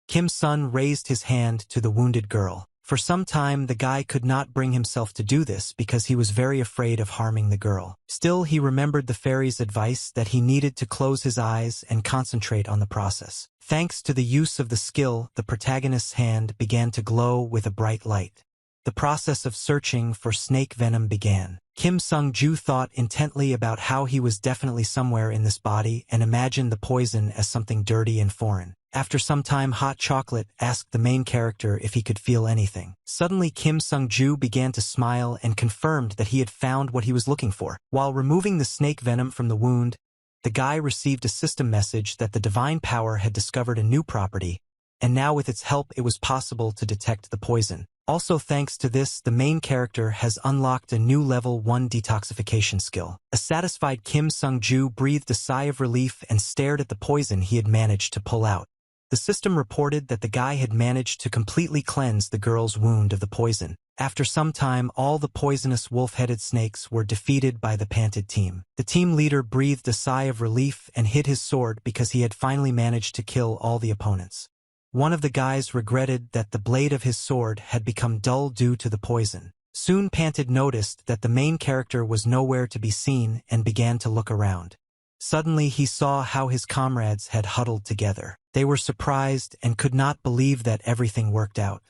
A: Kim Sun raised his hand to the wounded girl. For some time, the guy could not bring himself to do this because he was very afraid of harming the girl. Still, he remembered the fairy's advice that he needed to close his eyes and concentrate on the process. Thanks to the use of the skill, the protagonist's hand began to glow with a bright light. The process of searching for snake venom began. Kim Sung-ju thought intently about how he was definitely somewhere in this body and imagined the poison as something dirty and foreign. After some time, Hot Chocolate asked the main character if he could feel anything. Suddenly, Kim Sung-ju began to smile and confirmed that he had found what he was looking for. While removing the snake venom from the wound, the guy received a system message that the divine power had discovered a new property, and now with its help it was possible to detect the poison. Also thanks to this, the main character has unlocked a new level 1 detoxification skill. A satisfied Kim Sung-ju breathed a sigh of relief and stared at the poison he had managed to pull out. The system reported that the guy had managed to completely cleanse the girl's wound of the poison. After some time, all the poisonous wolf-headed snakes were defeated by the Panted team. The team leader breathed a sigh of relief and hid his sword because he had finally managed to kill all the opponents. One of the guys regretted that the blade of his sword had become dull due to the poison. Soon Panted noticed that the main character was nowhere to be seen and began to look around. Suddenly he saw how his comrades had huddled together. They were surprised and could not believe that everything worked out.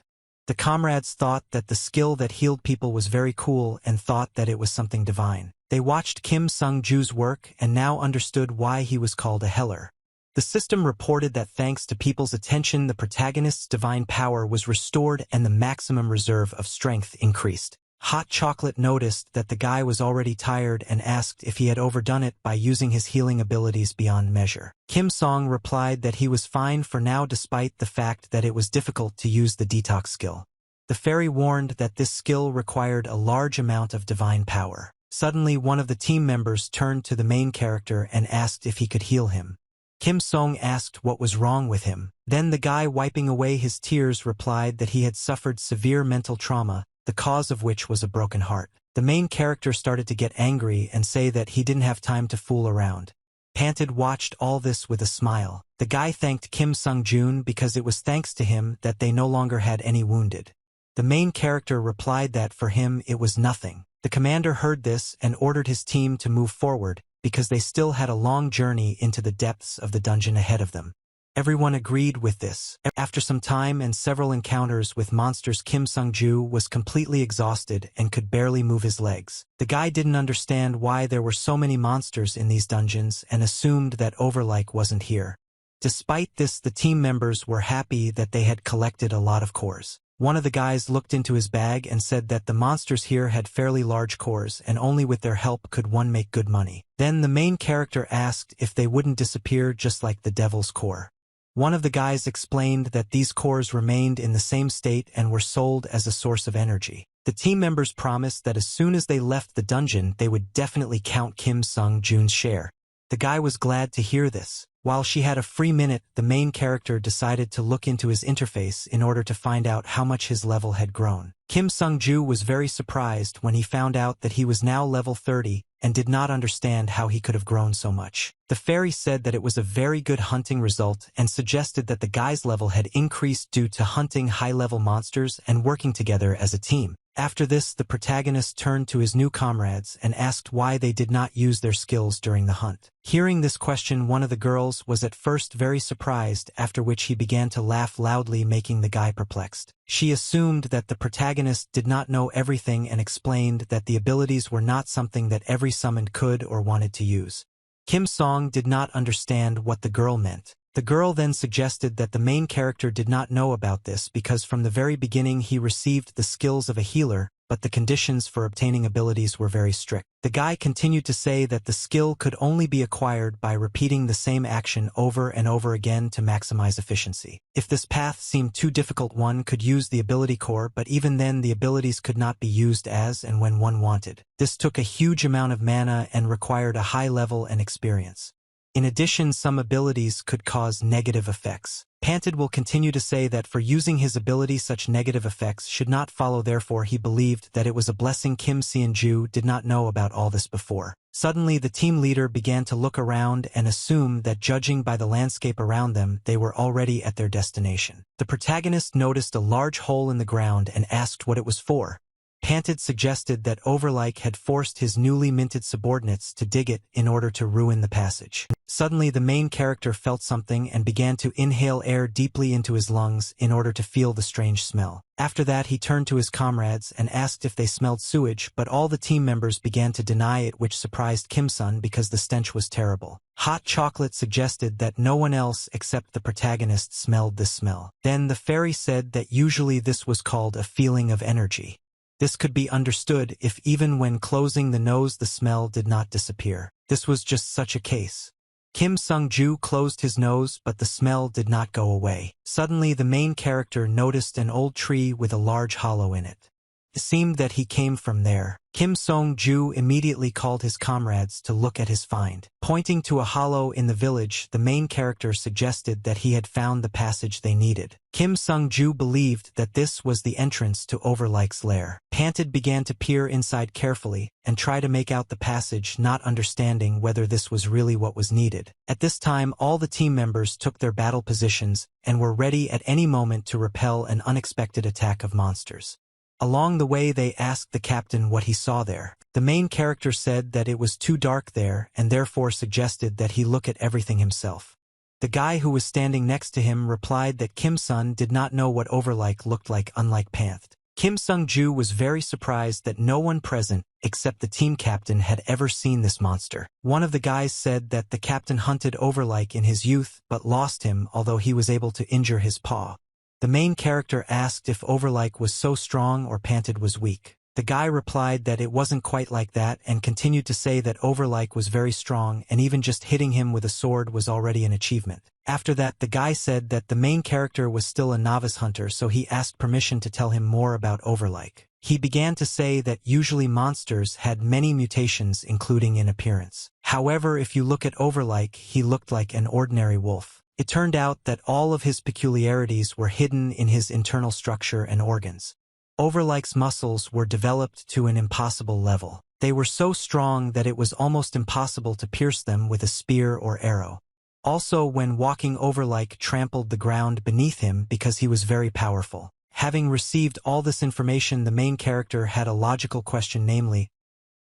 A: The comrades thought that the skill that healed people was very cool and thought that it was something divine. They watched Kim Sung-ju's work and now understood why he was called a healer. The system reported that thanks to people's attention, the protagonist's divine power was restored and the maximum reserve of strength increased. Hot Chocolate noticed that the guy was already tired and asked if he had overdone it by using his healing abilities beyond measure. Kim Song replied that he was fine for now despite the fact that it was difficult to use the detox skill. The fairy warned that this skill required a large amount of divine power. Suddenly, one of the team members turned to the main character and asked if he could heal him. Kim Song asked what was wrong with him. Then the guy, wiping away his tears, replied that he had suffered severe mental trauma, the cause of which was a broken heart. The main character started to get angry and say that he didn't have time to fool around. Panted watched all this with a smile. The guy thanked Kim Sung-jun because it was thanks to him that they no longer had any wounded. The main character replied that for him it was nothing. The commander heard this and ordered his team to move forward because they still had a long journey into the depths of the dungeon ahead of them. Everyone agreed with this. After some time and several encounters with monsters, Kim Sung-ju was completely exhausted and could barely move his legs. The guy didn't understand why there were so many monsters in these dungeons and assumed that Overlike wasn't here. Despite this, the team members were happy that they had collected a lot of cores. One of the guys looked into his bag and said that the monsters here had fairly large cores and only with their help could one make good money. Then the main character asked if they wouldn't disappear just like the devil's core. One of the guys explained that these cores remained in the same state and were sold as a source of energy. The team members promised that as soon as they left the dungeon, they would definitely count Kim Sung-jun's share. The guy was glad to hear this. While she had a free minute, the main character decided to look into his interface in order to find out how much his level had grown. Kim Sung-ju was very surprised when he found out that he was now level 30 and did not understand how he could have grown so much. The fairy said that it was a very good hunting result and suggested that the guy's level had increased due to hunting high-level monsters and working together as a team. After this, the protagonist turned to his new comrades and asked why they did not use their skills during the hunt. Hearing this question, one of the girls was at first very surprised, after which he began to laugh loudly, making the guy perplexed. She assumed that the protagonist did not know everything and explained that the abilities were not something that every summoned could or wanted to use. Kim Song did not understand what the girl meant. The girl then suggested that the main character did not know about this because from the very beginning he received the skills of a healer, but the conditions for obtaining abilities were very strict. The guy continued to say that the skill could only be acquired by repeating the same action over and over again to maximize efficiency. If this path seemed too difficult, one could use the ability core, but even then the abilities could not be used as and when one wanted. This took a huge amount of mana and required a high level and experience. In addition, some abilities could cause negative effects. Panted will continue to say that for using his ability such negative effects should not follow, therefore he believed that it was a blessing Kim Seon-ju did not know about all this before. Suddenly the team leader began to look around and assume that judging by the landscape around them, they were already at their destination. The protagonist noticed a large hole in the ground and asked what it was for. Panted suggested that Overlike had forced his newly minted subordinates to dig it in order to ruin the passage. Suddenly the main character felt something and began to inhale air deeply into his lungs in order to feel the strange smell. After that he turned to his comrades and asked if they smelled sewage, but all the team members began to deny it, which surprised Kim-sun because the stench was terrible. Hot Chocolate suggested that no one else except the protagonist smelled this smell. Then the fairy said that usually this was called a feeling of energy. This could be understood if even when closing the nose the smell did not disappear. This was just such a case. Kim Sung-ju closed his nose, but the smell did not go away. Suddenly the main character noticed an old tree with a large hollow in it. It seemed that he came from there. Kim Sung-ju immediately called his comrades to look at his find. Pointing to a hollow in the village, the main character suggested that he had found the passage they needed. Kim Sung-ju believed that this was the entrance to Overlike's lair. Panted began to peer inside carefully and try to make out the passage, not understanding whether this was really what was needed. At this time all the team members took their battle positions and were ready at any moment to repel an unexpected attack of monsters. Along the way they asked the captain what he saw there. The main character said that it was too dark there and therefore suggested that he look at everything himself. The guy who was standing next to him replied that Kim-sun did not know what Overlike looked like, unlike Panth. Kim Sung-ju was very surprised that no one present, except the team captain, had ever seen this monster. One of the guys said that the captain hunted Overlike in his youth but lost him, although he was able to injure his paw. The main character asked if Overlike was so strong or Panted was weak. The guy replied that it wasn't quite like that and continued to say that Overlike was very strong and even just hitting him with a sword was already an achievement. After that the guy said that the main character was still a novice hunter, so he asked permission to tell him more about Overlike. He began to say that usually monsters had many mutations including in appearance. However, if you look at Overlike, he looked like an ordinary wolf. It turned out that all of his peculiarities were hidden in his internal structure and organs. Overlike's muscles were developed to an impossible level. They were so strong that it was almost impossible to pierce them with a spear or arrow. Also, when walking, Overlike trampled the ground beneath him because he was very powerful. Having received all this information, the main character had a logical question, namely,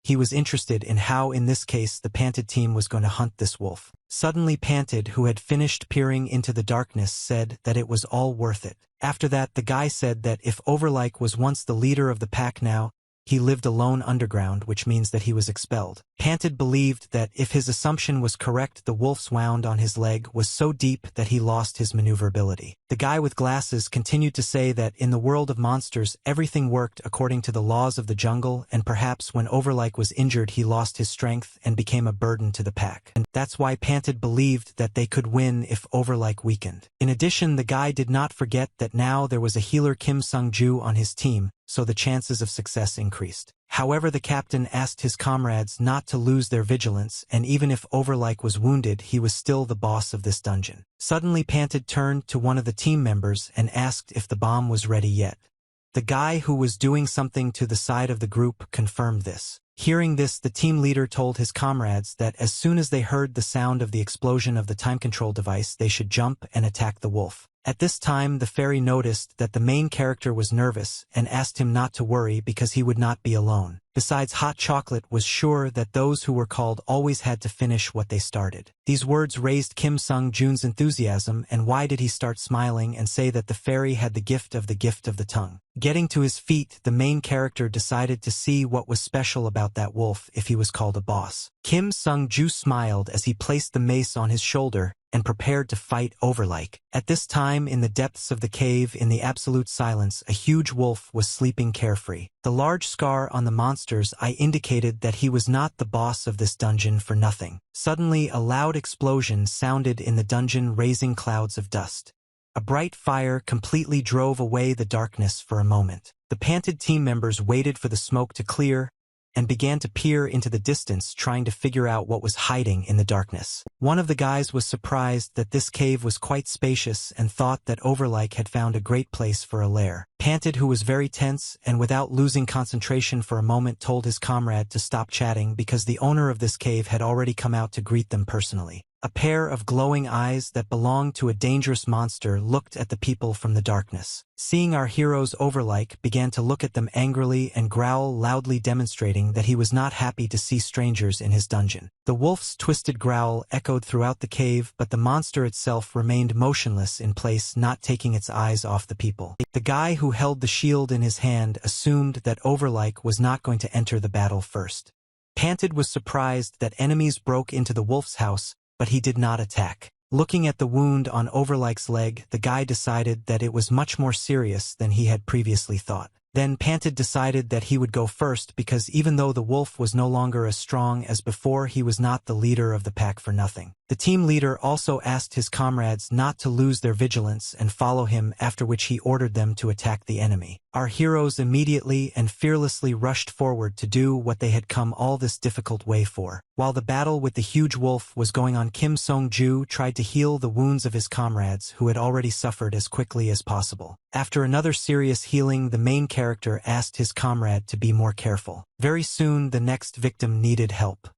A: he was interested in how in this case the Panted team was going to hunt this wolf. Suddenly Panted, who had finished peering into the darkness, said that it was all worth it. After that the guy said that if Overlike was once the leader of the pack, now he lived alone underground, which means that he was expelled. Panted believed that if his assumption was correct, the wolf's wound on his leg was so deep that he lost his maneuverability. The guy with glasses continued to say that in the world of monsters, everything worked according to the laws of the jungle, and perhaps when Overlike was injured he lost his strength and became a burden to the pack. And that's why Panted believed that they could win if Overlike weakened. In addition, the guy did not forget that now there was a healer, Kim Sung-ju, on his team, so the chances of success increased. However, the captain asked his comrades not to lose their vigilance, and even if Overlike was wounded, he was still the boss of this dungeon. Suddenly Panted turned to one of the team members and asked if the bomb was ready yet. The guy who was doing something to the side of the group confirmed this. Hearing this, the team leader told his comrades that as soon as they heard the sound of the explosion of the time control device, they should jump and attack the wolf. At this time, the fairy noticed that the main character was nervous and asked him not to worry because he would not be alone. Besides, Hot Chocolate was sure that those who were called always had to finish what they started. These words raised Kim Sung-jun's enthusiasm, and why did he start smiling and say that the fairy had the gift of the tongue? Getting to his feet, the main character decided to see what was special about that wolf if he was called a boss. Kim Sung-ju smiled as he placed the mace on his shoulder and prepared to fight Overlike. At this time, in the depths of the cave, in the absolute silence, a huge wolf was sleeping carefree. The large scar on the monster's eye indicated that he was not the boss of this dungeon for nothing. Suddenly, a loud explosion sounded in the dungeon, raising clouds of dust. A bright fire completely drove away the darkness for a moment. The Panted team members waited for the smoke to clear and began to peer into the distance, trying to figure out what was hiding in the darkness. One of the guys was surprised that this cave was quite spacious and thought that Overlike had found a great place for a lair. Panted, who was very tense and without losing concentration for a moment, told his comrade to stop chatting because the owner of this cave had already come out to greet them personally. A pair of glowing eyes that belonged to a dangerous monster looked at the people from the darkness. Seeing our heroes, Overlike began to look at them angrily and growl loudly, demonstrating that he was not happy to see strangers in his dungeon. The wolf's twisted growl echoed throughout the cave, but the monster itself remained motionless in place, not taking its eyes off the people. The guy who held the shield in his hand assumed that Overlike was not going to enter the battle first. Panted was surprised that enemies broke into the wolf's house, but he did not attack. Looking at the wound on Overlike's leg, the guy decided that it was much more serious than he had previously thought. Then Panted decided that he would go first because even though the wolf was no longer as strong as before, he was not the leader of the pack for nothing. The team leader also asked his comrades not to lose their vigilance and follow him, after which he ordered them to attack the enemy. Our heroes immediately and fearlessly rushed forward to do what they had come all this difficult way for. While the battle with the huge wolf was going on, Kim Sung-ju tried to heal the wounds of his comrades who had already suffered as quickly as possible. After another serious healing, the main character asked his comrade to be more careful. Very soon the next victim needed help.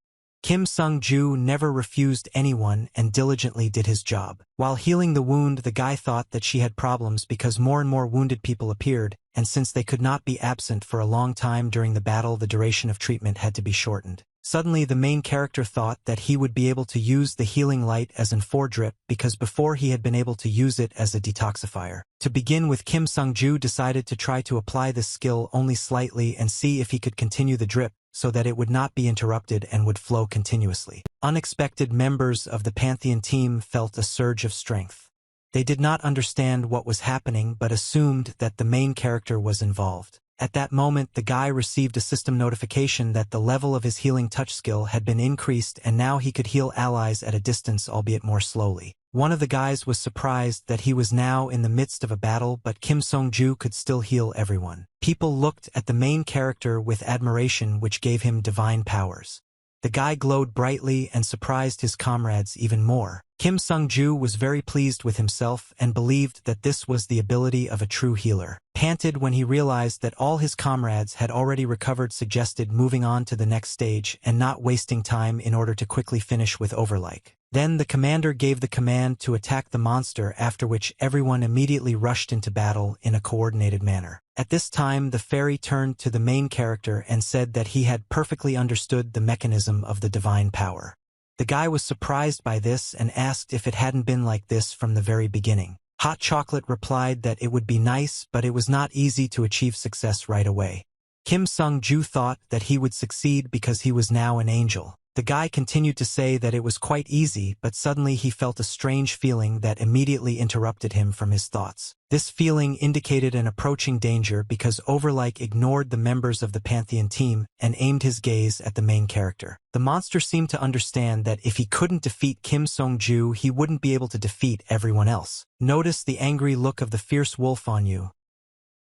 A: Kim Sung-ju never refused anyone and diligently did his job. While healing the wound, the guy thought that she had problems because more and more wounded people appeared, and since they could not be absent for a long time during the battle, the duration of treatment had to be shortened. Suddenly the main character thought that he would be able to use the healing light as an 4-drip because before he had been able to use it as a detoxifier. To begin with, Kim Sung-ju decided to try to apply this skill only slightly and see if he could continue the drip so that it would not be interrupted and would flow continuously. Unexpected members of the Pantheon team felt a surge of strength. They did not understand what was happening but assumed that the main character was involved. At that moment, the guy received a system notification that the level of his healing touch skill had been increased and now he could heal allies at a distance, albeit more slowly. One of the guys was surprised that he was now in the midst of a battle, but Kim Sung-ju could still heal everyone. People looked at the main character with admiration, which gave him divine powers. The guy glowed brightly and surprised his comrades even more. Kim Sung-ju was very pleased with himself and believed that this was the ability of a true healer. Panted when he realized that all his comrades had already recovered, suggested moving on to the next stage and not wasting time in order to quickly finish with Overlike. Then the commander gave the command to attack the monster, after which everyone immediately rushed into battle in a coordinated manner. At this time, the fairy turned to the main character and said that he had perfectly understood the mechanism of the divine power. The guy was surprised by this and asked if it hadn't been like this from the very beginning. Hot Chocolate replied that it would be nice, but it was not easy to achieve success right away. Kim Sung-ju thought that he would succeed because he was now an angel. The guy continued to say that it was quite easy, but suddenly he felt a strange feeling that immediately interrupted him from his thoughts. This feeling indicated an approaching danger because Overlike ignored the members of the Pantheon team and aimed his gaze at the main character. The monster seemed to understand that if he couldn't defeat Kim Sung-ju, he wouldn't be able to defeat everyone else. Notice the angry look of the fierce wolf on you.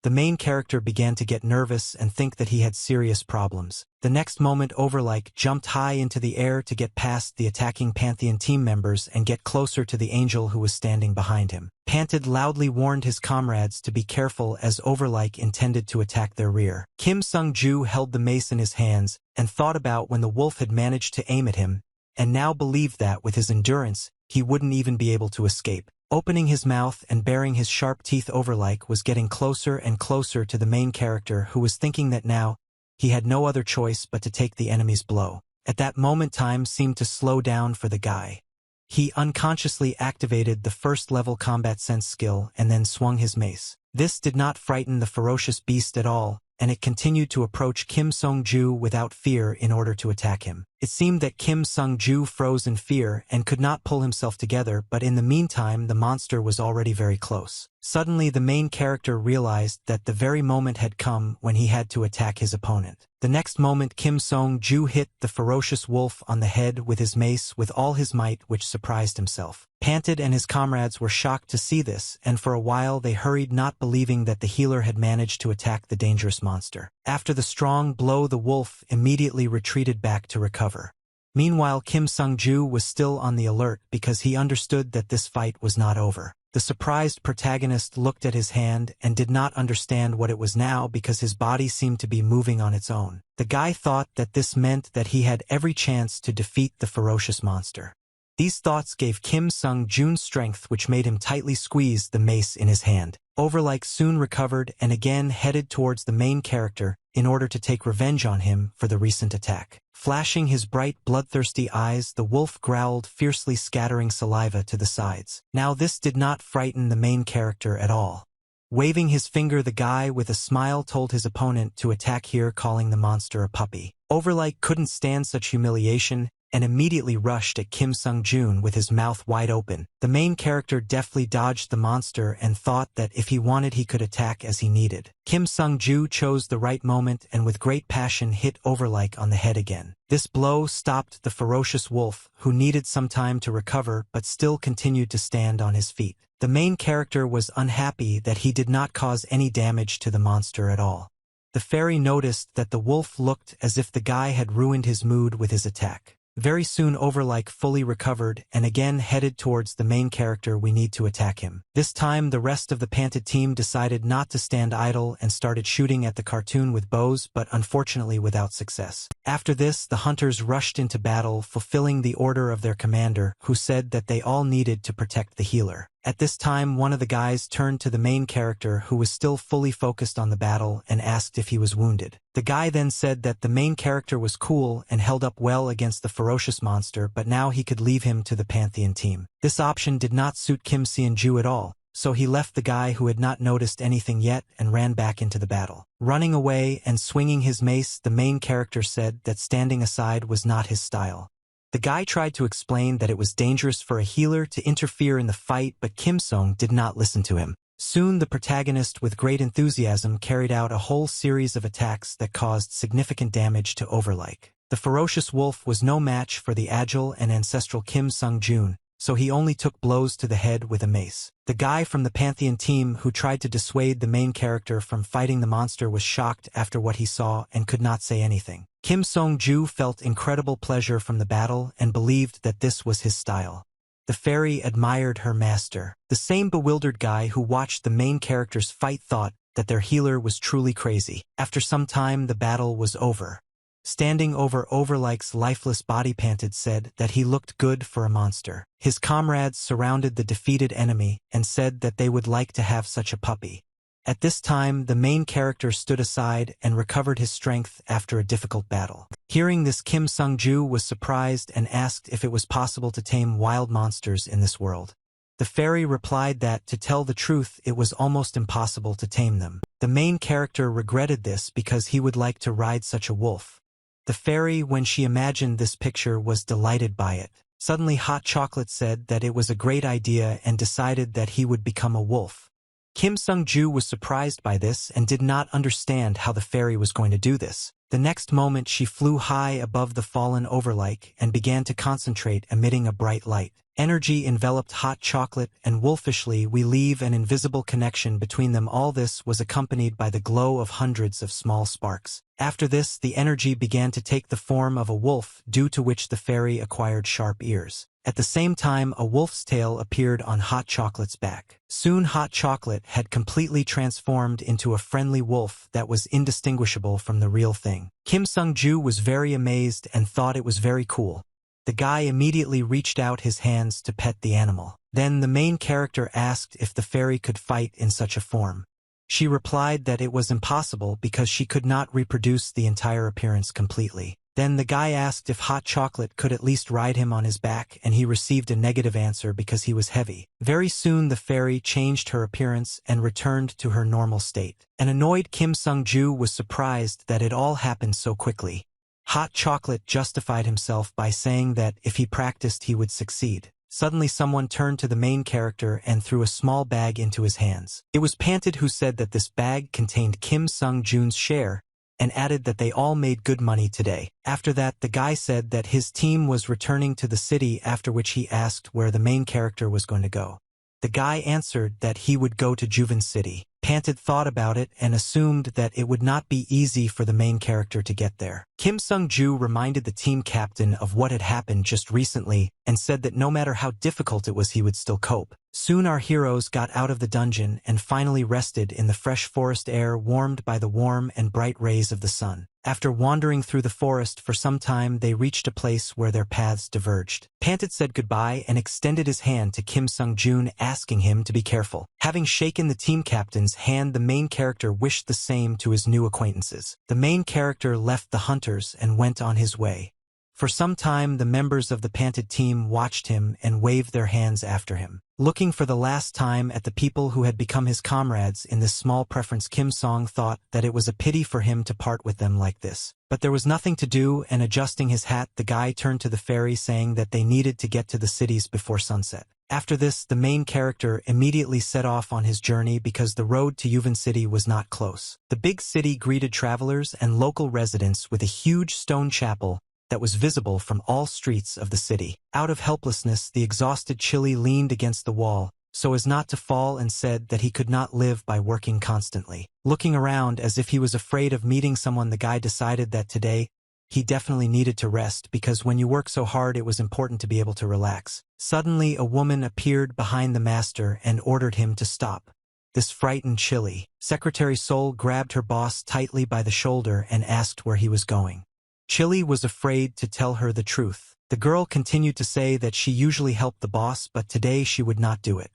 A: The main character began to get nervous and think that he had serious problems. The next moment, Overlike jumped high into the air to get past the attacking Pantheon team members and get closer to the angel who was standing behind him. Panted loudly warned his comrades to be careful as Overlike intended to attack their rear. Kim Sung-ju held the mace in his hands and thought about when the wolf had managed to aim at him, and now believed that with his endurance, he wouldn't even be able to escape. Opening his mouth and baring his sharp teeth, Overlike was getting closer and closer to the main character, who was thinking that now he had no other choice but to take the enemy's blow. At that moment, time seemed to slow down for the guy. He unconsciously activated the first-level combat sense skill and then swung his mace. This did not frighten the ferocious beast at all, and it continued to approach Kim Sung-ju without fear in order to attack him. It seemed that Kim Sung-ju froze in fear and could not pull himself together, but in the meantime the monster was already very close. Suddenly the main character realized that the very moment had come when he had to attack his opponent. The next moment, Kim Sung-ju hit the ferocious wolf on the head with his mace with all his might, which surprised himself. Panted and his comrades were shocked to see this, and for a while they hurried, not believing that the healer had managed to attack the dangerous monster. After the strong blow, the wolf immediately retreated back to recover. Meanwhile, Kim Sung-ju was still on the alert because he understood that this fight was not over. The surprised protagonist looked at his hand and did not understand what it was now because his body seemed to be moving on its own. The guy thought that this meant that he had every chance to defeat the ferocious monster. These thoughts gave Kim Sung-joon strength, which made him tightly squeeze the mace in his hand. Overlike soon recovered and again headed towards the main character in order to take revenge on him for the recent attack. Flashing his bright, bloodthirsty eyes, the wolf growled fiercely, scattering saliva to the sides. Now this did not frighten the main character at all. Waving his finger, the guy with a smile told his opponent to attack here, calling the monster a puppy. Overlike couldn't stand such humiliation and immediately rushed at Kim Sung-joon with his mouth wide open. The main character deftly dodged the monster and thought that if he wanted he could attack as he needed. Kim Sung-joo chose the right moment and with great passion hit Overlike on the head again. This blow stopped the ferocious wolf, who needed some time to recover but still continued to stand on his feet. The main character was unhappy that he did not cause any damage to the monster at all. The fairy noticed that the wolf looked as if the guy had ruined his mood with his attack. Very soon Overlike fully recovered and again headed towards the main character. We need to attack him. This time the rest of the panted team decided not to stand idle and started shooting at the cartoon with bows, but unfortunately without success. After this, the hunters rushed into battle, fulfilling the order of their commander, who said that they all needed to protect the healer. At this time, one of the guys turned to the main character, who was still fully focused on the battle, and asked if he was wounded. The guy then said that the main character was cool and held up well against the ferocious monster, but now he could leave him to the Pantheon team. This option did not suit Kim Seon-ju at all, so he left the guy who had not noticed anything yet and ran back into the battle. Running away and swinging his mace, the main character said that standing aside was not his style. The guy tried to explain that it was dangerous for a healer to interfere in the fight, but Kim Sung did not listen to him. Soon the protagonist with great enthusiasm carried out a whole series of attacks that caused significant damage to Overlike. The ferocious wolf was no match for the agile and ancestral Kim Sung-joon, so he only took blows to the head with a mace. The guy from the Pantheon team who tried to dissuade the main character from fighting the monster was shocked after what he saw and could not say anything. Kim Sung-ju felt incredible pleasure from the battle and believed that this was his style. The fairy admired her master. The same bewildered guy who watched the main characters fight thought that their healer was truly crazy. After some time, the battle was over. Standing over Overlike's lifeless body, Panted said that he looked good for a monster. His comrades surrounded the defeated enemy and said that they would like to have such a puppy. At this time, the main character stood aside and recovered his strength after a difficult battle. Hearing this, Kim Sung-ju was surprised and asked if it was possible to tame wild monsters in this world. The fairy replied that, to tell the truth, it was almost impossible to tame them. The main character regretted this because he would like to ride such a wolf. The fairy, when she imagined this picture, was delighted by it. Suddenly, Hot Chocolate said that it was a great idea and decided that he would become a wolf. Kim Sung-ju was surprised by this and did not understand how the fairy was going to do this. The next moment, she flew high above the fallen Overlike and began to concentrate, emitting a bright light. Energy enveloped Hot Chocolate, and wolfishly we leave an invisible connection between them. All this was accompanied by the glow of hundreds of small sparks. After this, the energy began to take the form of a wolf, due to which the fairy acquired sharp ears. At the same time, a wolf's tail appeared on Hot Chocolate's back. Soon Hot Chocolate had completely transformed into a friendly wolf that was indistinguishable from the real thing. Kim Sung-ju was very amazed and thought it was very cool. The guy immediately reached out his hands to pet the animal. Then the main character asked if the fairy could fight in such a form. She replied that it was impossible because she could not reproduce the entire appearance completely. Then the guy asked if Hot Chocolate could at least ride him on his back, and he received a negative answer because he was heavy. Very soon the fairy changed her appearance and returned to her normal state. An annoyed Kim Sung-ju was surprised that it all happened so quickly. Hot Chocolate justified himself by saying that if he practiced he would succeed. Suddenly someone turned to the main character and threw a small bag into his hands. It was Panted who said that this bag contained Kim Sung-jun's share, and added that they all made good money today. After that, the guy said that his team was returning to the city, after which he asked where the main character was going to go. The guy answered that he would go to Juvan City. Panted thought about it and assumed that it would not be easy for the main character to get there. Kim Sung-ju reminded the team captain of what had happened just recently and said that no matter how difficult it was, he would still cope. Soon our heroes got out of the dungeon and finally rested in the fresh forest air warmed by the warm and bright rays of the sun. After wandering through the forest for some time, they reached a place where their paths diverged. Panted said goodbye and extended his hand to Kim Sung-joon, asking him to be careful. Having shaken the team captain's hand, the main character wished the same to his new acquaintances. The main character left the hunters and went on his way. For some time, the members of the Panted team watched him and waved their hands after him. Looking for the last time at the people who had become his comrades in this small preference, Kim Song thought that it was a pity for him to part with them like this. But there was nothing to do, and adjusting his hat, the guy turned to the ferry, saying that they needed to get to the cities before sunset. After this, the main character immediately set off on his journey because the road to Yuvan City was not close. The big city greeted travelers and local residents with a huge stone chapel that was visible from all streets of the city. Out of helplessness, the exhausted Chili leaned against the wall so as not to fall and said that he could not live by working constantly. Looking around as if he was afraid of meeting someone, the guy decided that today he definitely needed to rest because when you work so hard, it was important to be able to relax. Suddenly, a woman appeared behind the master and ordered him to stop. This frightened Chili. Secretary Sol grabbed her boss tightly by the shoulder and asked where he was going. Chili was afraid to tell her the truth. The girl continued to say that she usually helped the boss, but today she would not do it.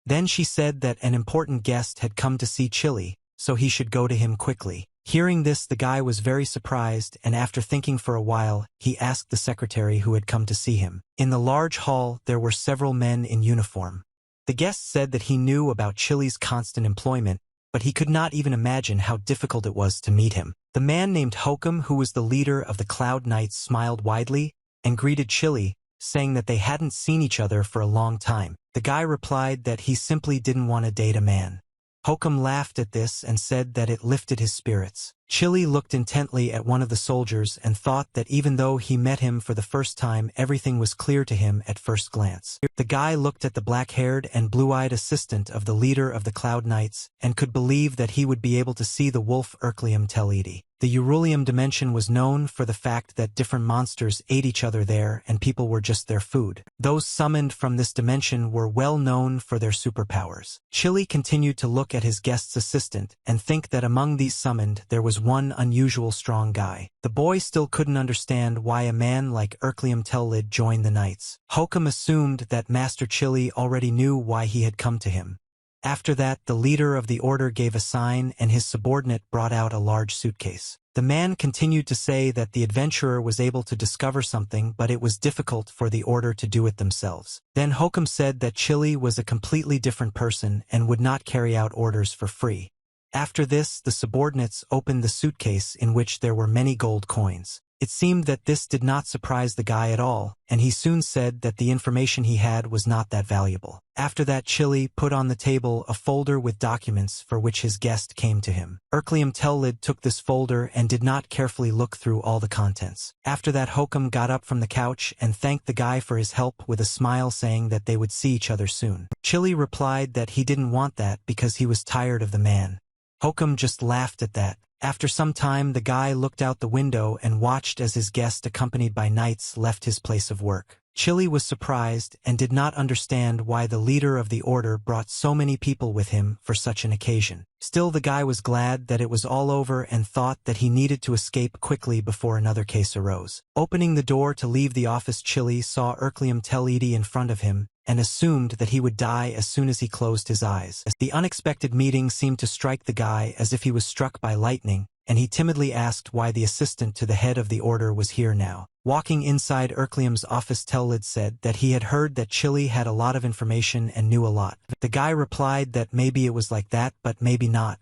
A: Then she said that an important guest had come to see Chili, so he should go to him quickly. Hearing this, the guy was very surprised, and after thinking for a while, he asked the secretary who had come to see him. In the large hall, there were several men in uniform. The guest said that he knew about Chili's constant employment, but he could not even imagine how difficult it was to meet him. The man named Hokum, who was the leader of the Cloud Knights, smiled widely and greeted Chili, saying that they hadn't seen each other for a long time. The guy replied that he simply didn't want to date a man. Hokum laughed at this and said that it lifted his spirits. Chili looked intently at one of the soldiers and thought that even though he met him for the first time, everything was clear to him at first glance. The guy looked at the black-haired and blue-eyed assistant of the leader of the Cloud Knights and could believe that he would be able to see the wolf Erklium Teledi. The Urulium dimension was known for the fact that different monsters ate each other there and people were just their food. Those summoned from this dimension were well known for their superpowers. Chili continued to look at his guest's assistant and think that among these summoned there was one unusual strong guy. The boy still couldn't understand why a man like Erklium Telid joined the Knights. Hokum assumed that Master Chili already knew why he had come to him. After that, the leader of the order gave a sign and his subordinate brought out a large suitcase. The man continued to say that the adventurer was able to discover something, but it was difficult for the order to do it themselves. Then Hokum said that Chili was a completely different person and would not carry out orders for free. After this, the subordinates opened the suitcase in which there were many gold coins. It seemed that this did not surprise the guy at all, and he soon said that the information he had was not that valuable. After that, Chili put on the table a folder with documents for which his guest came to him. Erklium Tellid took this folder and did not carefully look through all the contents. After that, Hokum got up from the couch and thanked the guy for his help with a smile, saying that they would see each other soon. Chili replied that he didn't want that because he was tired of the man. Hokum just laughed at that. After some time, the guy looked out the window and watched as his guest, accompanied by knights, left his place of work. Chili was surprised and did not understand why the leader of the order brought so many people with him for such an occasion. Still, the guy was glad that it was all over and thought that he needed to escape quickly before another case arose. Opening the door to leave the office, Chili saw Erklium Telidi in front of him and assumed that he would die as soon as he closed his eyes. The unexpected meeting seemed to strike the guy as if he was struck by lightning, and he timidly asked why the assistant to the head of the order was here now. Walking inside Erklium's office, Tellid said that he had heard that Chili had a lot of information and knew a lot. The guy replied that maybe it was like that, but maybe not.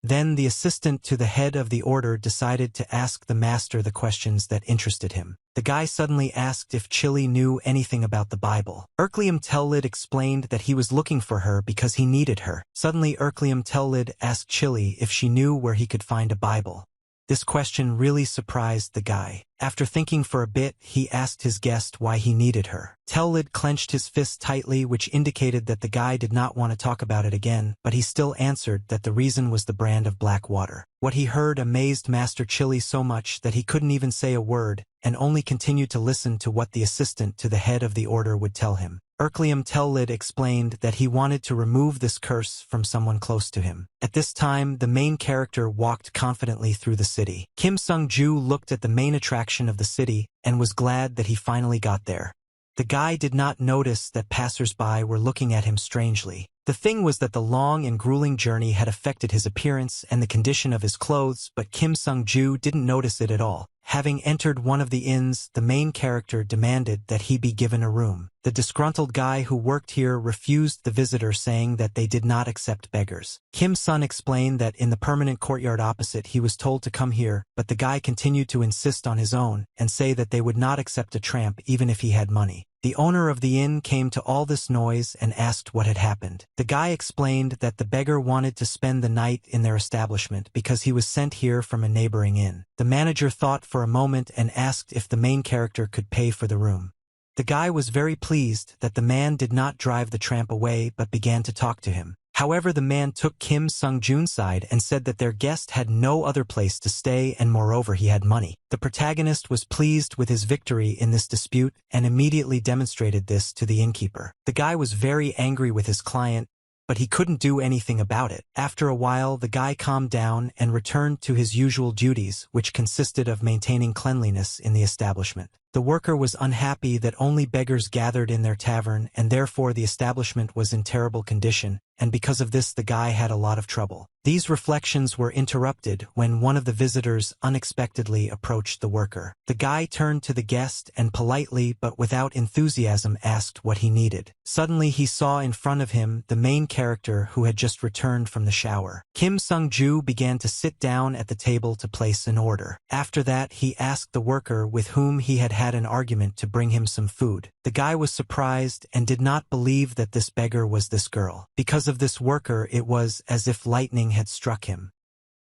A: Then the assistant to the head of the order decided to ask the master the questions that interested him. The guy suddenly asked if Chili knew anything about the Bible. Erklium Tellid explained that he was looking for her because he needed her. Suddenly, Erklium Tellid asked Chili if she knew where he could find a Bible. This question really surprised the guy. After thinking for a bit, he asked his guest why he needed her. Tellid clenched his fist tightly, which indicated that the guy did not want to talk about it again, but he still answered that the reason was the brand of black water. What he heard amazed Master Chili so much that he couldn't even say a word, and only continued to listen to what the assistant to the head of the order would tell him. Tellid explained that he wanted to remove this curse from someone close to him. At this time, the main character walked confidently through the city. Kim Sung-ju looked at the main attraction of the city and was glad that he finally got there. The guy did not notice that passers-by were looking at him strangely. The thing was that the long and grueling journey had affected his appearance and the condition of his clothes, but Kim Sung-ju didn't notice it at all. Having entered one of the inns, the main character demanded that he be given a room. The disgruntled guy who worked here refused the visitor, saying that they did not accept beggars. Kim Sun explained that in the permanent courtyard opposite he was told to come here, but the guy continued to insist on his own and say that they would not accept a tramp even if he had money. The owner of the inn came to all this noise and asked what had happened. The guy explained that the beggar wanted to spend the night in their establishment because he was sent here from a neighboring inn. The manager thought for a moment and asked if the main character could pay for the room. The guy was very pleased that the man did not drive the tramp away but began to talk to him. However, the man took Kim Sung-jun's side and said that their guest had no other place to stay and moreover he had money. The protagonist was pleased with his victory in this dispute and immediately demonstrated this to the innkeeper. The guy was very angry with his client, but he couldn't do anything about it. After a while, the guy calmed down and returned to his usual duties, which consisted of maintaining cleanliness in the establishment. The worker was unhappy that only beggars gathered in their tavern, and therefore the establishment was in terrible condition, and because of this the guy had a lot of trouble. These reflections were interrupted when one of the visitors unexpectedly approached the worker. The guy turned to the guest and politely but without enthusiasm asked what he needed. Suddenly he saw in front of him the main character who had just returned from the shower. Kim Sung-ju began to sit down at the table to place an order. After that he asked the worker with whom he had an argument to bring him some food. The guy was surprised and did not believe that this beggar was this girl. Because of this worker, it was as if lightning had struck him.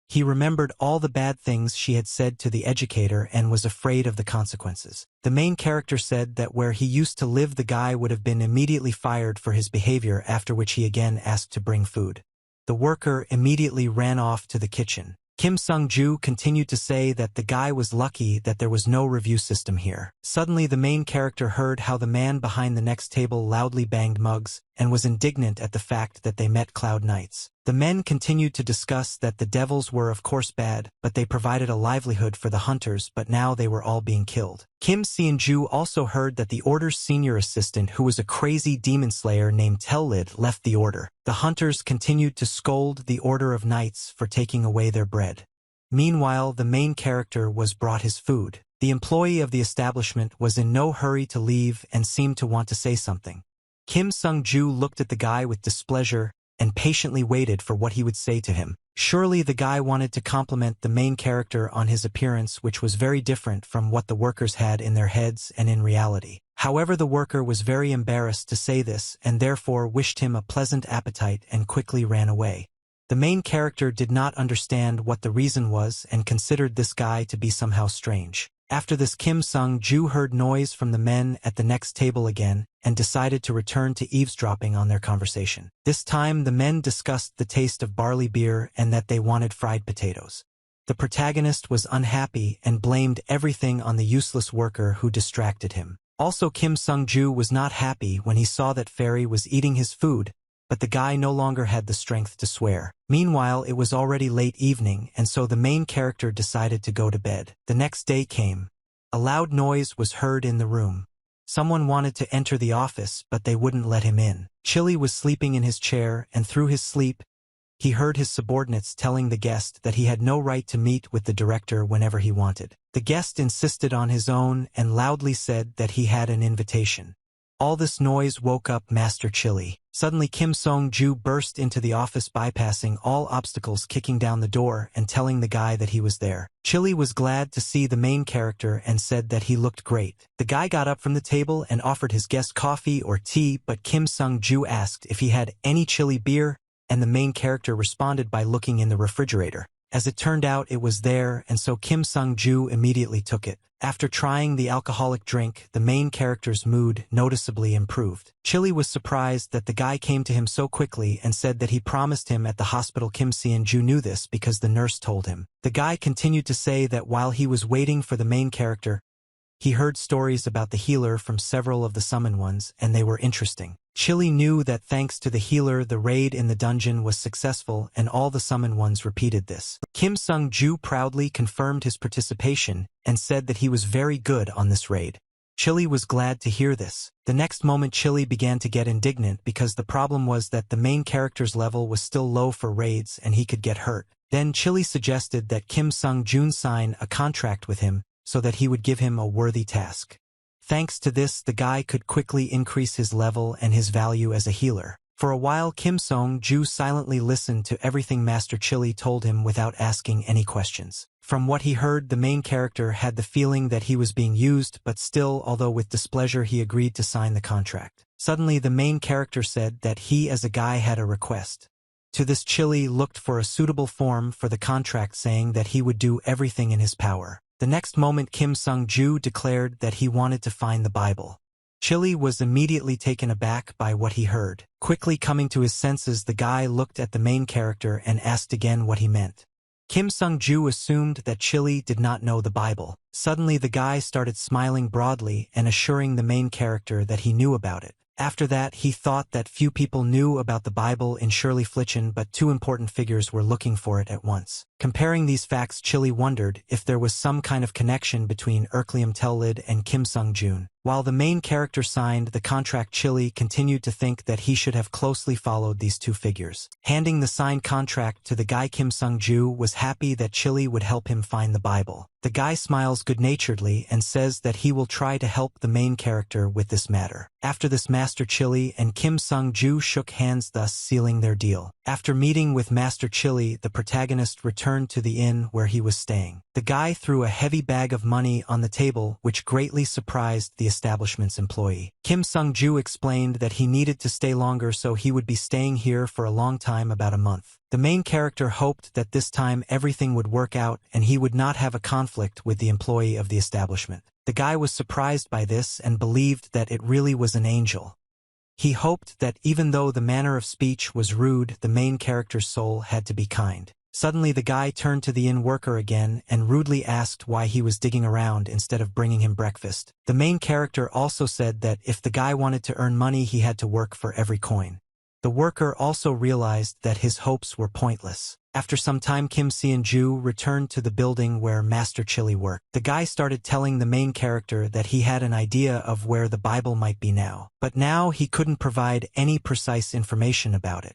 A: He remembered all the bad things she had said to the educator and was afraid of the consequences. The main character said that where he used to live the guy would have been immediately fired for his behavior, after which he again asked to bring food. The worker immediately ran off to the kitchen. Kim Sung-ju continued to say that the guy was lucky that there was no review system here. Suddenly the main character heard how the man behind the next table loudly banged mugs, and was indignant at the fact that they met cloud knights. The men continued to discuss that the devils were of course bad, but they provided a livelihood for the hunters, but now they were all being killed. Kim Seon-ju also heard that the order's senior assistant, who was a crazy demon slayer named Tellid, left the order. The hunters continued to scold the order of knights for taking away their bread. Meanwhile, the main character was brought his food. The employee of the establishment was in no hurry to leave and seemed to want to say something. Kim Sung-ju looked at the guy with displeasure and patiently waited for what he would say to him. Surely the guy wanted to compliment the main character on his appearance, which was very different from what the workers had in their heads and in reality. However, the worker was very embarrassed to say this and therefore wished him a pleasant appetite and quickly ran away. The main character did not understand what the reason was and considered this guy to be somehow strange. After this, Kim Sung-ju heard noise from the men at the next table again and decided to return to eavesdropping on their conversation. This time the men discussed the taste of barley beer and that they wanted fried potatoes. The protagonist was unhappy and blamed everything on the useless worker who distracted him. Also, Kim Sung-ju was not happy when he saw that Fairy was eating his food, but the guy no longer had the strength to swear. Meanwhile, it was already late evening, and so the main character decided to go to bed. The next day came. A loud noise was heard in the room. Someone wanted to enter the office, but they wouldn't let him in. Chili was sleeping in his chair, and through his sleep, he heard his subordinates telling the guest that he had no right to meet with the director whenever he wanted. The guest insisted on his own and loudly said that he had an invitation. All this noise woke up Master Chili. Suddenly Kim Sung-ju burst into the office, bypassing all obstacles, kicking down the door and telling the guy that he was there. Chili was glad to see the main character and said that he looked great. The guy got up from the table and offered his guest coffee or tea, but Kim Sung-ju asked if he had any chili beer, and the main character responded by looking in the refrigerator. As it turned out, it was there, and so Kim Sung-ju immediately took it. After trying the alcoholic drink, the main character's mood noticeably improved. Chili was surprised that the guy came to him so quickly and said that he promised him at the hospital. Kim Seon-ju knew this because the nurse told him. The guy continued to say that while he was waiting for the main character, He heard stories about the healer from several of the summoned ones, and they were interesting. Chili knew that thanks to the healer the raid in the dungeon was successful and all the summoned ones repeated this. Kim Sung-ju proudly confirmed his participation and said that he was very good on this raid. Chili was glad to hear this. The next moment Chili began to get indignant because the problem was that the main character's level was still low for raids and he could get hurt. Then Chili suggested that Kim Sung-jun sign a contract with him so that he would give him a worthy task. Thanks to this, the guy could quickly increase his level and his value as a healer. For a while Kim Sung-ju silently listened to everything Master Chili told him without asking any questions. From what he heard, the main character had the feeling that he was being used, but still, although with displeasure, he agreed to sign the contract. Suddenly the main character said that he as a guy had a request. To this Chili looked for a suitable form for the contract, saying that he would do everything in his power. The next moment Kim Sung-ju declared that he wanted to find the Bible. Chili was immediately taken aback by what he heard. Quickly coming to his senses, the guy looked at the main character and asked again what he meant. Kim Sung-ju assumed that Chili did not know the Bible. Suddenly the guy started smiling broadly and assuring the main character that he knew about it. After that, he thought that few people knew about the Bible in Shirley Flichen, but two important figures were looking for it at once. Comparing these facts, Chili wondered if there was some kind of connection between Erklium Tellid and Kim Sung-jun. While the main character signed the contract, Chili continued to think that he should have closely followed these two figures. Handing the signed contract to the guy, Kim Sung-ju was happy that Chili would help him find the Bible. The guy smiles good-naturedly and says that he will try to help the main character with this matter. After this, Master Chili and Kim Sung-ju shook hands, thus sealing their deal. After meeting with Master Chili, the protagonist returned to the inn where he was staying. The guy threw a heavy bag of money on the table, which greatly surprised the establishment's employee. Kim Sung-ju explained that he needed to stay longer, so he would be staying here for a long time, about a month. The main character hoped that this time everything would work out and he would not have a conflict with the employee of the establishment. The guy was surprised by this and believed that it really was an angel. He hoped that even though the manner of speech was rude, the main character's soul had to be kind. Suddenly the guy turned to the inn worker again and rudely asked why he was digging around instead of bringing him breakfast. The main character also said that if the guy wanted to earn money, he had to work for every coin. The worker also realized that his hopes were pointless. After some time, Kim Seon-ju returned to the building where Master Chili worked. The guy started telling the main character that he had an idea of where the Bible might be now, but now he couldn't provide any precise information about it.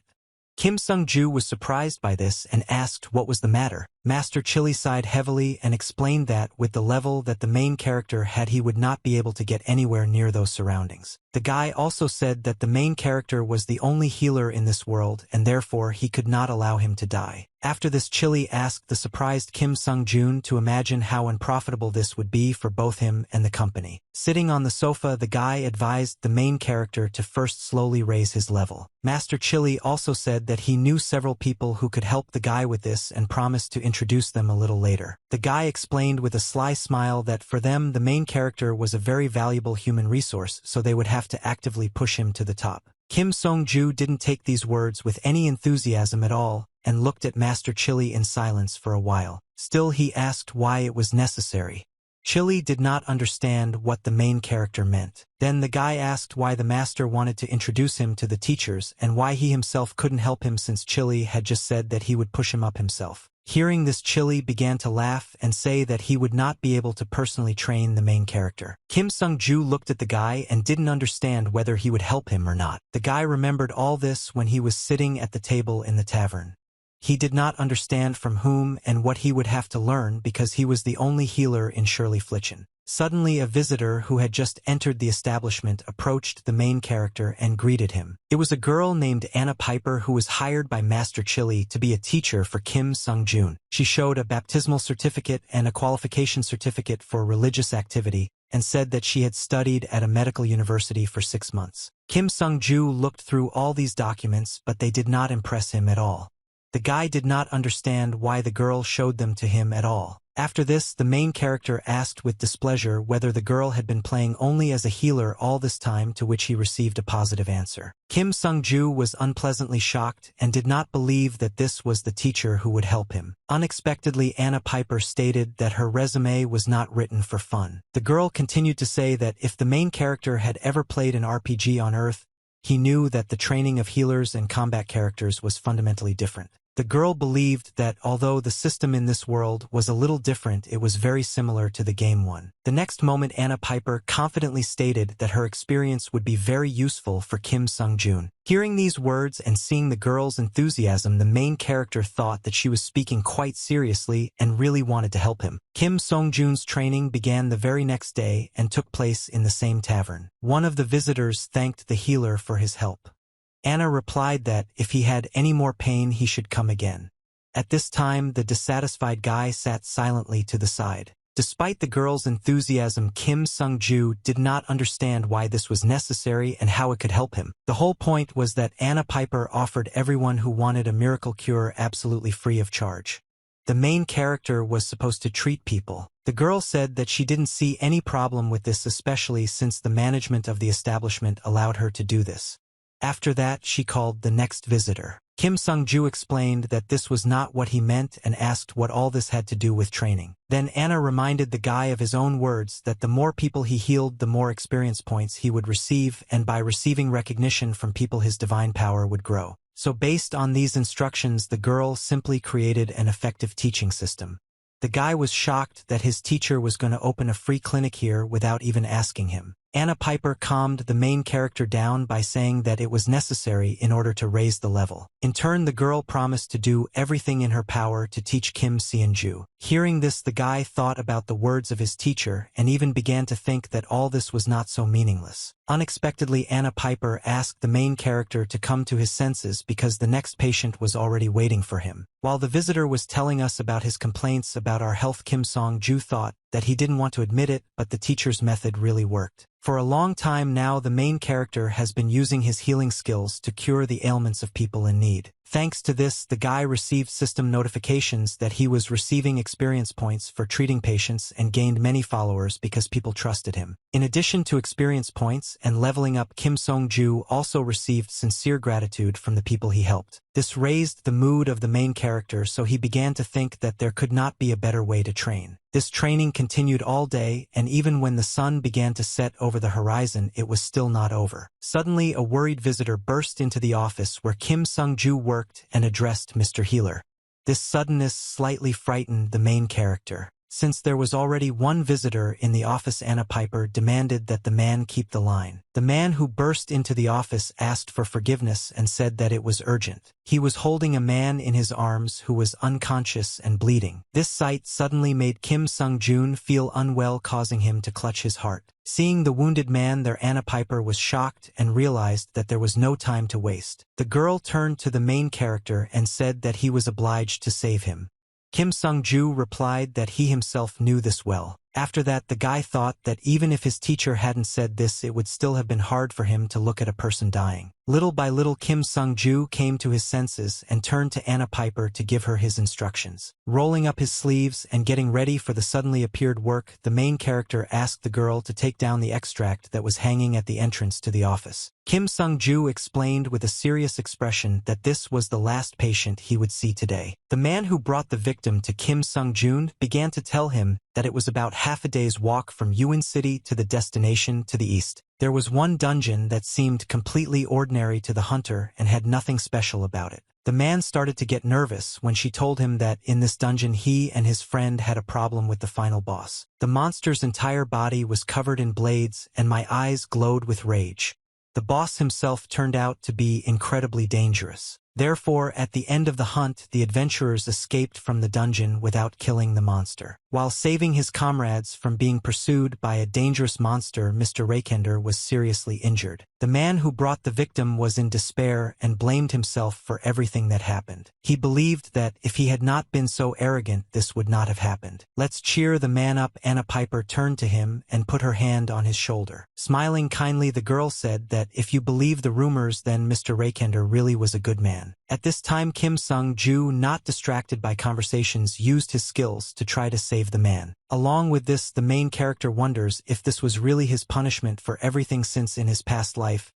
A: Kim Sung-ju was surprised by this and asked what was the matter. Master Chili sighed heavily and explained that with the level that the main character had, he would not be able to get anywhere near those surroundings. The guy also said that the main character was the only healer in this world and therefore he could not allow him to die. After this, Chili asked the surprised Kim Sung-jun to imagine how unprofitable this would be for both him and the company. Sitting on the sofa, the guy advised the main character to first slowly raise his level. Master Chili also said that he knew several people who could help the guy with this and promised to introduce them a little later. The guy explained with a sly smile that for them the main character was a very valuable human resource, so they would have to actively push him to the top. Kim Sung-ju didn't take these words with any enthusiasm at all and looked at Master Chili in silence for a while. Still, he asked why it was necessary. Chili did not understand what the main character meant. Then the guy asked why the master wanted to introduce him to the teachers and why he himself couldn't help him since Chili had just said that he would push him up himself. Hearing this, Chili began to laugh and say that he would not be able to personally train the main character. Kim Sung-ju looked at the guy and didn't understand whether he would help him or not. The guy remembered all this when he was sitting at the table in the tavern. He did not understand from whom and what he would have to learn because he was the only healer in Shirley Flichen. Suddenly, a visitor who had just entered the establishment approached the main character and greeted him. It was a girl named Anna Piper who was hired by Master Chili to be a teacher for Kim Sung-jun. She showed a baptismal certificate and a qualification certificate for religious activity and said that she had studied at a medical university for 6 months. Kim Sung-ju looked through all these documents, but they did not impress him at all. The guy did not understand why the girl showed them to him at all. After this, the main character asked with displeasure whether the girl had been playing only as a healer all this time, to which he received a positive answer. Kim Sung-ju was unpleasantly shocked and did not believe that this was the teacher who would help him. Unexpectedly, Anna Piper stated that her resume was not written for fun. The girl continued to say that if the main character had ever played an RPG on Earth, he knew that the training of healers and combat characters was fundamentally different. The girl believed that although the system in this world was a little different, it was very similar to the game one. The next moment, Anna Piper confidently stated that her experience would be very useful for Kim Sung-jun. Hearing these words and seeing the girl's enthusiasm, the main character thought that she was speaking quite seriously and really wanted to help him. Kim Sung-jun's training began the very next day and took place in the same tavern. One of the visitors thanked the healer for his help. Anna replied that if he had any more pain, he should come again. At this time, the dissatisfied guy sat silently to the side. Despite the girl's enthusiasm, Kim Sung-ju did not understand why this was necessary and how it could help him. The whole point was that Anna Piper offered everyone who wanted a miracle cure absolutely free of charge. The main character was supposed to treat people. The girl said that she didn't see any problem with this, especially since the management of the establishment allowed her to do this. After that, she called the next visitor. Kim Sung-ju explained that this was not what he meant and asked what all this had to do with training. Then Anna reminded the guy of his own words that the more people he healed, the more experience points he would receive, and by receiving recognition from people, his divine power would grow. So based on these instructions, the girl simply created an effective teaching system. The guy was shocked that his teacher was going to open a free clinic here without even asking him. Anna Piper calmed the main character down by saying that it was necessary in order to raise the level. In turn, the girl promised to do everything in her power to teach Kim Seon-ju. Hearing this, the guy thought about the words of his teacher and even began to think that all this was not so meaningless. Unexpectedly, Anna Piper asked the main character to come to his senses because the next patient was already waiting for him. While the visitor was telling us about his complaints about our health, Kim Sung-ju thought that he didn't want to admit it, but the teacher's method really worked. For a long time now, the main character has been using his healing skills to cure the ailments of people in need. Thanks to this, the guy received system notifications that he was receiving experience points for treating patients and gained many followers because people trusted him. In addition to experience points and leveling up, Kim Sung-ju also received sincere gratitude from the people he helped. This raised the mood of the main character, so he began to think that there could not be a better way to train. This training continued all day, and even when the sun began to set over the horizon, it was still not over. Suddenly, a worried visitor burst into the office where Kim Sung-ju worked and addressed Mr. Healer. This suddenness slightly frightened the main character. Since there was already one visitor in the office, Anna Piper demanded that the man keep the line. The man who burst into the office asked for forgiveness and said that it was urgent. He was holding a man in his arms who was unconscious and bleeding. This sight suddenly made Kim Sung-jun feel unwell, causing him to clutch his heart. Seeing the wounded man there, Anna Piper was shocked and realized that there was no time to waste. The girl turned to the main character and said that he was obliged to save him. Kim Sung-ju replied that he himself knew this well. After that, the guy thought that even if his teacher hadn't said this, it would still have been hard for him to look at a person dying. Little by little, Kim Sung-ju came to his senses and turned to Anna Piper to give her his instructions. Rolling up his sleeves and getting ready for the suddenly appeared work, the main character asked the girl to take down the extract that was hanging at the entrance to the office. Kim Sung-ju explained with a serious expression that this was the last patient he would see today. The man who brought the victim to Kim Sung-jun began to tell him that it was about half a day's walk from Yuan City to the destination to the east. There was one dungeon that seemed completely ordinary to the hunter and had nothing special about it. The man started to get nervous when she told him that in this dungeon he and his friend had a problem with the final boss. The monster's entire body was covered in blades, and my eyes glowed with rage. The boss himself turned out to be incredibly dangerous. Therefore, at the end of the hunt, the adventurers escaped from the dungeon without killing the monster. While saving his comrades from being pursued by a dangerous monster, Mr. Reincarnated was seriously injured. The man who brought the victim was in despair and blamed himself for everything that happened. He believed that if he had not been so arrogant, this would not have happened. "Let's cheer the man up." Anna Piper turned to him and put her hand on his shoulder. Smiling kindly, the girl said that if you believe the rumors, then Mr. Reincarnated really was a good man. man. At this time Kim Sung-ju, not distracted by conversations, used his skills to try to save the man. Along with this, the main character wonders if this was really his punishment for everything, since in his past life,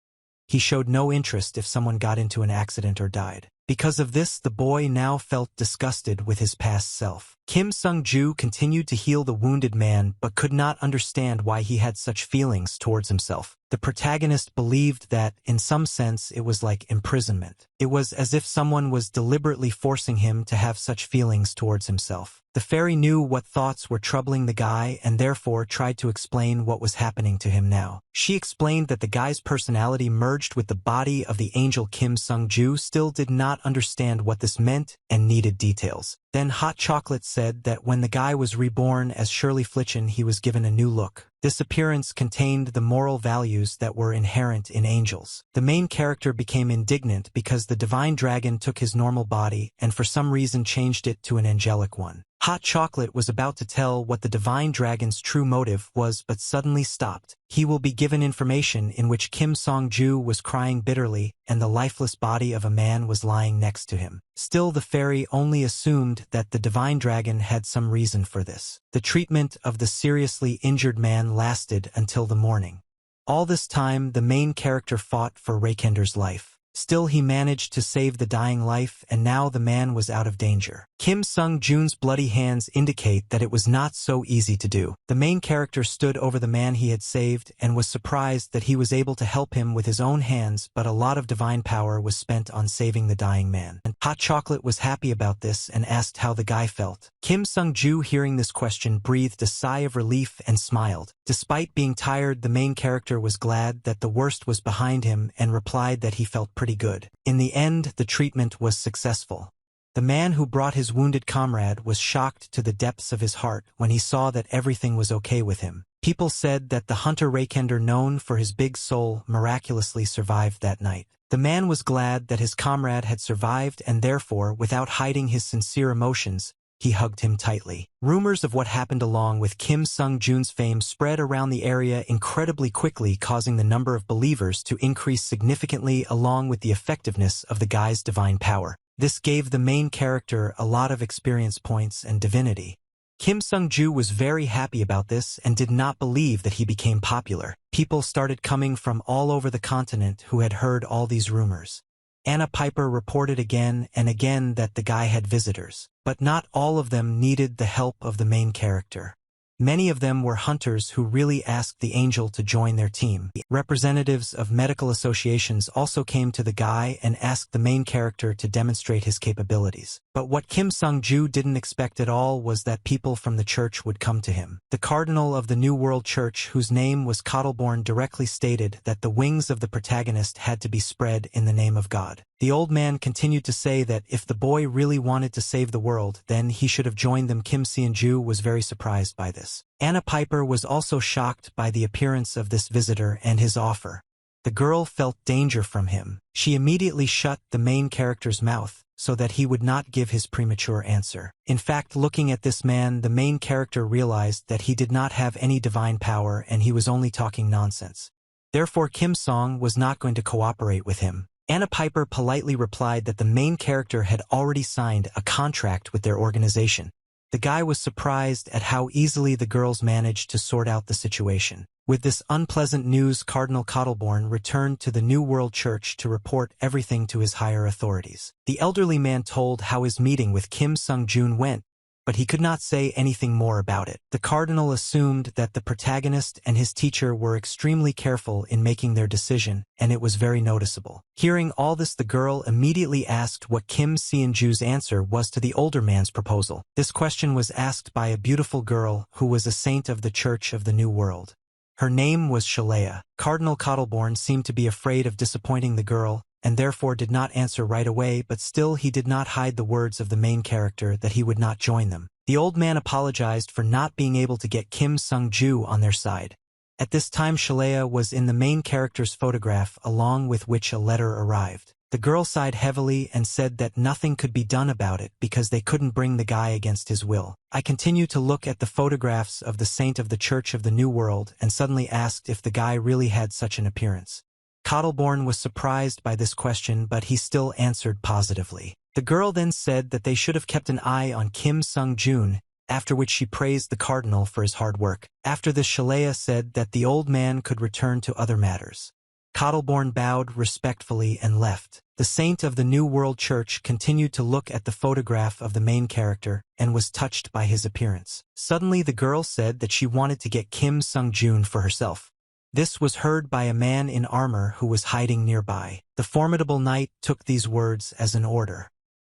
A: he showed no interest if someone got into an accident or died. Because of this, the boy now felt disgusted with his past self. Kim Sung-ju continued to heal the wounded man but could not understand why he had such feelings towards himself. The protagonist believed that, in some sense, it was like imprisonment. It was as if someone was deliberately forcing him to have such feelings towards himself. The fairy knew what thoughts were troubling the guy and therefore tried to explain what was happening to him now. She explained that the guy's personality merged with the body of the angel. Kim Sung-ju still did not understand what this meant and needed details. Then Hot Chocolate said that when the guy was reborn as Shirley Flichen, he was given a new look. This appearance contained the moral values that were inherent in angels. The main character became indignant because the divine dragon took his normal body and for some reason changed it to an angelic one. Hot Chocolate was about to tell what the divine dragon's true motive was but suddenly stopped. He will be given information in which Kim Sung-ju was crying bitterly and the lifeless body of a man was lying next to him. Still, the fairy only assumed that the divine dragon had some reason for this. The treatment of the seriously injured man lasted until the morning. All this time, the main character fought for Reikender's life. Still, he managed to save the dying life, and now the man was out of danger. Kim Sung-jun's bloody hands indicate that it was not so easy to do. The main character stood over the man he had saved and was surprised that he was able to help him with his own hands, but a lot of divine power was spent on saving the dying man. And Hot Chocolate was happy about this and asked how the guy felt. Kim Sung-ju, hearing this question, breathed a sigh of relief and smiled. Despite being tired, the main character was glad that the worst was behind him and replied that he felt pretty good. In the end, the treatment was successful. The man who brought his wounded comrade was shocked to the depths of his heart when he saw that everything was okay with him. People said that the hunter Reikender, known for his big soul, miraculously survived that night. The man was glad that his comrade had survived and therefore, without hiding his sincere emotions, he hugged him tightly. Rumors of what happened along with Kim Sung-jun's fame spread around the area incredibly quickly, causing the number of believers to increase significantly along with the effectiveness of the guy's divine power. This gave the main character a lot of experience points and divinity. Kim Sung-ju was very happy about this and did not believe that he became popular. People started coming from all over the continent who had heard all these rumors. Anna Piper reported again and again that the guy had visitors, but not all of them needed the help of the main character. Many of them were hunters who really asked the angel to join their team. Representatives of medical associations also came to the guy and asked the main character to demonstrate his capabilities. But what Kim Sung-ju didn't expect at all was that people from the church would come to him. The cardinal of the New World Church, whose name was Cottleborn, directly stated that the wings of the protagonist had to be spread in the name of God. The old man continued to say that if the boy really wanted to save the world, then he should have joined them. Kim Sung-ju was very surprised by this. Anna Piper was also shocked by the appearance of this visitor and his offer. The girl felt danger from him. She immediately shut the main character's mouth so that he would not give his premature answer. In fact, looking at this man, the main character realized that he did not have any divine power and he was only talking nonsense. Therefore, Kim Sung was not going to cooperate with him. Anna Piper politely replied that the main character had already signed a contract with their organization. The guy was surprised at how easily the girls managed to sort out the situation. With this unpleasant news, Cardinal Cottleborn returned to the New World Church to report everything to his higher authorities. The elderly man told how his meeting with Kim Sung-jun went, but he could not say anything more about it. The cardinal assumed that the protagonist and his teacher were extremely careful in making their decision, and it was very noticeable. Hearing all this, the girl immediately asked what Kim Sung-ju's answer was to the older man's proposal. This question was asked by a beautiful girl who was a saint of the Church of the New World. Her name was Shalea. Cardinal Cottleborn seemed to be afraid of disappointing the girl, and therefore did not answer right away, but still he did not hide the words of the main character that he would not join them. The old man apologized for not being able to get Kim Sung-ju on their side. At this time, Shalea was in the main character's photograph, along with which a letter arrived. The girl sighed heavily and said that nothing could be done about it because they couldn't bring the guy against his will. I continued to look at the photographs of the saint of the Church of the New World and suddenly asked if the guy really had such an appearance. Cottleborn was surprised by this question, but he still answered positively. The girl then said that they should have kept an eye on Kim Sung-joon, after which she praised the cardinal for his hard work. After this, Shalaya said that the old man could return to other matters. Cottleborn bowed respectfully and left. The saint of the New World Church continued to look at the photograph of the main character and was touched by his appearance. Suddenly the girl said that she wanted to get Kim Sung-joon for herself. This was heard by a man in armor who was hiding nearby. The formidable knight took these words as an order.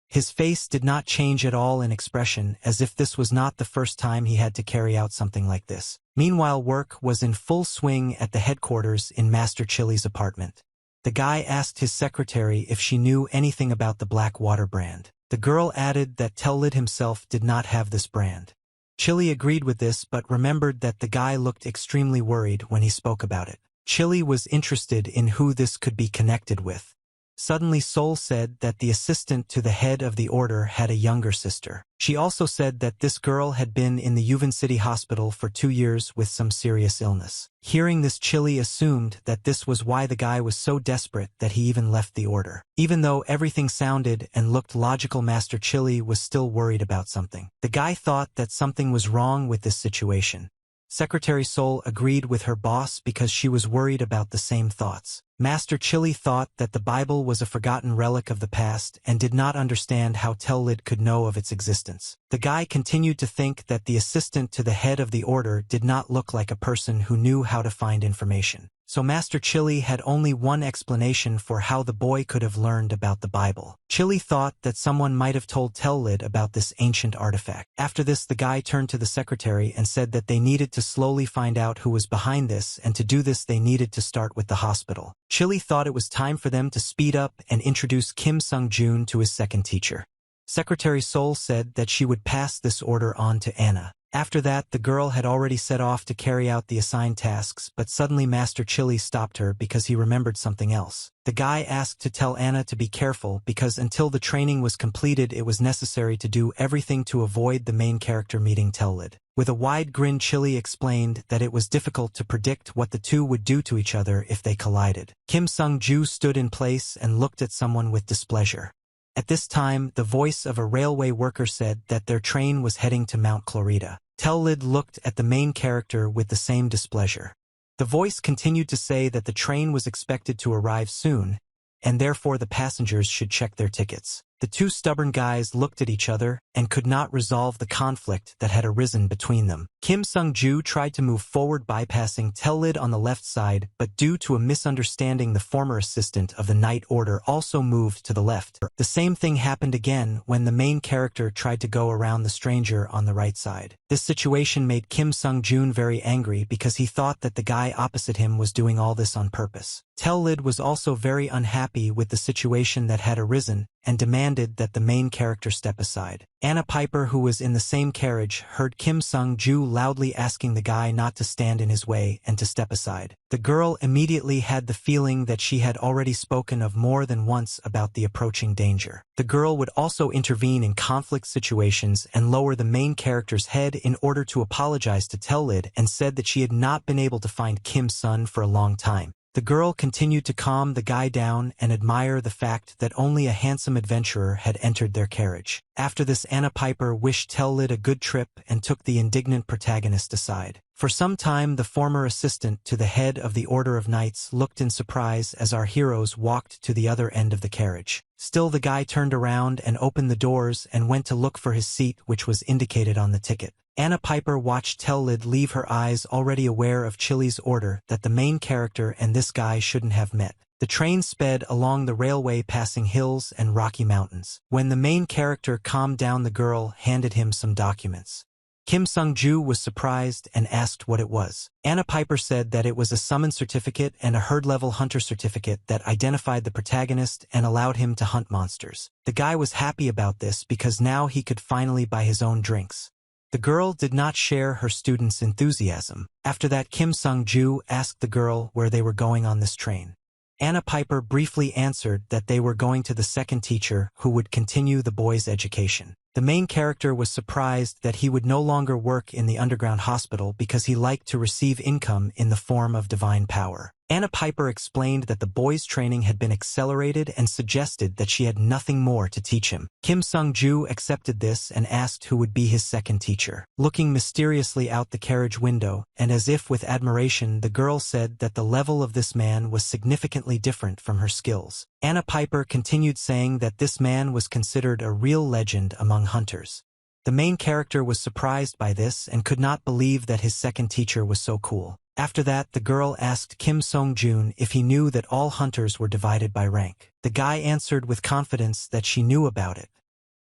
A: His face did not change at all in expression, as if this was not the first time he had to carry out something like this. Meanwhile, work was in full swing at the headquarters in Master Chili's apartment. The guy asked his secretary if she knew anything about the Black Water brand. The girl added that Tellid himself did not have this brand. Chili agreed with this, but remembered that the guy looked extremely worried when he spoke about it. Chili was interested in who this could be connected with. Suddenly Sol said that the assistant to the head of the order had a younger sister. She also said that this girl had been in the Yuvan City hospital for 2 years with some serious illness. Hearing this, Chili assumed that this was why the guy was so desperate that he even left the order. Even though everything sounded and looked logical, Master Chili was still worried about something. The guy thought that something was wrong with this situation. Secretary Sol agreed with her boss because she was worried about the same thoughts. Master Chili thought that the Bible was a forgotten relic of the past and did not understand how Tellid could know of its existence. The guy continued to think that the assistant to the head of the order did not look like a person who knew how to find information. So Master Chili had only one explanation for how the boy could have learned about the Bible. Chili thought that someone might have told Tellid about this ancient artifact. After this, the guy turned to the secretary and said that they needed to slowly find out who was behind this, and to do this they needed to start with the hospital. Chili thought it was time for them to speed up and introduce Kim Sung-joon to his second teacher. Secretary Sol said that she would pass this order on to Anna. After that, the girl had already set off to carry out the assigned tasks, but suddenly Master Chili stopped her because he remembered something else. The guy asked to tell Anna to be careful because until the training was completed it was necessary to do everything to avoid the main character meeting Tellid. With a wide grin, Chili explained that it was difficult to predict what the two would do to each other if they collided. Kim Sung-joo stood in place and looked at someone with displeasure. At this time, the voice of a railway worker said that their train was heading to Mount Chlorida. Tellid looked at the main character with the same displeasure. The voice continued to say that the train was expected to arrive soon, and therefore the passengers should check their tickets. The two stubborn guys looked at each other and could not resolve the conflict that had arisen between them. Kim Sung-joo tried to move forward, bypassing Tellid on the left side, but due to a misunderstanding the former assistant of the Night Order also moved to the left. The same thing happened again when the main character tried to go around the stranger on the right side. This situation made Kim Sung-joon very angry because he thought that the guy opposite him was doing all this on purpose. Tellid was also very unhappy with the situation that had arisen and demanded that the main character step aside. Anna Piper, who was in the same carriage, heard Kim Sung-joo loudly asking the guy not to stand in his way and to step aside. The girl immediately had the feeling that she had already spoken of more than once about the approaching danger. The girl would also intervene in conflict situations and lower the main character's head in order to apologize to Tellid, and said that she had not been able to find Kim's son for a long time. The girl continued to calm the guy down and admire the fact that only a handsome adventurer had entered their carriage. After this, Anna Piper wished Tellid a good trip and took the indignant protagonist aside. For some time, the former assistant to the head of the Order of Knights looked in surprise as our heroes walked to the other end of the carriage. Still, the guy turned around and opened the doors and went to look for his seat, which was indicated on the ticket. Anna Piper watched Tellid leave, her eyes already aware of Chili's order that the main character and this guy shouldn't have met. The train sped along the railway, passing hills and rocky mountains. When the main character calmed down, the girl handed him some documents. Kim Sung-joo was surprised and asked what it was. Anna Piper said that it was a summon certificate and a herd-level hunter certificate that identified the protagonist and allowed him to hunt monsters. The guy was happy about this because now he could finally buy his own drinks. The girl did not share her student's enthusiasm. After that, Kim Sung-joo asked the girl where they were going on this train. Anna Piper briefly answered that they were going to the second teacher who would continue the boy's education. The main character was surprised that he would no longer work in the underground hospital because he liked to receive income in the form of divine power. Anna Piper explained that the boy's training had been accelerated and suggested that she had nothing more to teach him. Kim Sung-ju accepted this and asked who would be his second teacher. Looking mysteriously out the carriage window, and as if with admiration, the girl said that the level of this man was significantly different from her skills. Anna Piper continued saying that this man was considered a real legend among hunters. The main character was surprised by this and could not believe that his second teacher was so cool. After that, the girl asked Kim Sung-jun if he knew that all hunters were divided by rank. The guy answered with confidence that she knew about it.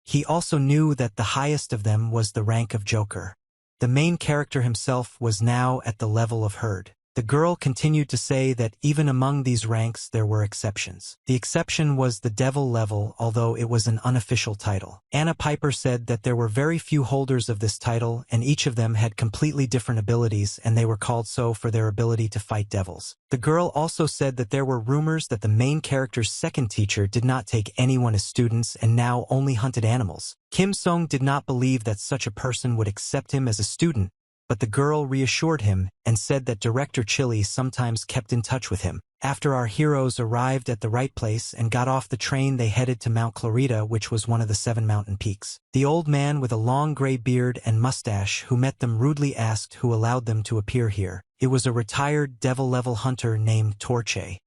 A: He also knew that the highest of them was the rank of Joker. The main character himself was now at the level of Herd. The girl continued to say that even among these ranks there were exceptions. The exception was the devil level, although it was an unofficial title. Anna Piper said that there were very few holders of this title, and each of them had completely different abilities, and they were called so for their ability to fight devils. The girl also said that there were rumors that the main character's second teacher did not take anyone as students and now only hunted animals. Kim Sung did not believe that such a person would accept him as a student, but the girl reassured him and said that Director Chili sometimes kept in touch with him. After our heroes arrived at the right place and got off the train, they headed to Mount Clarita, which was one of the 7 mountain peaks. The old man with a long gray beard and mustache who met them rudely asked who allowed them to appear here. It was a retired devil-level hunter named Torche.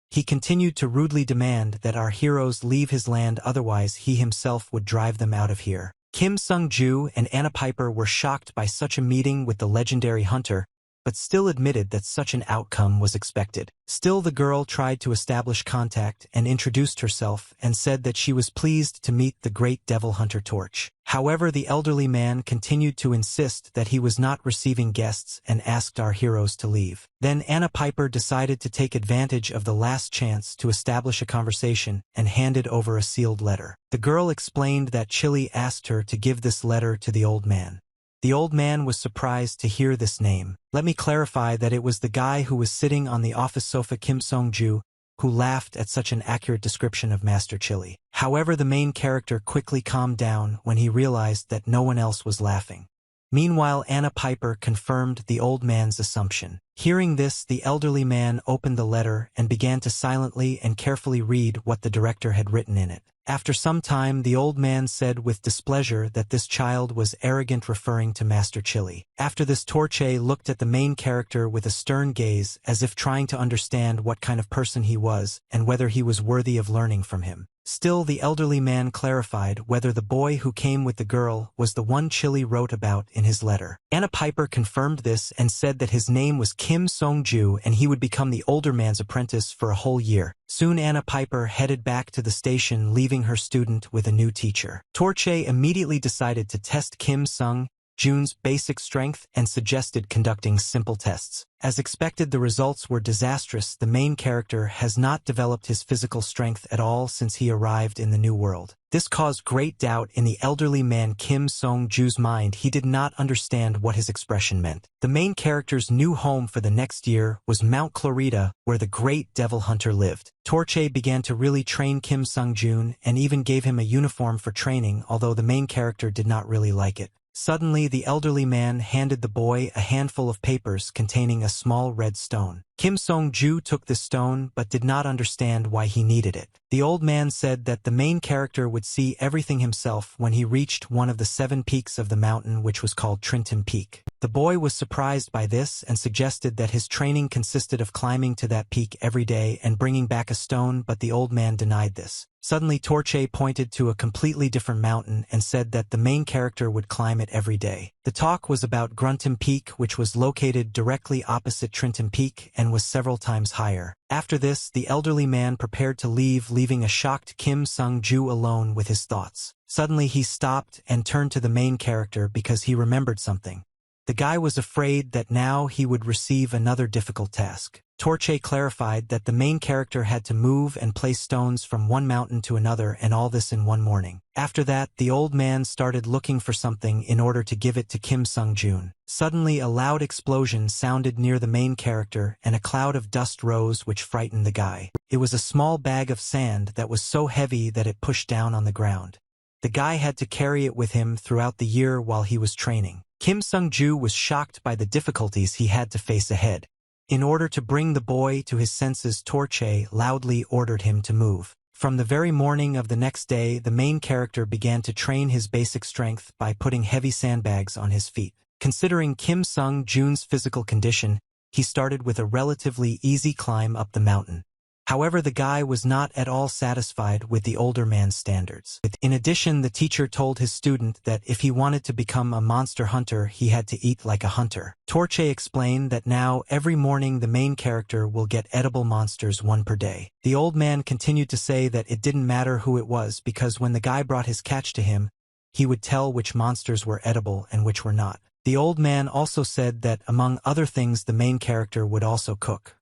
A: He continued to rudely demand that our heroes leave his land, otherwise he himself would drive them out of here. Kim Sung-ju and Anna Piper were shocked by such a meeting with the legendary hunter, but still admitted that such an outcome was expected. Still, the girl tried to establish contact and introduced herself and said that she was pleased to meet the great devil hunter Torch. However, the elderly man continued to insist that he was not receiving guests and asked our heroes to leave. Then Anna Piper decided to take advantage of the last chance to establish a conversation and handed over a sealed letter. The girl explained that Chili asked her to give this letter to the old man. The old man was surprised to hear this name. Let me clarify that it was the guy who was sitting on the office sofa, Kim Sung-ju, who laughed at such an accurate description of Master Chili. However, the main character quickly calmed down when he realized that no one else was laughing. Meanwhile, Anna Piper confirmed the old man's assumption. Hearing this, the elderly man opened the letter and began to silently and carefully read what the director had written in it. After some time, the old man said with displeasure that this child was arrogant, referring to Master Chili. After this, Torche looked at the main character with a stern gaze, as if trying to understand what kind of person he was and whether he was worthy of learning from him. Still, the elderly man clarified whether the boy who came with the girl was the one Chili wrote about in his letter. Anna Piper confirmed this and said that his name was Kim Sung-ju and he would become the older man's apprentice for a whole year. Soon Anna Piper headed back to the station, leaving her student with a new teacher. Torche immediately decided to test Kim Sung-jun's basic strength and suggested conducting simple tests. As expected, the results were disastrous. The main character has not developed his physical strength at all since he arrived in the new world. This caused great doubt in the elderly man Kim Sung-ju's mind. He did not understand what his expression meant. The main character's new home for the next year was Mount Clarita, where the great devil hunter lived. Torche began to really train Kim Sung-jun and even gave him a uniform for training, although the main character did not really like it. Suddenly, the elderly man handed the boy a handful of papers containing a small red stone. Kim Sung-ju took the stone but did not understand why he needed it. The old man said that the main character would see everything himself when he reached one of the 7 peaks of the mountain, which was called Trintim Peak. The boy was surprised by this and suggested that his training consisted of climbing to that peak every day and bringing back a stone, but the old man denied this. Suddenly, Torche pointed to a completely different mountain and said that the main character would climb it every day. The talk was about Gruntim Peak, which was located directly opposite Trintim Peak and was several times higher. After this, the elderly man prepared to leave, leaving a shocked Kim Sung-ju alone with his thoughts. Suddenly, he stopped and turned to the main character because he remembered something. The guy was afraid that now he would receive another difficult task. Torche clarified that the main character had to move and place stones from one mountain to another, and all this in one morning. After that, the old man started looking for something in order to give it to Kim Sung-jun. Suddenly, a loud explosion sounded near the main character, and a cloud of dust rose, which frightened the guy. It was a small bag of sand that was so heavy that it pushed down on the ground. The guy had to carry it with him throughout the year while he was training. Kim Sung-ju was shocked by the difficulties he had to face ahead. In order to bring the boy to his senses, Torche loudly ordered him to move. From the very morning of the next day, the main character began to train his basic strength by putting heavy sandbags on his feet. Considering Kim Sung-jun's physical condition, he started with a relatively easy climb up the mountain. However, the guy was not at all satisfied with the older man's standards. In addition, the teacher told his student that if he wanted to become a monster hunter, he had to eat like a hunter. Torche explained that now, every morning, the main character will get edible monsters, one per day. The old man continued to say that it didn't matter who it was because when the guy brought his catch to him, he would tell which monsters were edible and which were not. The old man also said that, among other things, the main character would also cook.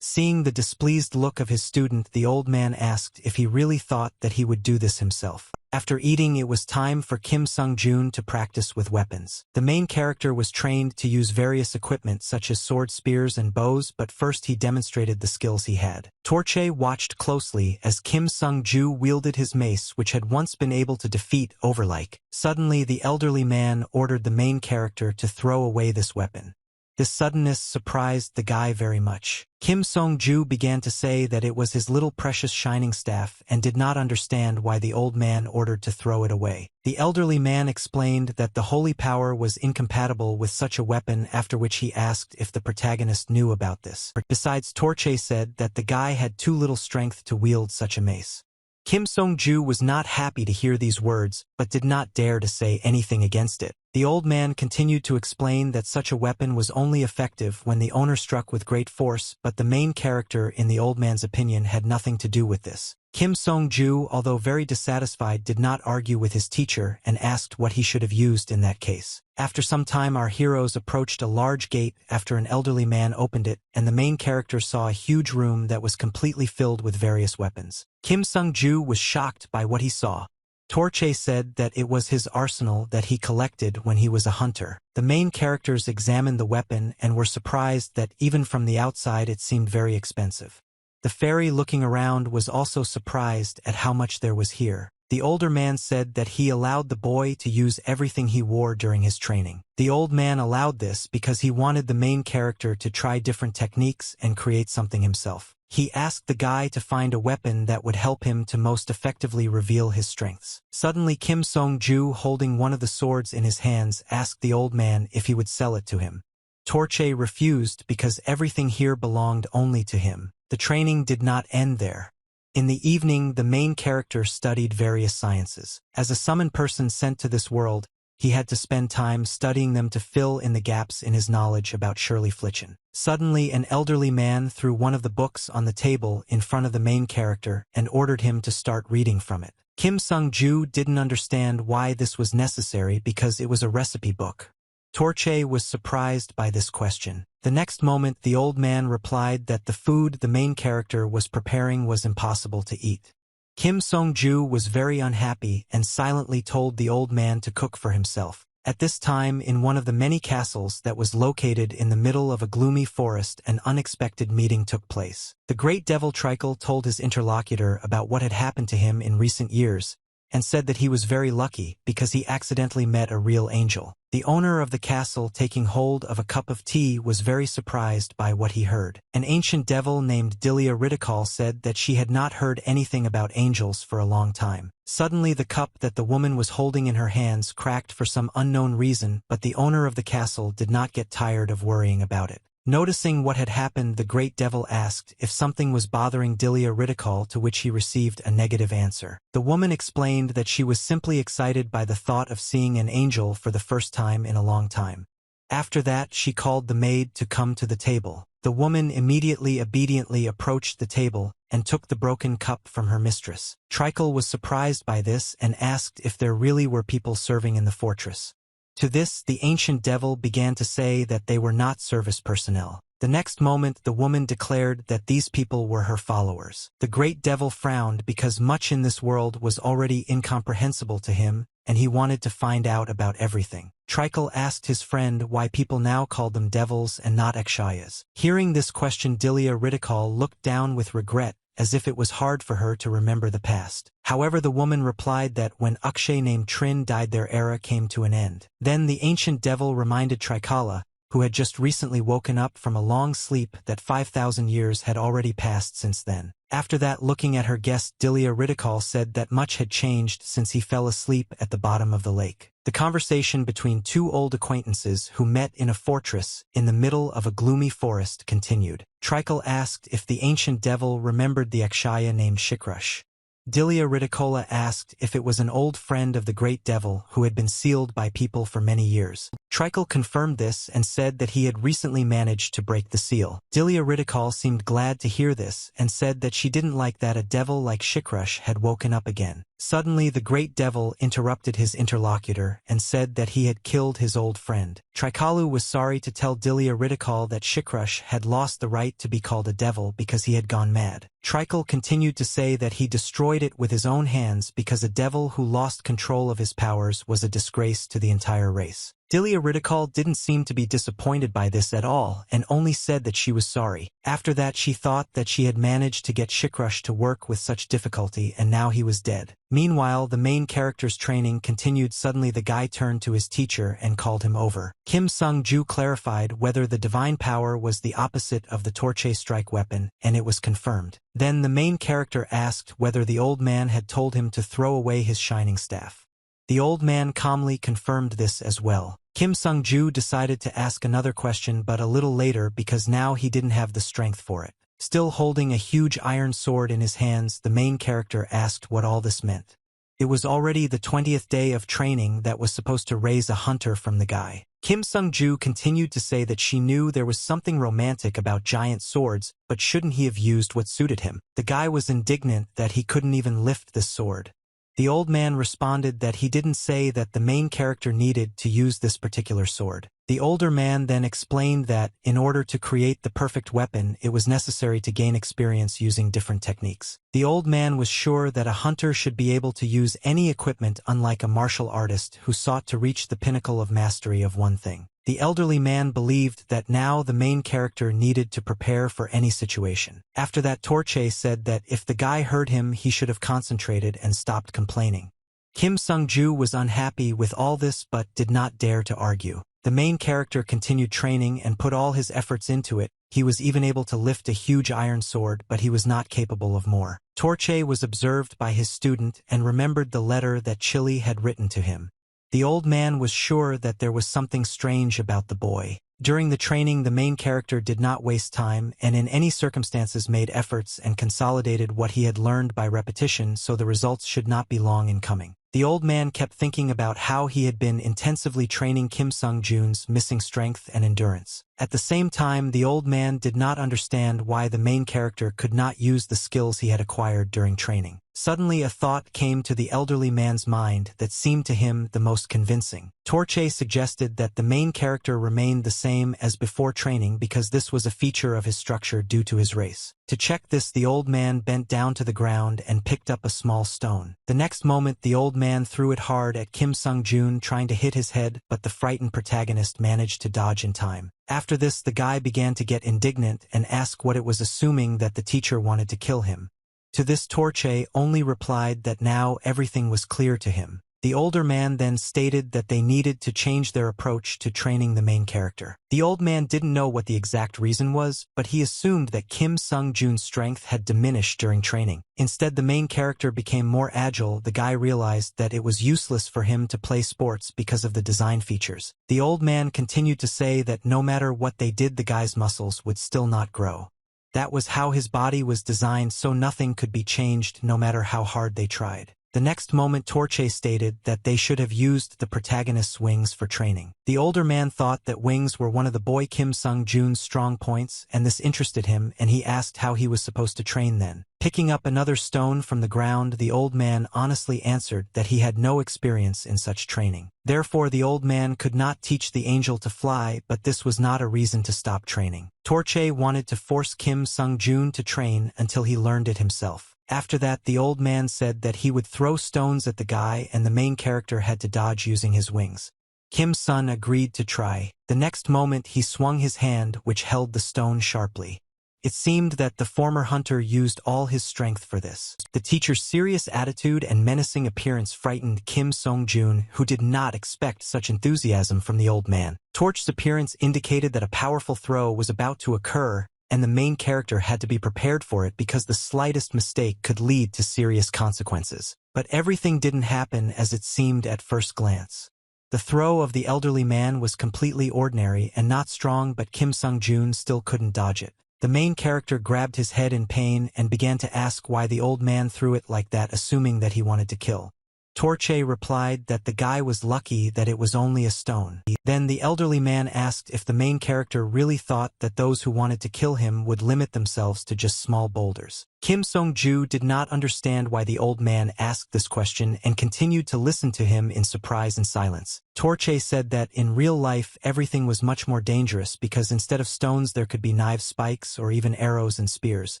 A: Seeing the displeased look of his student, the old man asked if he really thought that he would do this himself. After eating, it was time for Kim Sung-jun to practice with weapons. The main character was trained to use various equipment such as swords, spears, and bows, but first he demonstrated the skills he had. Torche watched closely as Kim Sung-ju wielded his mace, which had once been able to defeat Overlike. Suddenly, the elderly man ordered the main character to throw away this weapon. This suddenness surprised the guy very much. Kim Sung-ju began to say that it was his little precious shining staff and did not understand why the old man ordered to throw it away. The elderly man explained that the holy power was incompatible with such a weapon, after which he asked if the protagonist knew about this. Besides, Torche said that the guy had too little strength to wield such a mace. Kim Sung-ju was not happy to hear these words, but did not dare to say anything against it. The old man continued to explain that such a weapon was only effective when the owner struck with great force, but the main character, in the old man's opinion, had nothing to do with this. Kim Sung-ju, although very dissatisfied, did not argue with his teacher and asked what he should have used in that case. After some time, our heroes approached a large gate after an elderly man opened it, and the main character saw a huge room that was completely filled with various weapons. Kim Sung-ju was shocked by what he saw. Torche said that it was his arsenal that he collected when he was a hunter. The main characters examined the weapon and were surprised that even from the outside it seemed very expensive. The fairy, looking around, was also surprised at how much there was here. The older man said that he allowed the boy to use everything he wore during his training. The old man allowed this because he wanted the main character to try different techniques and create something himself. He asked the guy to find a weapon that would help him to most effectively reveal his strengths. Suddenly, Kim Sung-ju, holding one of the swords in his hands, asked the old man if he would sell it to him. Torche refused because everything here belonged only to him. The training did not end there. In the evening, the main character studied various sciences. As a summoned person sent to this world, he had to spend time studying them to fill in the gaps in his knowledge about Shirley Flitchen. Suddenly, an elderly man threw one of the books on the table in front of the main character and ordered him to start reading from it. Kim Sung-ju didn't understand why this was necessary because it was a recipe book. Torche was surprised by this question. The next moment, the old man replied that the food the main character was preparing was impossible to eat. Kim Sung-ju was very unhappy and silently told the old man to cook for himself. At this time, in one of the many castles that was located in the middle of a gloomy forest, an unexpected meeting took place. The great devil Tricle told his interlocutor about what had happened to him in recent years, and said that he was very lucky because he accidentally met a real angel. The owner of the castle, taking hold of a cup of tea, was very surprised by what he heard. An ancient devil named Dilia Ridicol said that she had not heard anything about angels for a long time. Suddenly, the cup that the woman was holding in her hands cracked for some unknown reason, but the owner of the castle did not get tired of worrying about it. Noticing what had happened, the great devil asked if something was bothering Dilia Ridicol, to which he received a negative answer. The woman explained that she was simply excited by the thought of seeing an angel for the first time in a long time. After that, she called the maid to come to the table. The woman immediately obediently approached the table and took the broken cup from her mistress. Tricle was surprised by this and asked if there really were people serving in the fortress. To this, the ancient devil began to say that they were not service personnel. The next moment, the woman declared that these people were her followers. The great devil frowned because much in this world was already incomprehensible to him, and he wanted to find out about everything. Tricle asked his friend why people now called them devils and not Akshayas. Hearing this question, Dilia Ridicol looked down with regret as if it was hard for her to remember the past. However, the woman replied that when Akshay named Trin died, their era came to an end. Then the ancient devil reminded Trikala, who had just recently woken up from a long sleep, that 5,000 years had already passed since then. After that, looking at her guest, Dilia Ridikal said that much had changed since he fell asleep at the bottom of the lake. The conversation between two old acquaintances who met in a fortress in the middle of a gloomy forest continued. Trikal asked if the ancient devil remembered the Akshaya named Shikrush. Dilia Ridikola asked if it was an old friend of the great devil who had been sealed by people for many years. Trikal confirmed this and said that he had recently managed to break the seal. Dilia Ridikal seemed glad to hear this and said that she didn't like that a devil like Shikrush had woken up again. Suddenly the great devil interrupted his interlocutor and said that he had killed his old friend. Trikalu was sorry to tell Dilia Ridikal that Shikrush had lost the right to be called a devil because he had gone mad. Trikal continued to say that he destroyed it with his own hands because a devil who lost control of his powers was a disgrace to the entire race. Dilia Ridikal didn't seem to be disappointed by this at all and only said that she was sorry. After that, she thought that she had managed to get Shikrush to work with such difficulty, and now he was dead. Meanwhile, the main character's training continued. Suddenly the guy turned to his teacher and called him over. Kim Sung-ju clarified whether the divine power was the opposite of the Torche strike weapon, and it was confirmed. Then the main character asked whether the old man had told him to throw away his shining staff. The old man calmly confirmed this as well. Kim Sung-ju decided to ask another question, but a little later, because now he didn't have the strength for it. Still holding a huge iron sword in his hands, the main character asked what all this meant. It was already the 20th day of training that was supposed to raise a hunter from the guy. Kim Sung-ju continued to say that she knew there was something romantic about giant swords, but shouldn't he have used what suited him? The guy was indignant that he couldn't even lift this sword. The old man responded that he didn't say that the main character needed to use this particular sword. The older man then explained that, in order to create the perfect weapon, it was necessary to gain experience using different techniques. The old man was sure that a hunter should be able to use any equipment, unlike a martial artist who sought to reach the pinnacle of mastery of one thing. The elderly man believed that now the main character needed to prepare for any situation. After that, Torche said that if the guy heard him, he should have concentrated and stopped complaining. Kim Sung-ju was unhappy with all this but did not dare to argue. The main character continued training and put all his efforts into it. He was even able to lift a huge iron sword, but he was not capable of more. Torche was observed by his student and remembered the letter that Chili had written to him. The old man was sure that there was something strange about the boy. During the training, the main character did not waste time and in any circumstances made efforts and consolidated what he had learned by repetition, so the results should not be long in coming. The old man kept thinking about how he had been intensively training Kim Sung-jun's missing strength and endurance. At the same time, the old man did not understand why the main character could not use the skills he had acquired during training. Suddenly a thought came to the elderly man's mind that seemed to him the most convincing. Torche suggested that the main character remained the same as before training because this was a feature of his structure due to his race. To check this, the old man bent down to the ground and picked up a small stone. The next moment, the old man threw it hard at Kim Sung-jun, trying to hit his head, but the frightened protagonist managed to dodge in time. After this, the guy began to get indignant and ask what it was, assuming that the teacher wanted to kill him. To this, Torche only replied that now everything was clear to him. The older man then stated that they needed to change their approach to training the main character. The old man didn't know what the exact reason was, but he assumed that Kim Sung-jun's strength had diminished during training. Instead, the main character became more agile. The guy realized that it was useless for him to play sports because of the design features. The old man continued to say that no matter what they did, the guy's muscles would still not grow. That was how his body was designed, so nothing could be changed no matter how hard they tried. The next moment, Torche stated that they should have used the protagonist's wings for training. The older man thought that wings were one of the boy Kim Sung-jun's strong points, and this interested him, and he asked how he was supposed to train then. Picking up another stone from the ground, the old man honestly answered that he had no experience in such training. Therefore, the old man could not teach the angel to fly, but this was not a reason to stop training. Torche wanted to force Kim Sung-jun to train until he learned it himself. After that, the old man said that he would throw stones at the guy and the main character had to dodge using his wings. Kim Sun agreed to try. The next moment, he swung his hand, which held the stone sharply. It seemed that the former hunter used all his strength for this. The teacher's serious attitude and menacing appearance frightened Kim Song-joon, who did not expect such enthusiasm from the old man. Torch's appearance indicated that a powerful throw was about to occur, and the main character had to be prepared for it because the slightest mistake could lead to serious consequences. But everything didn't happen as it seemed at first glance. The throw of the elderly man was completely ordinary and not strong, but Kim Sung-joon still couldn't dodge it. The main character grabbed his head in pain and began to ask why the old man threw it like that, assuming that he wanted to kill. Torche replied that the guy was lucky that it was only a stone. Then the elderly man asked if the main character really thought that those who wanted to kill him would limit themselves to just small boulders. Kim Song-ju did not understand why the old man asked this question and continued to listen to him in surprise and silence. Torche said that in real life everything was much more dangerous because instead of stones there could be knife spikes or even arrows and spears.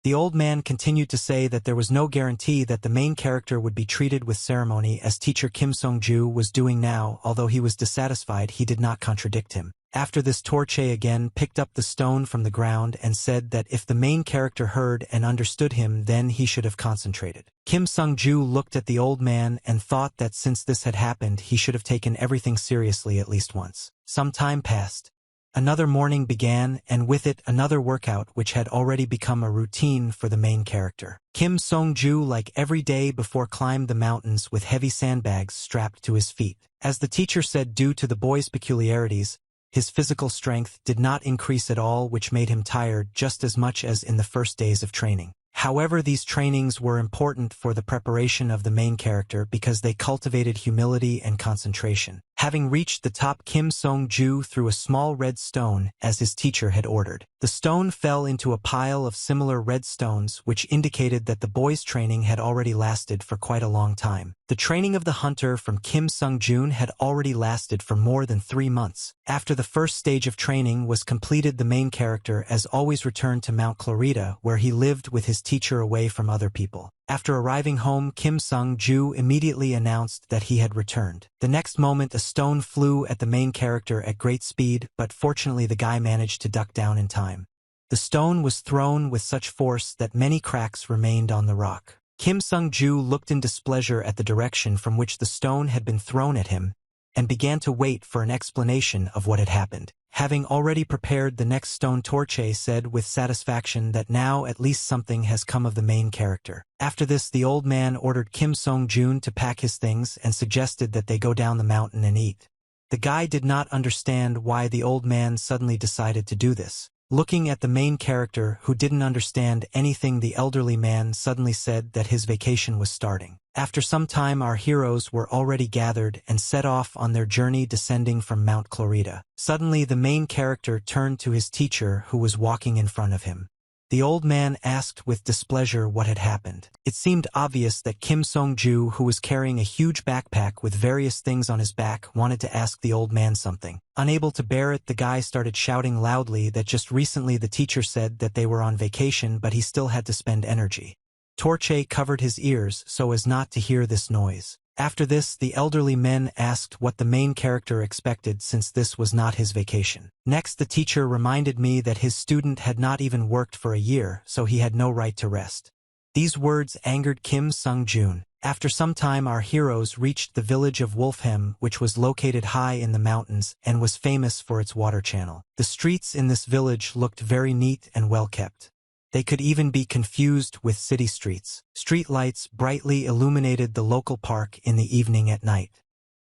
A: The old man continued to say that there was no guarantee that the main character would be treated with ceremony as teacher Kim Song-ju was doing now. Although he was dissatisfied, he did not contradict him. After this, Torche again picked up the stone from the ground and said that if the main character heard and understood him, then he should have concentrated. Kim Sung-ju looked at the old man and thought that since this had happened, he should have taken everything seriously at least once. Some time passed. Another morning began, and with it another workout which had already become a routine for the main character. Kim Song-ju, like every day before, climbed the mountains with heavy sandbags strapped to his feet. As the teacher said, due to the boy's peculiarities, his physical strength did not increase at all, which made him tired just as much as in the first days of training. However, these trainings were important for the preparation of the main character because they cultivated humility and concentration. Having reached the top, Kim Song-ju threw a small red stone as his teacher had ordered. The stone fell into a pile of similar red stones, which indicated that the boy's training had already lasted for quite a long time. The training of the hunter from Kim Sung-joon had already lasted for more than 3 months. After the first stage of training was completed, the main character as always returned to Mount Clarita, where he lived with his teacher away from other people. After arriving home, Kim Sung-ju immediately announced that he had returned. The next moment, a stone flew at the main character at great speed, but fortunately the guy managed to duck down in time. The stone was thrown with such force that many cracks remained on the rock. Kim Sung-ju looked in displeasure at the direction from which the stone had been thrown at him and began to wait for an explanation of what had happened. Having already prepared the next stone, Torche said with satisfaction that now at least something has come of the main character. After this, the old man ordered Kim Song-joon to pack his things and suggested that they go down the mountain and eat. The guy did not understand why the old man suddenly decided to do this. Looking at the main character, who didn't understand anything, the elderly man suddenly said that his vacation was starting. After some time, our heroes were already gathered and set off on their journey descending from Mount Clarita. Suddenly, the main character turned to his teacher, who was walking in front of him. The old man asked with displeasure what had happened. It seemed obvious that Kim Song-ju, who was carrying a huge backpack with various things on his back, wanted to ask the old man something. Unable to bear it, the guy started shouting loudly that just recently the teacher said that they were on vacation, but he still had to spend energy. Torche covered his ears so as not to hear this noise. After this, the elderly men asked what the main character expected since this was not his vacation. Next, the teacher reminded me that his student had not even worked for a year, so he had no right to rest. These words angered Kim Sung-joon. After some time, our heroes reached the village of Wolfhem, which was located high in the mountains and was famous for its water channel. The streets in this village looked very neat and well kept. They could even be confused with city streets. Street lights brightly illuminated the local park in the evening at night.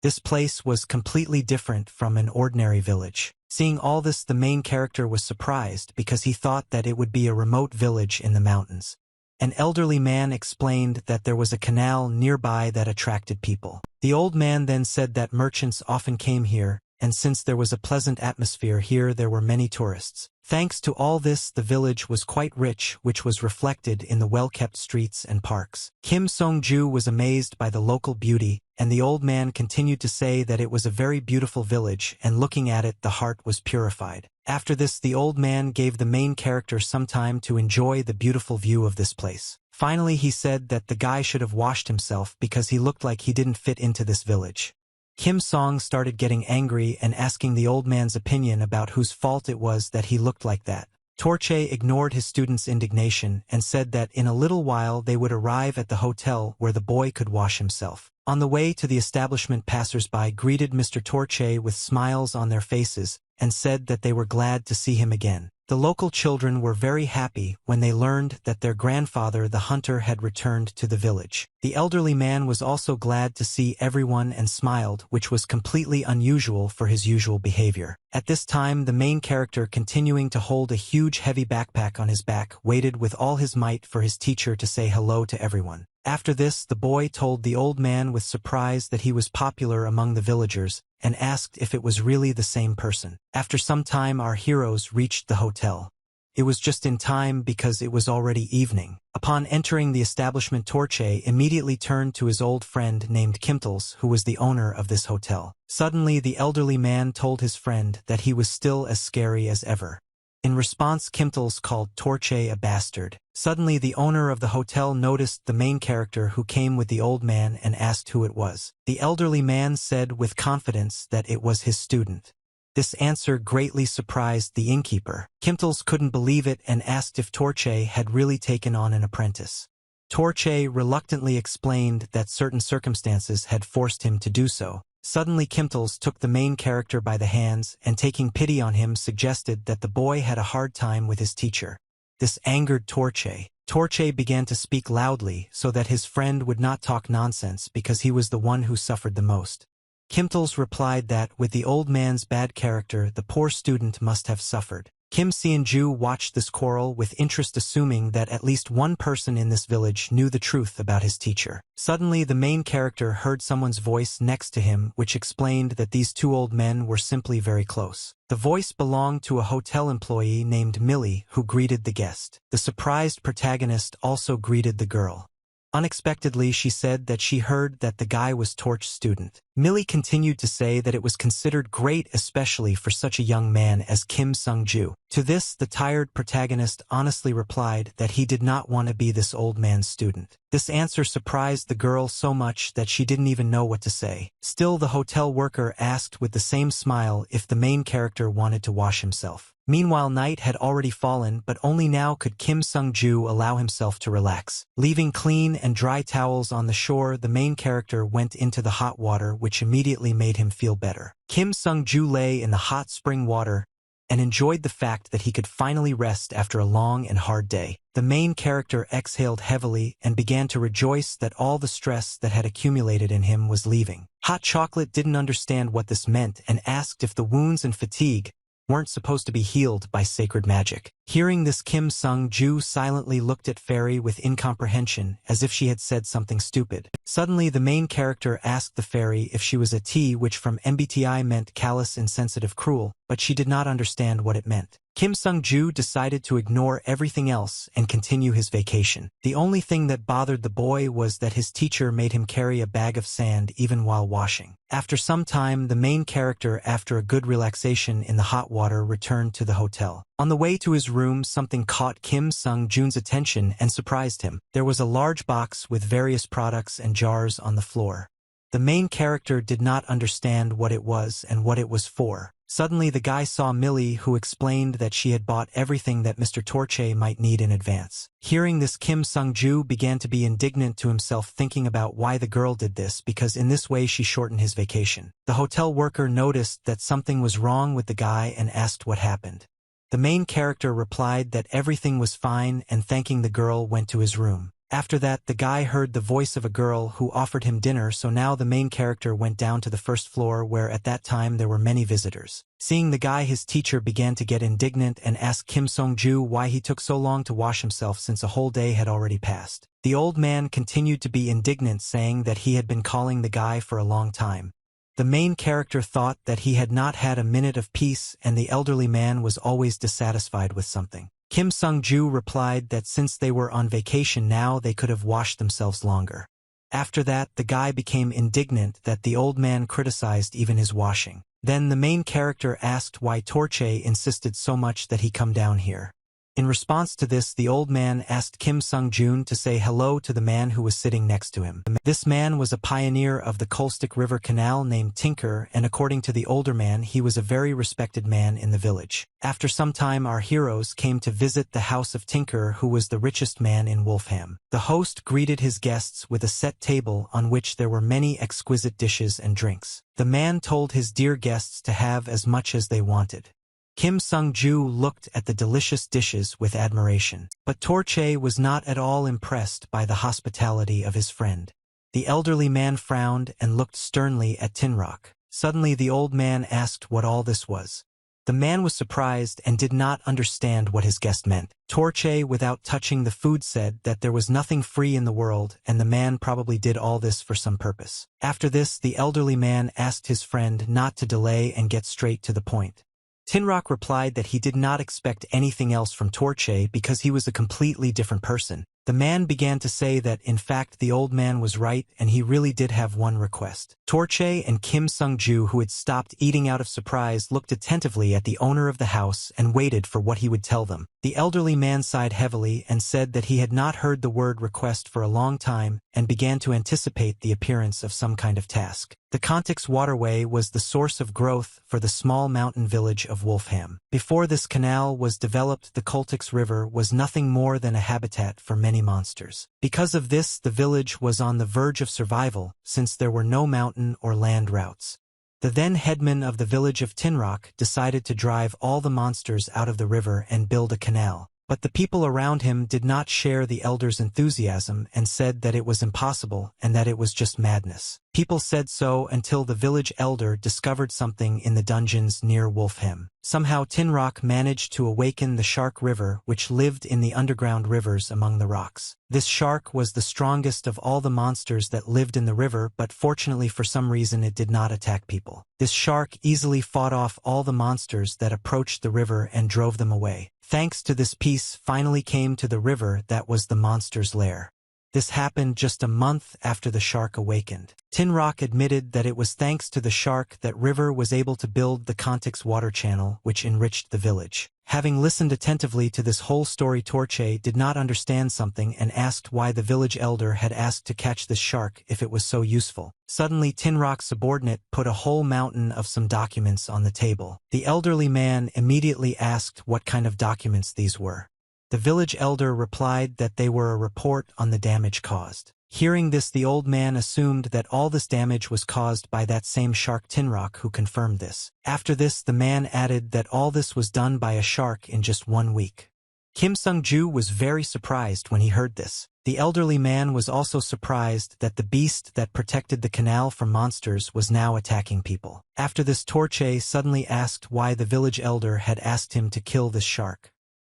A: This place was completely different from an ordinary village. Seeing all this, the main character was surprised because he thought that it would be a remote village in the mountains. An elderly man explained that there was a canal nearby that attracted people. The old man then said that merchants often came here, and since there was a pleasant atmosphere here, there were many tourists. Thanks to all this, the village was quite rich, which was reflected in the well-kept streets and parks. Kim Song-ju was amazed by the local beauty, and the old man continued to say that it was a very beautiful village, and looking at it, the heart was purified. After this, the old man gave the main character some time to enjoy the beautiful view of this place. Finally, he said that the guy should have washed himself because he looked like he didn't fit into this village. Kim Song started getting angry and asking the old man's opinion about whose fault it was that he looked like that. Torche ignored his student's indignation and said that in a little while they would arrive at the hotel where the boy could wash himself. On the way to the establishment, passers-by greeted Mr. Torche with smiles on their faces and said that they were glad to see him again. The local children were very happy when they learned that their grandfather, the hunter, had returned to the village. The elderly man was also glad to see everyone and smiled, which was completely unusual for his usual behavior. At this time, the main character, continuing to hold a huge heavy backpack on his back, waited with all his might for his teacher to say hello to everyone. After this, the boy told the old man with surprise that he was popular among the villagers and asked if it was really the same person. After some time, our heroes reached the hotel. It was just in time because it was already evening. Upon entering the establishment, Torche immediately turned to his old friend named Kimtles, who was the owner of this hotel. Suddenly, the elderly man told his friend that he was still as scary as ever. In response, Kimtles called Torche a bastard. Suddenly, the owner of the hotel noticed the main character who came with the old man and asked who it was. The elderly man said with confidence that it was his student. This answer greatly surprised the innkeeper. Kimtles couldn't believe it and asked if Torche had really taken on an apprentice. Torche reluctantly explained that certain circumstances had forced him to do so. Suddenly, Kimtles took the main character by the hands and, taking pity on him, suggested that the boy had a hard time with his teacher. This angered Torche. Torche began to speak loudly so that his friend would not talk nonsense because he was the one who suffered the most. Kimtles replied that, with the old man's bad character, the poor student must have suffered. Kim Seon-ju watched this quarrel with interest, assuming that at least one person in this village knew the truth about his teacher. Suddenly, the main character heard someone's voice next to him, which explained that these two old men were simply very close. The voice belonged to a hotel employee named Millie, who greeted the guest. The surprised protagonist also greeted the girl. Unexpectedly, she said that she heard that the guy was Torch's student. Millie continued to say that it was considered great, especially for such a young man as Kim Sung-ju. To this, the tired protagonist honestly replied that he did not want to be this old man's student. This answer surprised the girl so much that she didn't even know what to say. Still, the hotel worker asked with the same smile if the main character wanted to wash himself. Meanwhile, night had already fallen, but only now could Kim Sung-ju allow himself to relax. Leaving clean and dry towels on the shore, the main character went into the hot water, which immediately made him feel better. Kim Sung-ju lay in the hot spring water and enjoyed the fact that he could finally rest after a long and hard day. The main character exhaled heavily and began to rejoice that all the stress that had accumulated in him was leaving. Hot Chocolate didn't understand what this meant and asked if the wounds and fatigue weren't supposed to be healed by sacred magic. Hearing this, Kim Sung-ju silently looked at Fairy with incomprehension, as if she had said something stupid. Suddenly, the main character asked the fairy if she was a T, which from MBTI meant callous, insensitive, cruel, but she did not understand what it meant. Kim Sung-ju decided to ignore everything else and continue his vacation. The only thing that bothered the boy was that his teacher made him carry a bag of sand even while washing. After some time, the main character, after a good relaxation in the hot water, returned to the hotel. On the way to his room, something caught Kim Sung-jun's attention and surprised him. There was a large box with various products and jars on the floor. The main character did not understand what it was and what it was for. Suddenly, the guy saw Millie, who explained that she had bought everything that Mr. Torche might need in advance. Hearing this, Kim Sung-ju began to be indignant to himself, thinking about why the girl did this, because in this way she shortened his vacation. The hotel worker noticed that something was wrong with the guy and asked what happened. The main character replied that everything was fine and, thanking the girl, went to his room. After that, the guy heard the voice of a girl who offered him dinner, so now the main character went down to the first floor, where at that time there were many visitors. Seeing the guy, his teacher began to get indignant and asked Kim Sung-ju why he took so long to wash himself since a whole day had already passed. The old man continued to be indignant, saying that he had been calling the guy for a long time. The main character thought that he had not had a minute of peace, and the elderly man was always dissatisfied with something. Kim Sung-ju replied that since they were on vacation now, they could have washed themselves longer. After that, the guy became indignant that the old man criticized even his washing. Then the main character asked why Torche insisted so much that he come down here. In response to this, the old man asked Kim Sung-joon to say hello to the man who was sitting next to him. This man was a pioneer of the Kolstik River Canal named Tinker, and according to the older man, he was a very respected man in the village. After some time, our heroes came to visit the house of Tinker, who was the richest man in Wolfham. The host greeted his guests with a set table on which there were many exquisite dishes and drinks. The man told his dear guests to have as much as they wanted. Kim Sung-joo looked at the delicious dishes with admiration, but Torche was not at all impressed by the hospitality of his friend. The elderly man frowned and looked sternly at Tinrock. Suddenly the old man asked what all this was. The man was surprised and did not understand what his guest meant. Torche, without touching the food, said that there was nothing free in the world, and the man probably did all this for some purpose. After this, the elderly man asked his friend not to delay and get straight to the point. Tinrock replied that he did not expect anything else from Torche because he was a completely different person. The man began to say that, in fact, the old man was right and he really did have one request. Torche and Kim Sung-joo, who had stopped eating out of surprise, looked attentively at the owner of the house and waited for what he would tell them. The elderly man sighed heavily and said that he had not heard the word request for a long time and began to anticipate the appearance of some kind of task. The Kontix waterway was the source of growth for the small mountain village of Wolfham. Before this canal was developed, the Kontix River was nothing more than a habitat for many monsters. Because of this, the village was on the verge of survival, since there were no mountain or land routes. The then headman of the village of Tinrock decided to drive all the monsters out of the river and build a canal. But the people around him did not share the elder's enthusiasm and said that it was impossible and that it was just madness. People said so until the village elder discovered something in the dungeons near Wolfham. Somehow Tinrock managed to awaken the Shark River, which lived in the underground rivers among the rocks. This shark was the strongest of all the monsters that lived in the river, but fortunately for some reason it did not attack people. This shark easily fought off all the monsters that approached the river and drove them away. Thanks to this, peace finally came to the river that was the monster's lair. This happened just a month after the shark awakened. Tinrock admitted that it was thanks to the shark that River was able to build the Kontix water channel, which enriched the village. Having listened attentively to this whole story, Torche did not understand something and asked why the village elder had asked to catch this shark if it was so useful. Suddenly, Tinrock's subordinate put a whole mountain of some documents on the table. The elderly man immediately asked what kind of documents these were. The village elder replied that they were a report on the damage caused. Hearing this, the old man assumed that all this damage was caused by that same shark Tinrock, who confirmed this. After this, the man added that all this was done by a shark in just 1 week. Kim Sung-joo was very surprised when he heard this. The elderly man was also surprised that the beast that protected the canal from monsters was now attacking people. After this, Torche suddenly asked why the village elder had asked him to kill this shark.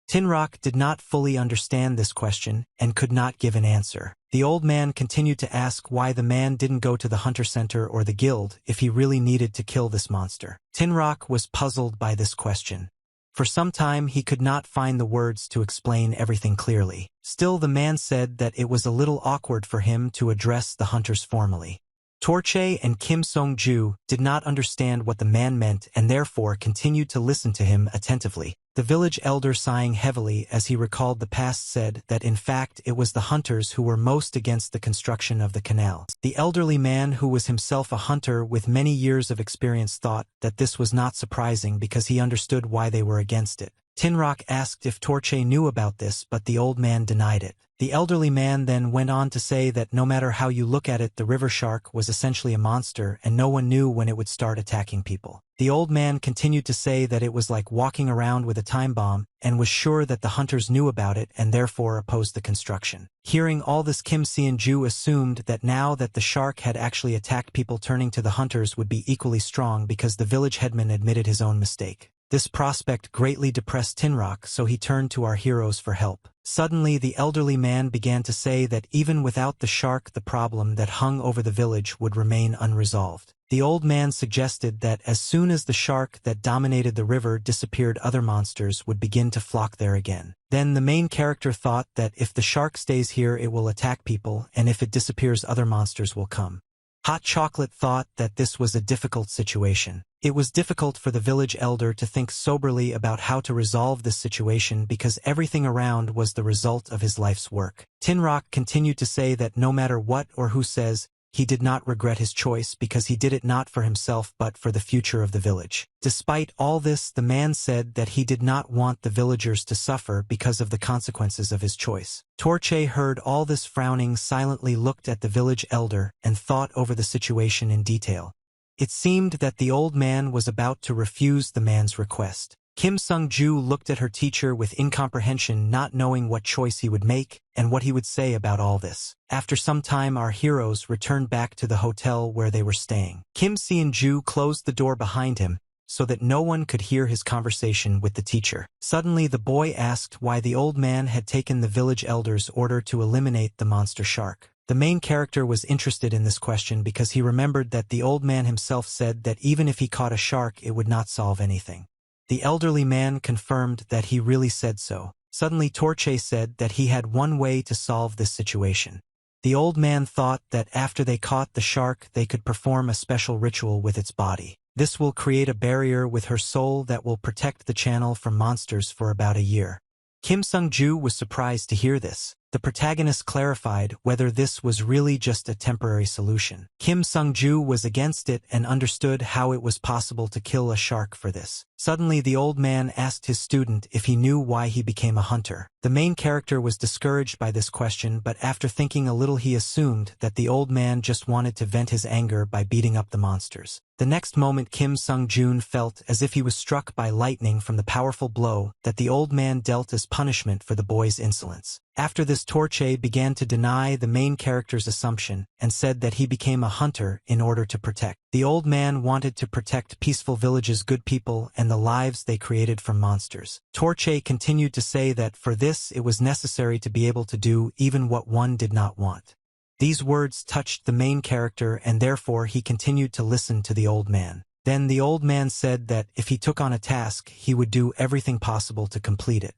A: Tinrock did not fully understand this question and could not give an answer. The old man continued to ask why the man didn't go to the Hunter Center or the guild if he really needed to kill this monster. Tinrock was puzzled by this question. For some time he could not find the words to explain everything clearly. Still, the man said that it was a little awkward for him to address the hunters formally. Torche and Kim Sung-joo did not understand what the man meant and therefore continued to listen to him attentively. The village elder, sighing heavily as he recalled the past, said that in fact it was the hunters who were most against the construction of the canal. The elderly man, who was himself a hunter with many years of experience, thought that this was not surprising because he understood why they were against it. Tinrock asked if Torche knew about this, but the old man denied it. The elderly man then went on to say that no matter how you look at it, the river shark was essentially a monster and no one knew when it would start attacking people. The old man continued to say that it was like walking around with a time bomb and was sure that the hunters knew about it and therefore opposed the construction. Hearing all this, Kim Seon-ju assumed that now that the shark had actually attacked people, turning to the hunters would be equally strong because the village headman admitted his own mistake. This prospect greatly depressed Tinrock, so he turned to our heroes for help. Suddenly, the elderly man began to say that even without the shark, the problem that hung over the village would remain unresolved. The old man suggested that as soon as the shark that dominated the river disappeared, other monsters would begin to flock there again. Then the main character thought that if the shark stays here, it will attack people, and if it disappears, other monsters will come. Hot Chocolate thought that this was a difficult situation. It was difficult for the village elder to think soberly about how to resolve this situation because everything around was the result of his life's work. Tin Rock continued to say that no matter what or who says, he did not regret his choice because he did it not for himself but for the future of the village. Despite all this, the man said that he did not want the villagers to suffer because of the consequences of his choice. Torche heard all this, frowning, silently looked at the village elder and thought over the situation in detail. It seemed that the old man was about to refuse the man's request. Kim Sung-ju looked at her teacher with incomprehension, not knowing what choice he would make and what he would say about all this. After some time, our heroes returned back to the hotel where they were staying. Kim Seon-ju closed the door behind him so that no one could hear his conversation with the teacher. Suddenly, the boy asked why the old man had taken the village elder's order to eliminate the monster shark. The main character was interested in this question because he remembered that the old man himself said that even if he caught a shark, it would not solve anything. The elderly man confirmed that he really said so. Suddenly, Torche said that he had one way to solve this situation. The old man thought that after they caught the shark, they could perform a special ritual with its body. This will create a barrier with her soul that will protect the channel from monsters for about a year. Kim Sung-ju was surprised to hear this. The protagonist clarified whether this was really just a temporary solution. Kim Sung-ju was against it and understood how it was possible to kill a shark for this. Suddenly, the old man asked his student if he knew why he became a hunter. The main character was discouraged by this question, but after thinking a little, he assumed that the old man just wanted to vent his anger by beating up the monsters. The next moment, Kim Sung-jun felt as if he was struck by lightning from the powerful blow that the old man dealt as punishment for the boy's insolence. After this, Torche began to deny the main character's assumption and said that he became a hunter in order to protect. The old man wanted to protect peaceful villages, good people, and the lives they created from monsters. Torche continued to say that for this it was necessary to be able to do even what one did not want. These words touched the main character, and therefore he continued to listen to the old man. Then the old man said that if he took on a task, he would do everything possible to complete it.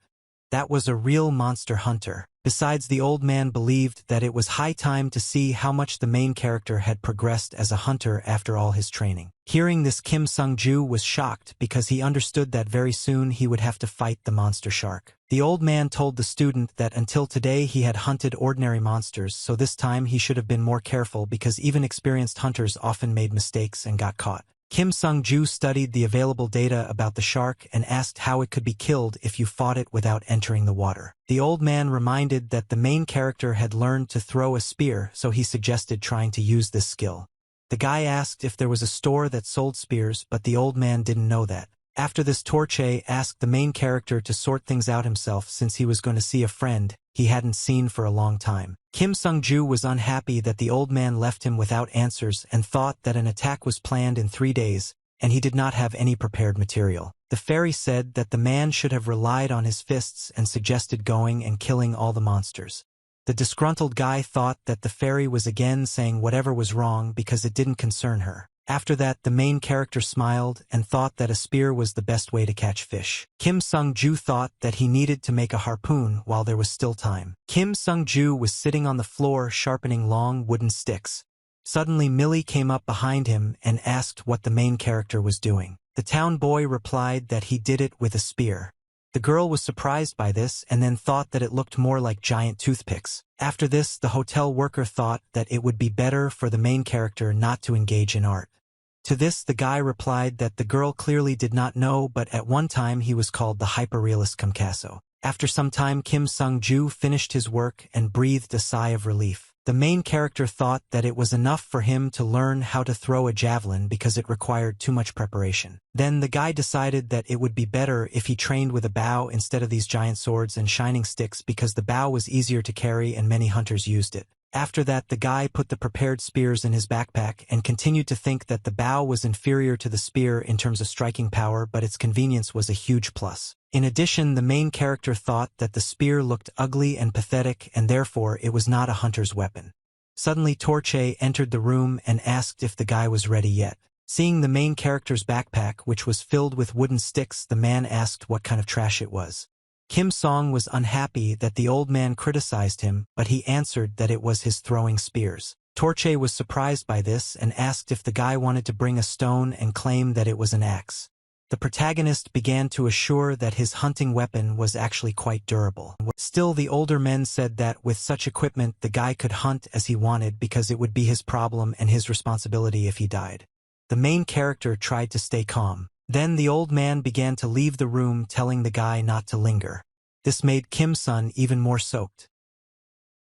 A: That was a real monster hunter. Besides, the old man believed that it was high time to see how much the main character had progressed as a hunter after all his training. Hearing this, Kim Sung-ju was shocked because he understood that very soon he would have to fight the monster shark. The old man told the student that until today he had hunted ordinary monsters, so this time he should have been more careful because even experienced hunters often made mistakes and got caught. Kim Sung-ju studied the available data about the shark and asked how it could be killed if you fought it without entering the water. The old man reminded that the main character had learned to throw a spear, so he suggested trying to use this skill. The guy asked if there was a store that sold spears, but the old man didn't know that. After this, Torche asked the main character to sort things out himself since he was going to see a friend he hadn't seen for a long time. Kim Sung-ju was unhappy that the old man left him without answers and thought that an attack was planned in 3 days, and he did not have any prepared material. The fairy said that the man should have relied on his fists and suggested going and killing all the monsters. The disgruntled guy thought that the fairy was again saying whatever was wrong because it didn't concern her. After that, the main character smiled and thought that a spear was the best way to catch fish. Kim Sung-ju thought that he needed to make a harpoon while there was still time. Kim Sung-ju was sitting on the floor sharpening long wooden sticks. Suddenly, Millie came up behind him and asked what the main character was doing. The town boy replied that he did it with a spear. The girl was surprised by this and then thought that it looked more like giant toothpicks. After this, the hotel worker thought that it would be better for the main character not to engage in art. To this, the guy replied that the girl clearly did not know, but at one time he was called the hyperrealist Kumkaso. After some time, Kim Sung-ju finished his work and breathed a sigh of relief. The main character thought that it was enough for him to learn how to throw a javelin because it required too much preparation. Then the guy decided that it would be better if he trained with a bow instead of these giant swords and shining sticks because the bow was easier to carry and many hunters used it. After that, the guy put the prepared spears in his backpack and continued to think that the bow was inferior to the spear in terms of striking power, but its convenience was a huge plus. In addition, the main character thought that the spear looked ugly and pathetic, and therefore it was not a hunter's weapon. Suddenly, Torche entered the room and asked if the guy was ready yet. Seeing the main character's backpack, which was filled with wooden sticks, the man asked what kind of trash it was. Kim Song was unhappy that the old man criticized him, but he answered that it was his throwing spears. Torche was surprised by this and asked if the guy wanted to bring a stone and claimed that it was an axe. The protagonist began to assure that his hunting weapon was actually quite durable. Still, the older men said that with such equipment the guy could hunt as he wanted because it would be his problem and his responsibility if he died. The main character tried to stay calm. Then the old man began to leave the room, telling the guy not to linger. This made Kim-sun even more soaked.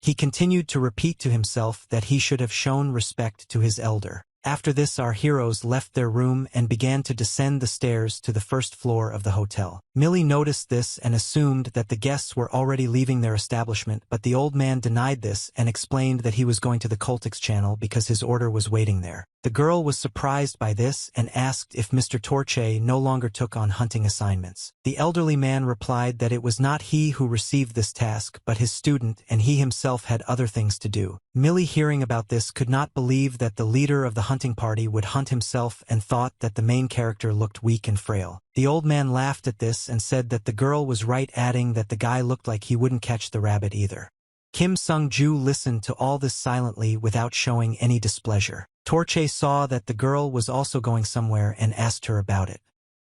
A: He continued to repeat to himself that he should have shown respect to his elder. After this, our heroes left their room and began to descend the stairs to the first floor of the hotel. Millie noticed this and assumed that the guests were already leaving their establishment, but the old man denied this and explained that he was going to the Cultix channel because his order was waiting there. The girl was surprised by this and asked if Mr. Torche no longer took on hunting assignments. The elderly man replied that it was not he who received this task but his student, and he himself had other things to do. Millie, hearing about this, could not believe that the leader of the hunting party would hunt himself and thought that the main character looked weak and frail. The old man laughed at this and said that the girl was right, adding that the guy looked like he wouldn't catch the rabbit either. Kim Sung-ju listened to all this silently without showing any displeasure. Torche saw that the girl was also going somewhere and asked her about it.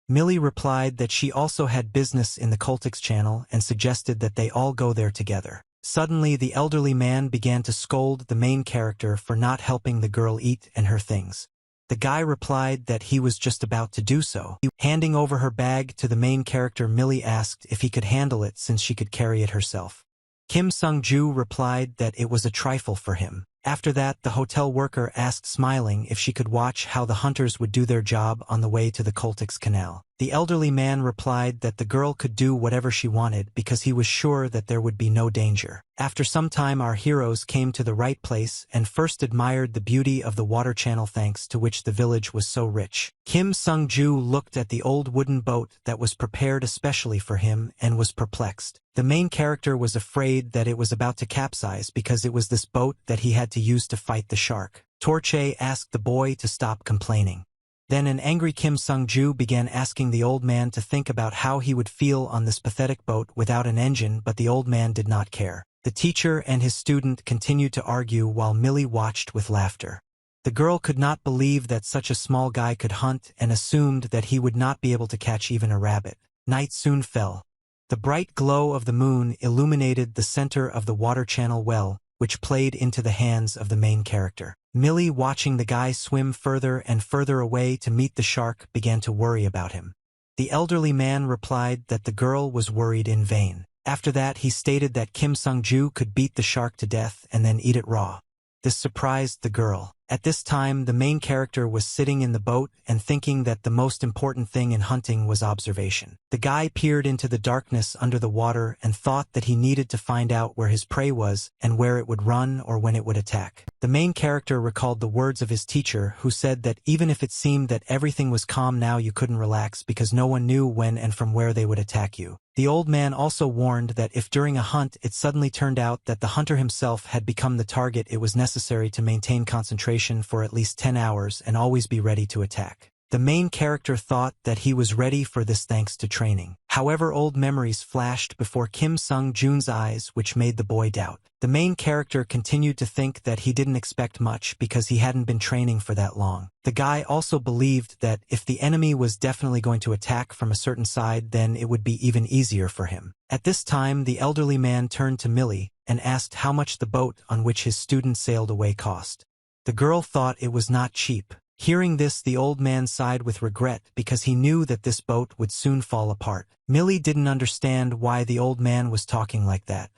A: Millie replied that she also had business in the Cultix channel and suggested that they all go there together. Suddenly, the elderly man began to scold the main character for not helping the girl eat and her things. The guy replied that he was just about to do so. Handing over her bag to the main character, Millie asked if he could handle it since she could carry it herself. Kim Sung-ju replied that it was a trifle for him. After that, the hotel worker asked, smiling, if she could watch how the hunters would do their job on the way to the Cultix canal. The elderly man replied that the girl could do whatever she wanted because he was sure that there would be no danger. After some time, our heroes came to the right place and first admired the beauty of the water channel, thanks to which the village was so rich. Kim Sung-ju looked at the old wooden boat that was prepared especially for him and was perplexed. The main character was afraid that it was about to capsize because it was this boat that he had to use to fight the shark. Torche asked the boy to stop complaining. Then an angry Kim Sung-ju began asking the old man to think about how he would feel on this pathetic boat without an engine, but the old man did not care. The teacher and his student continued to argue while Millie watched with laughter. The girl could not believe that such a small guy could hunt and assumed that he would not be able to catch even a rabbit. Night soon fell. The bright glow of the moon illuminated the center of the water channel well, which played into the hands of the main character. Millie, watching the guy swim further and further away to meet the shark, began to worry about him. The elderly man replied that the girl was worried in vain. After that, he stated that Kim Sung-ju could beat the shark to death and then eat it raw. This surprised the girl. At this time, the main character was sitting in the boat and thinking that the most important thing in hunting was observation. The guy peered into the darkness under the water and thought that he needed to find out where his prey was and where it would run or when it would attack. The main character recalled the words of his teacher, who said that even if it seemed that everything was calm now, you couldn't relax because no one knew when and from where they would attack you. The old man also warned that if during a hunt it suddenly turned out that the hunter himself had become the target, it was necessary to maintain concentration for at least 10 hours and always be ready to attack. The main character thought that he was ready for this thanks to training. However, old memories flashed before Kim Sung-jun's eyes, which made the boy doubt. The main character continued to think that he didn't expect much because he hadn't been training for that long. The guy also believed that if the enemy was definitely going to attack from a certain side, then it would be even easier for him. At this time, the elderly man turned to Millie and asked how much the boat on which his student sailed away cost. The girl thought it was not cheap. Hearing this, the old man sighed with regret because he knew that this boat would soon fall apart. Millie didn't understand why the old man was talking like that.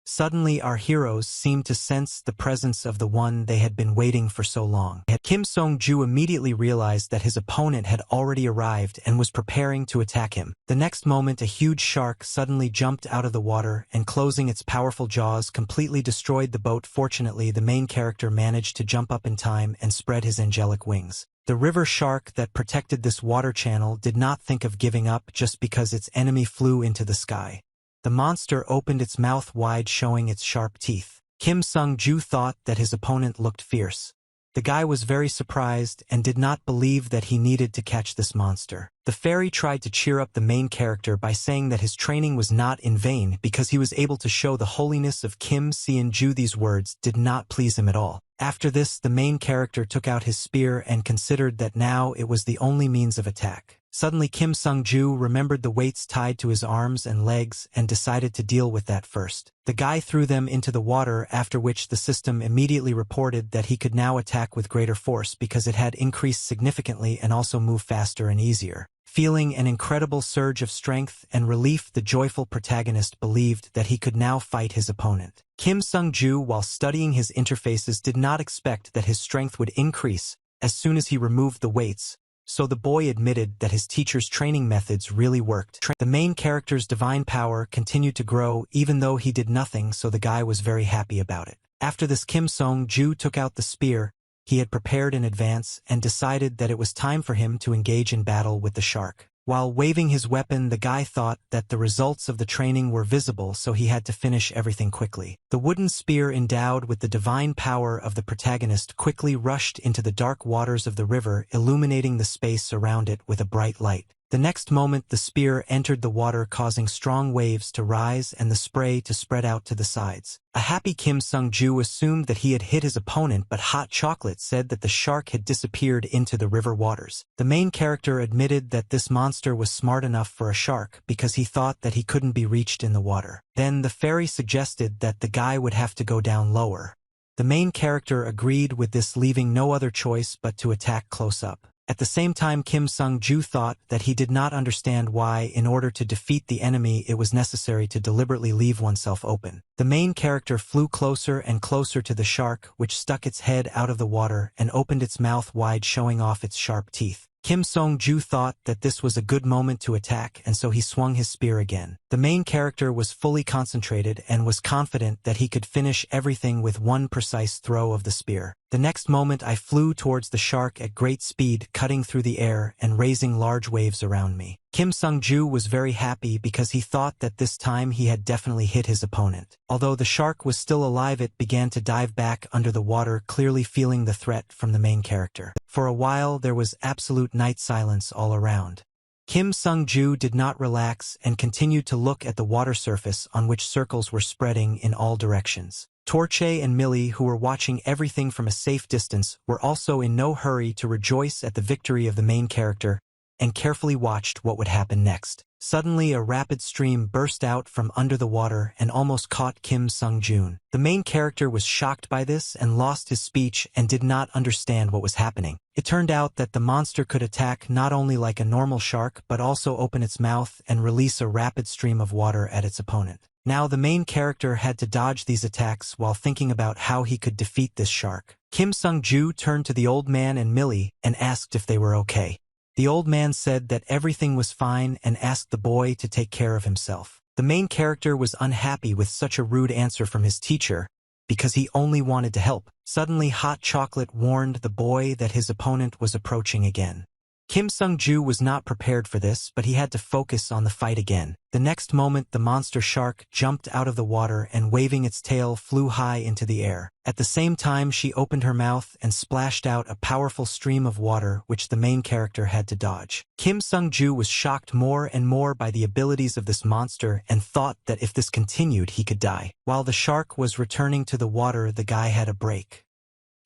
A: Suddenly, our heroes seemed to sense the presence of the one they had been waiting for so long. Kim Sung-ju immediately realized that his opponent had already arrived and was preparing to attack him. The next moment, a huge shark suddenly jumped out of the water and, closing its powerful jaws, completely destroyed the boat. Fortunately, the main character managed to jump up in time and spread his angelic wings. The river shark that protected this water channel did not think of giving up just because its enemy flew into the sky. The monster opened its mouth wide, showing its sharp teeth. Kim Sung-ju thought that his opponent looked fierce. The guy was very surprised and did not believe that he needed to catch this monster. The fairy tried to cheer up the main character by saying that his training was not in vain because he was able to show the holiness of Kim Seon-ju. These words did not please him at all. After this, the main character took out his spear and considered that now it was the only means of attack. Suddenly Kim Sung-ju remembered the weights tied to his arms and legs and decided to deal with that first. The guy threw them into the water, after which the system immediately reported that he could now attack with greater force because it had increased significantly and also move faster and easier. Feeling an incredible surge of strength and relief, the joyful protagonist believed that he could now fight his opponent. Kim Sung-ju, while studying his interfaces, did not expect that his strength would increase as soon as he removed the weights, so the boy admitted that his teacher's training methods really worked. The main character's divine power continued to grow even though he did nothing, so the guy was very happy about it. After this, Kim Sung-ju took out the spear he had prepared in advance and decided that it was time for him to engage in battle with the shark. While waving his weapon, the guy thought that the results of the training were visible, so he had to finish everything quickly. The wooden spear, endowed with the divine power of the protagonist, quickly rushed into the dark waters of the river, illuminating the space around it with a bright light. The next moment, the spear entered the water, causing strong waves to rise and the spray to spread out to the sides. A happy Kim Sung-ju assumed that he had hit his opponent, but Hot Chocolate said that the shark had disappeared into the river waters. The main character admitted that this monster was smart enough for a shark because he thought that he couldn't be reached in the water. Then the fairy suggested that the guy would have to go down lower. The main character agreed with this, leaving no other choice but to attack close up. At the same time, Kim Sung-ju thought that he did not understand why, in order to defeat the enemy, it was necessary to deliberately leave oneself open. The main character flew closer and closer to the shark, which stuck its head out of the water and opened its mouth wide, showing off its sharp teeth. Kim Sung-ju thought that this was a good moment to attack, and so he swung his spear again. The main character was fully concentrated and was confident that he could finish everything with one precise throw of the spear. The next moment, I flew towards the shark at great speed, cutting through the air and raising large waves around me. Kim Sung-ju was very happy because he thought that this time he had definitely hit his opponent. Although the shark was still alive, it began to dive back under the water, clearly feeling the threat from the main character. For a while, there was absolute night silence all around. Kim Sung-ju did not relax and continued to look at the water surface, on which circles were spreading in all directions. Torche and Millie, who were watching everything from a safe distance, were also in no hurry to rejoice at the victory of the main character, and carefully watched what would happen next. Suddenly, a rapid stream burst out from under the water and almost caught Kim Sung-jun. The main character was shocked by this and lost his speech and did not understand what was happening. It turned out that the monster could attack not only like a normal shark but also open its mouth and release a rapid stream of water at its opponent. Now the main character had to dodge these attacks while thinking about how he could defeat this shark. Kim Sung-ju turned to the old man and Millie and asked if they were okay. The old man said that everything was fine and asked the boy to take care of himself. The main character was unhappy with such a rude answer from his teacher because he only wanted to help. Suddenly, Hot Chocolate warned the boy that his opponent was approaching again. Kim Sung-ju was not prepared for this, but he had to focus on the fight again. The next moment, the monster shark jumped out of the water and, waving its tail, flew high into the air. At the same time, she opened her mouth and splashed out a powerful stream of water, which the main character had to dodge. Kim Sung-ju was shocked more and more by the abilities of this monster and thought that if this continued, he could die. While the shark was returning to the water, the guy had a break.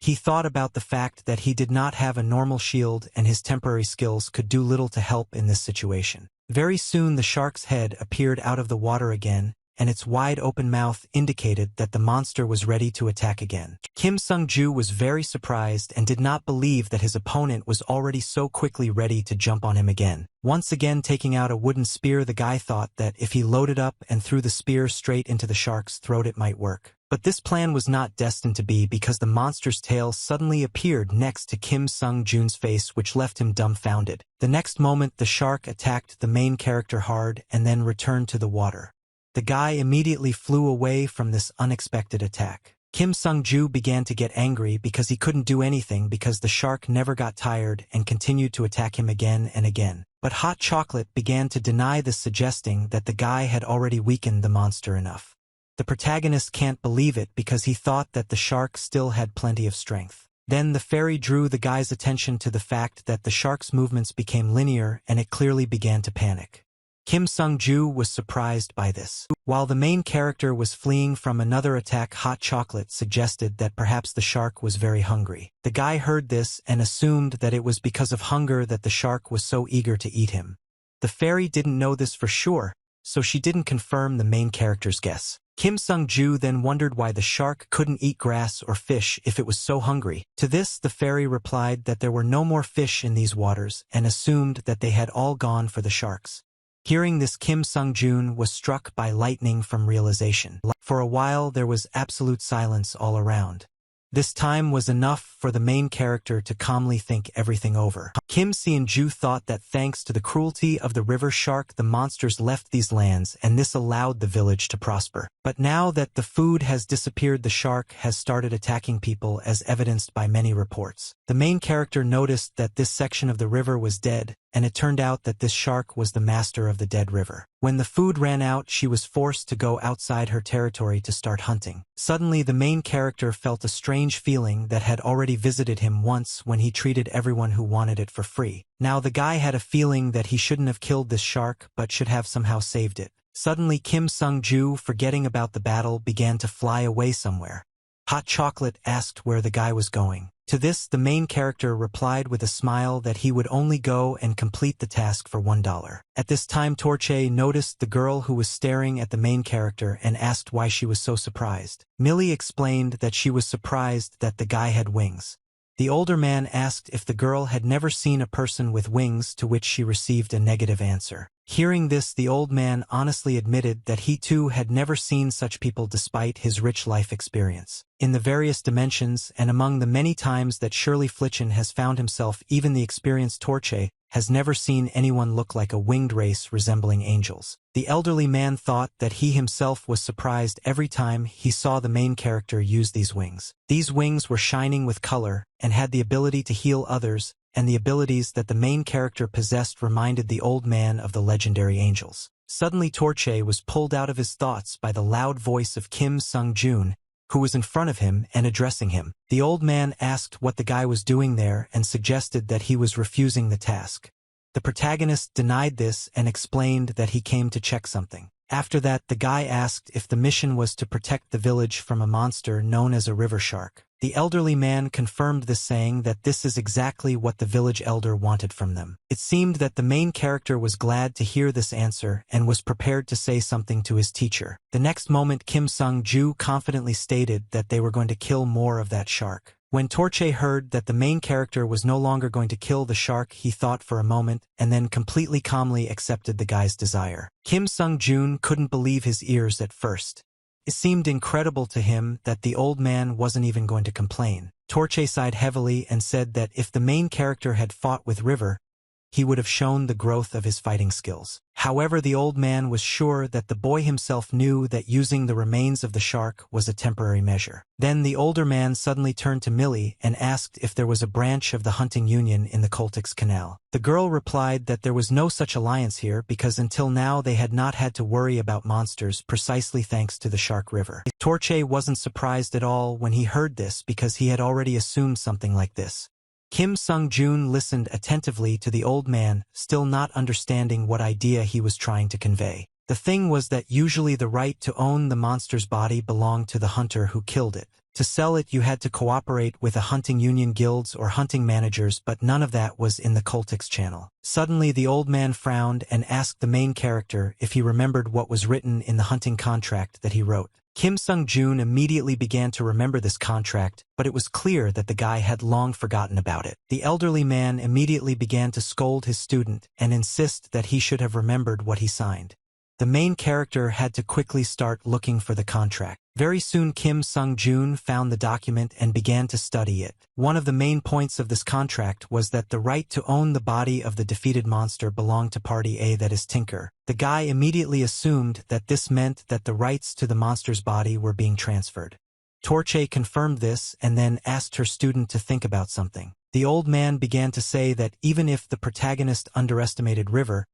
A: He thought about the fact that he did not have a normal shield and his temporary skills could do little to help in this situation. Very soon the shark's head appeared out of the water again, and its wide-open mouth indicated that the monster was ready to attack again. Kim Sung-ju was very surprised and did not believe that his opponent was already so quickly ready to jump on him again. Once again taking out a wooden spear, the guy thought that if he loaded up and threw the spear straight into the shark's throat, it might work. But this plan was not destined to be, because the monster's tail suddenly appeared next to Kim Sung-jun's face, which left him dumbfounded. The next moment, the shark attacked the main character hard and then returned to the water. The guy immediately flew away from this unexpected attack. Kim Sung-ju began to get angry because he couldn't do anything because the shark never got tired and continued to attack him again and again. But Hot Chocolate began to deny this, suggesting that the guy had already weakened the monster enough. The protagonist can't believe it because he thought that the shark still had plenty of strength. Then the fairy drew the guy's attention to the fact that the shark's movements became linear and it clearly began to panic. Kim Sung-ju was surprised by this. While the main character was fleeing from another attack, hot chocolate suggested that perhaps the shark was very hungry. The guy heard this and assumed that it was because of hunger that the shark was so eager to eat him. The fairy didn't know this for sure, so she didn't confirm the main character's guess. Kim Sung-ju then wondered why the shark couldn't eat grass or fish if it was so hungry. To this, the fairy replied that there were no more fish in these waters and assumed that they had all gone for the sharks. Hearing this, Kim Sung-jun was struck by lightning from realization. For a while, there was absolute silence all around. This time was enough for the main character to calmly think everything over. Kim Seon-ju thought that thanks to the cruelty of the river shark, the monsters left these lands, and this allowed the village to prosper. But now that the food has disappeared, the shark has started attacking people, as evidenced by many reports. The main character noticed that this section of the river was dead, and it turned out that this shark was the master of the dead river. When the food ran out, she was forced to go outside her territory to start hunting. Suddenly, the main character felt a strange feeling that had already visited him once when he treated everyone who wanted it for free. Now the guy had a feeling that he shouldn't have killed this shark but should have somehow saved it. Suddenly, Kim Sung-ju, forgetting about the battle, began to fly away somewhere. Hot Chocolate asked where the guy was going. To this, the main character replied with a smile that he would only go and complete the task for $1. At this time, Torche noticed the girl who was staring at the main character and asked why she was so surprised. Millie explained that she was surprised that the guy had wings. The older man asked if the girl had never seen a person with wings, to which she received a negative answer. Hearing this, the old man honestly admitted that he too had never seen such people despite his rich life experience. In the various dimensions and among the many times that Shirley Flichen has found himself, even the experienced Torche has never seen anyone look like a winged race resembling angels. The elderly man thought that he himself was surprised every time he saw the main character use these wings. These wings were shining with color and had the ability to heal others, and the abilities that the main character possessed reminded the old man of the legendary angels. Suddenly, Torche was pulled out of his thoughts by the loud voice of Kim Sung-jun, who was in front of him and addressing him. The old man asked what the guy was doing there and suggested that he was refusing the task. The protagonist denied this and explained that he came to check something. After that, the guy asked if the mission was to protect the village from a monster known as a river shark. The elderly man confirmed this, saying that this is exactly what the village elder wanted from them. It seemed that the main character was glad to hear this answer and was prepared to say something to his teacher. The next moment, Kim Sung-ju confidently stated that they were going to kill more of that shark. When Torche heard that the main character was no longer going to kill the shark, he thought for a moment and then completely calmly accepted the guy's desire. Kim Sung-jun couldn't believe his ears at first. It seemed incredible to him that the old man wasn't even going to complain. Torche sighed heavily and said that if the main character had fought with River, he would have shown the growth of his fighting skills. However, the old man was sure that the boy himself knew that using the remains of the shark was a temporary measure. Then the older man suddenly turned to Millie and asked if there was a branch of the hunting union in the Coltix Canal. The girl replied that there was no such alliance here because until now they had not had to worry about monsters, precisely thanks to the Shark River. Torche wasn't surprised at all when he heard this because he had already assumed something like this. Kim Sung-jun listened attentively to the old man, still not understanding what idea he was trying to convey. The thing was that usually the right to own the monster's body belonged to the hunter who killed it. To sell it, you had to cooperate with a hunting union guilds or hunting managers, but none of that was in the Coltix channel. Suddenly, the old man frowned and asked the main character if he remembered what was written in the hunting contract that he wrote. Kim Sung-jun immediately began to remember this contract, but it was clear that the guy had long forgotten about it. The elderly man immediately began to scold his student and insist that he should have remembered what he signed. The main character had to quickly start looking for the contract. Very soon, Kim Sung-jun found the document and began to study it. One of the main points of this contract was that the right to own the body of the defeated monster belonged to Party A, that is Tinker. The guy immediately assumed that this meant that the rights to the monster's body were being transferred. Torche confirmed this and then asked her student to think about something. The old man began to say that even if the protagonist underestimated River,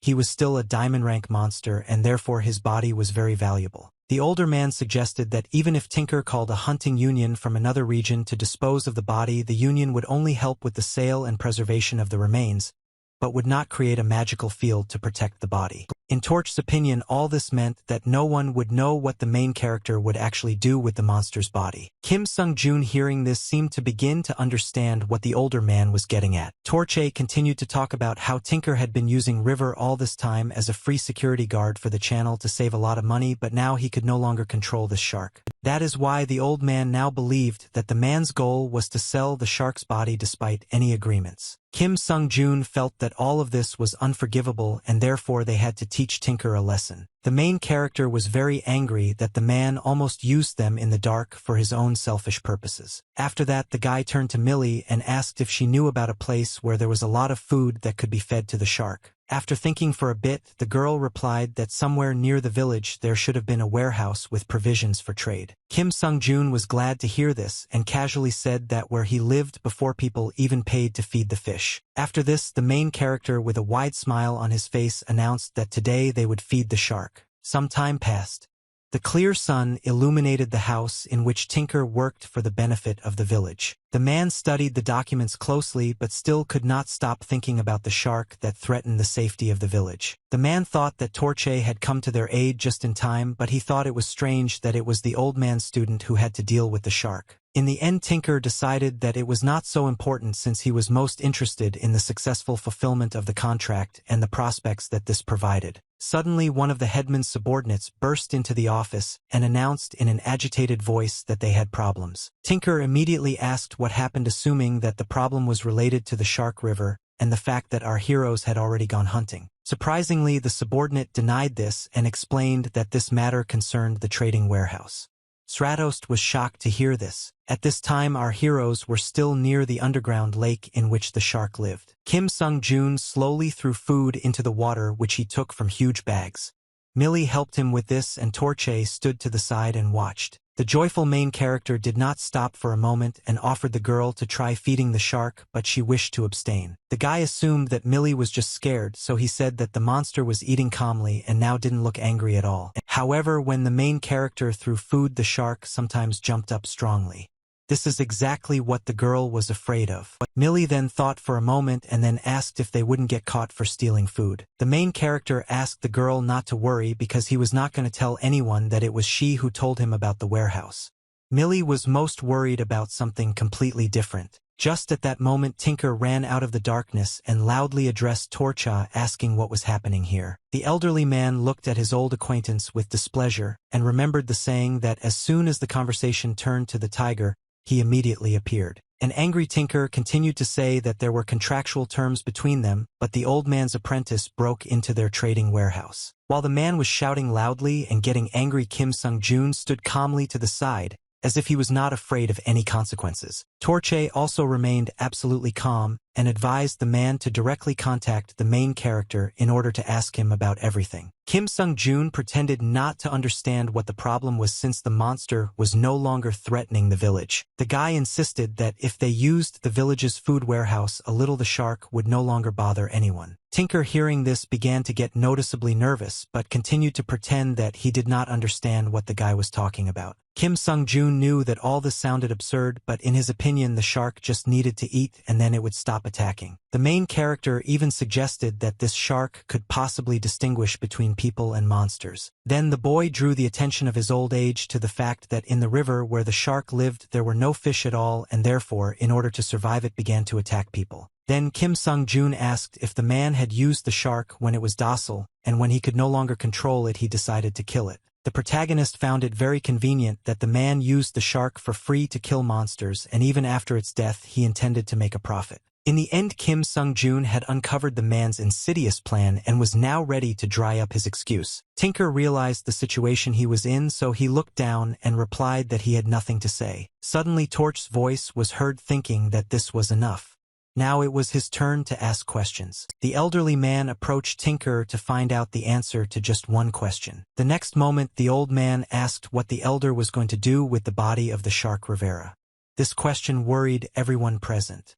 A: he was still a diamond rank monster and therefore his body was very valuable. The older man suggested that even if Tinker called a hunting union from another region to dispose of the body, the union would only help with the sale and preservation of the remains, but would not create a magical field to protect the body. In Torch's opinion, all this meant that no one would know what the main character would actually do with the monster's body. Kim Sung-joon, hearing this, seemed to begin to understand what the older man was getting at. Torch continued to talk about how Tinker had been using River all this time as a free security guard for the channel to save a lot of money, but now he could no longer control this shark. That is why the old man now believed that the man's goal was to sell the shark's body despite any agreements. Kim Sung-joon felt that all of this was unforgivable and therefore they had to teach Tinker a lesson. The main character was very angry that the man almost used them in the dark for his own selfish purposes. After that, the guy turned to Millie and asked if she knew about a place where there was a lot of food that could be fed to the shark. After thinking for a bit, the girl replied that somewhere near the village there should have been a warehouse with provisions for trade. Kim Sung-joon was glad to hear this and casually said that where he lived before people even paid to feed the fish. After this, the main character with a wide smile on his face announced that today they would feed the shark. Some time passed. The clear sun illuminated the house in which Tinker worked for the benefit of the village. The man studied the documents closely but still could not stop thinking about the shark that threatened the safety of the village. The man thought that Torche had come to their aid just in time, but he thought it was strange that it was the old man's student who had to deal with the shark. In the end, Tinker decided that it was not so important since he was most interested in the successful fulfillment of the contract and the prospects that this provided. Suddenly, one of the headman's subordinates burst into the office and announced in an agitated voice that they had problems. Tinker immediately asked what happened, assuming that the problem was related to the Shark River and the fact that our heroes had already gone hunting. Surprisingly, the subordinate denied this and explained that this matter concerned the trading warehouse. Stratos was shocked to hear this. At this time, our heroes were still near the underground lake in which the shark lived. Kim Sung-joon slowly threw food into the water, which he took from huge bags. Millie helped him with this and Torche stood to the side and watched. The joyful main character did not stop for a moment and offered the girl to try feeding the shark, but she wished to abstain. The guy assumed that Millie was just scared, so he said that the monster was eating calmly and now didn't look angry at all. However, when the main character threw food, the shark sometimes jumped up strongly. This is exactly what the girl was afraid of. Millie then thought for a moment and then asked if they wouldn't get caught for stealing food. The main character asked the girl not to worry because he was not going to tell anyone that it was she who told him about the warehouse. Millie was most worried about something completely different. Just at that moment, Tinker ran out of the darkness and loudly addressed Torcha, asking what was happening here. The elderly man looked at his old acquaintance with displeasure and remembered the saying that as soon as the conversation turned to the tiger, he immediately appeared. An angry Tinker continued to say that there were contractual terms between them, but the old man's apprentice broke into their trading warehouse. While the man was shouting loudly and getting angry, Kim Sung-joon stood calmly to the side, as if he was not afraid of any consequences. Torche also remained absolutely calm and advised the man to directly contact the main character in order to ask him about everything. Kim Sung-joon pretended not to understand what the problem was since the monster was no longer threatening the village. The guy insisted that if they used the village's food warehouse a little, the shark would no longer bother anyone. Tinker, hearing this, began to get noticeably nervous but continued to pretend that he did not understand what the guy was talking about. Kim Sung-joon knew that all this sounded absurd, but in his opinion the shark just needed to eat and then it would stop attacking. The main character even suggested that this shark could possibly distinguish between people and monsters. Then the boy drew the attention of his old age to the fact that in the river where the shark lived there were no fish at all, and therefore in order to survive it began to attack people. Then Kim Sung-joon asked if the man had used the shark when it was docile, and when he could no longer control it he decided to kill it. The protagonist found it very convenient that the man used the shark for free to kill monsters, and even after its death he intended to make a profit. In the end, Kim Sung-joon had uncovered the man's insidious plan and was now ready to dry up his excuse. Tinker realized the situation he was in, so he looked down and replied that he had nothing to say. Suddenly Torch's voice was heard, thinking that this was enough. Now it was his turn to ask questions. The elderly man approached Tinker to find out the answer to just one question. The next moment, the old man asked what the elder was going to do with the body of the shark Rivera. This question worried everyone present.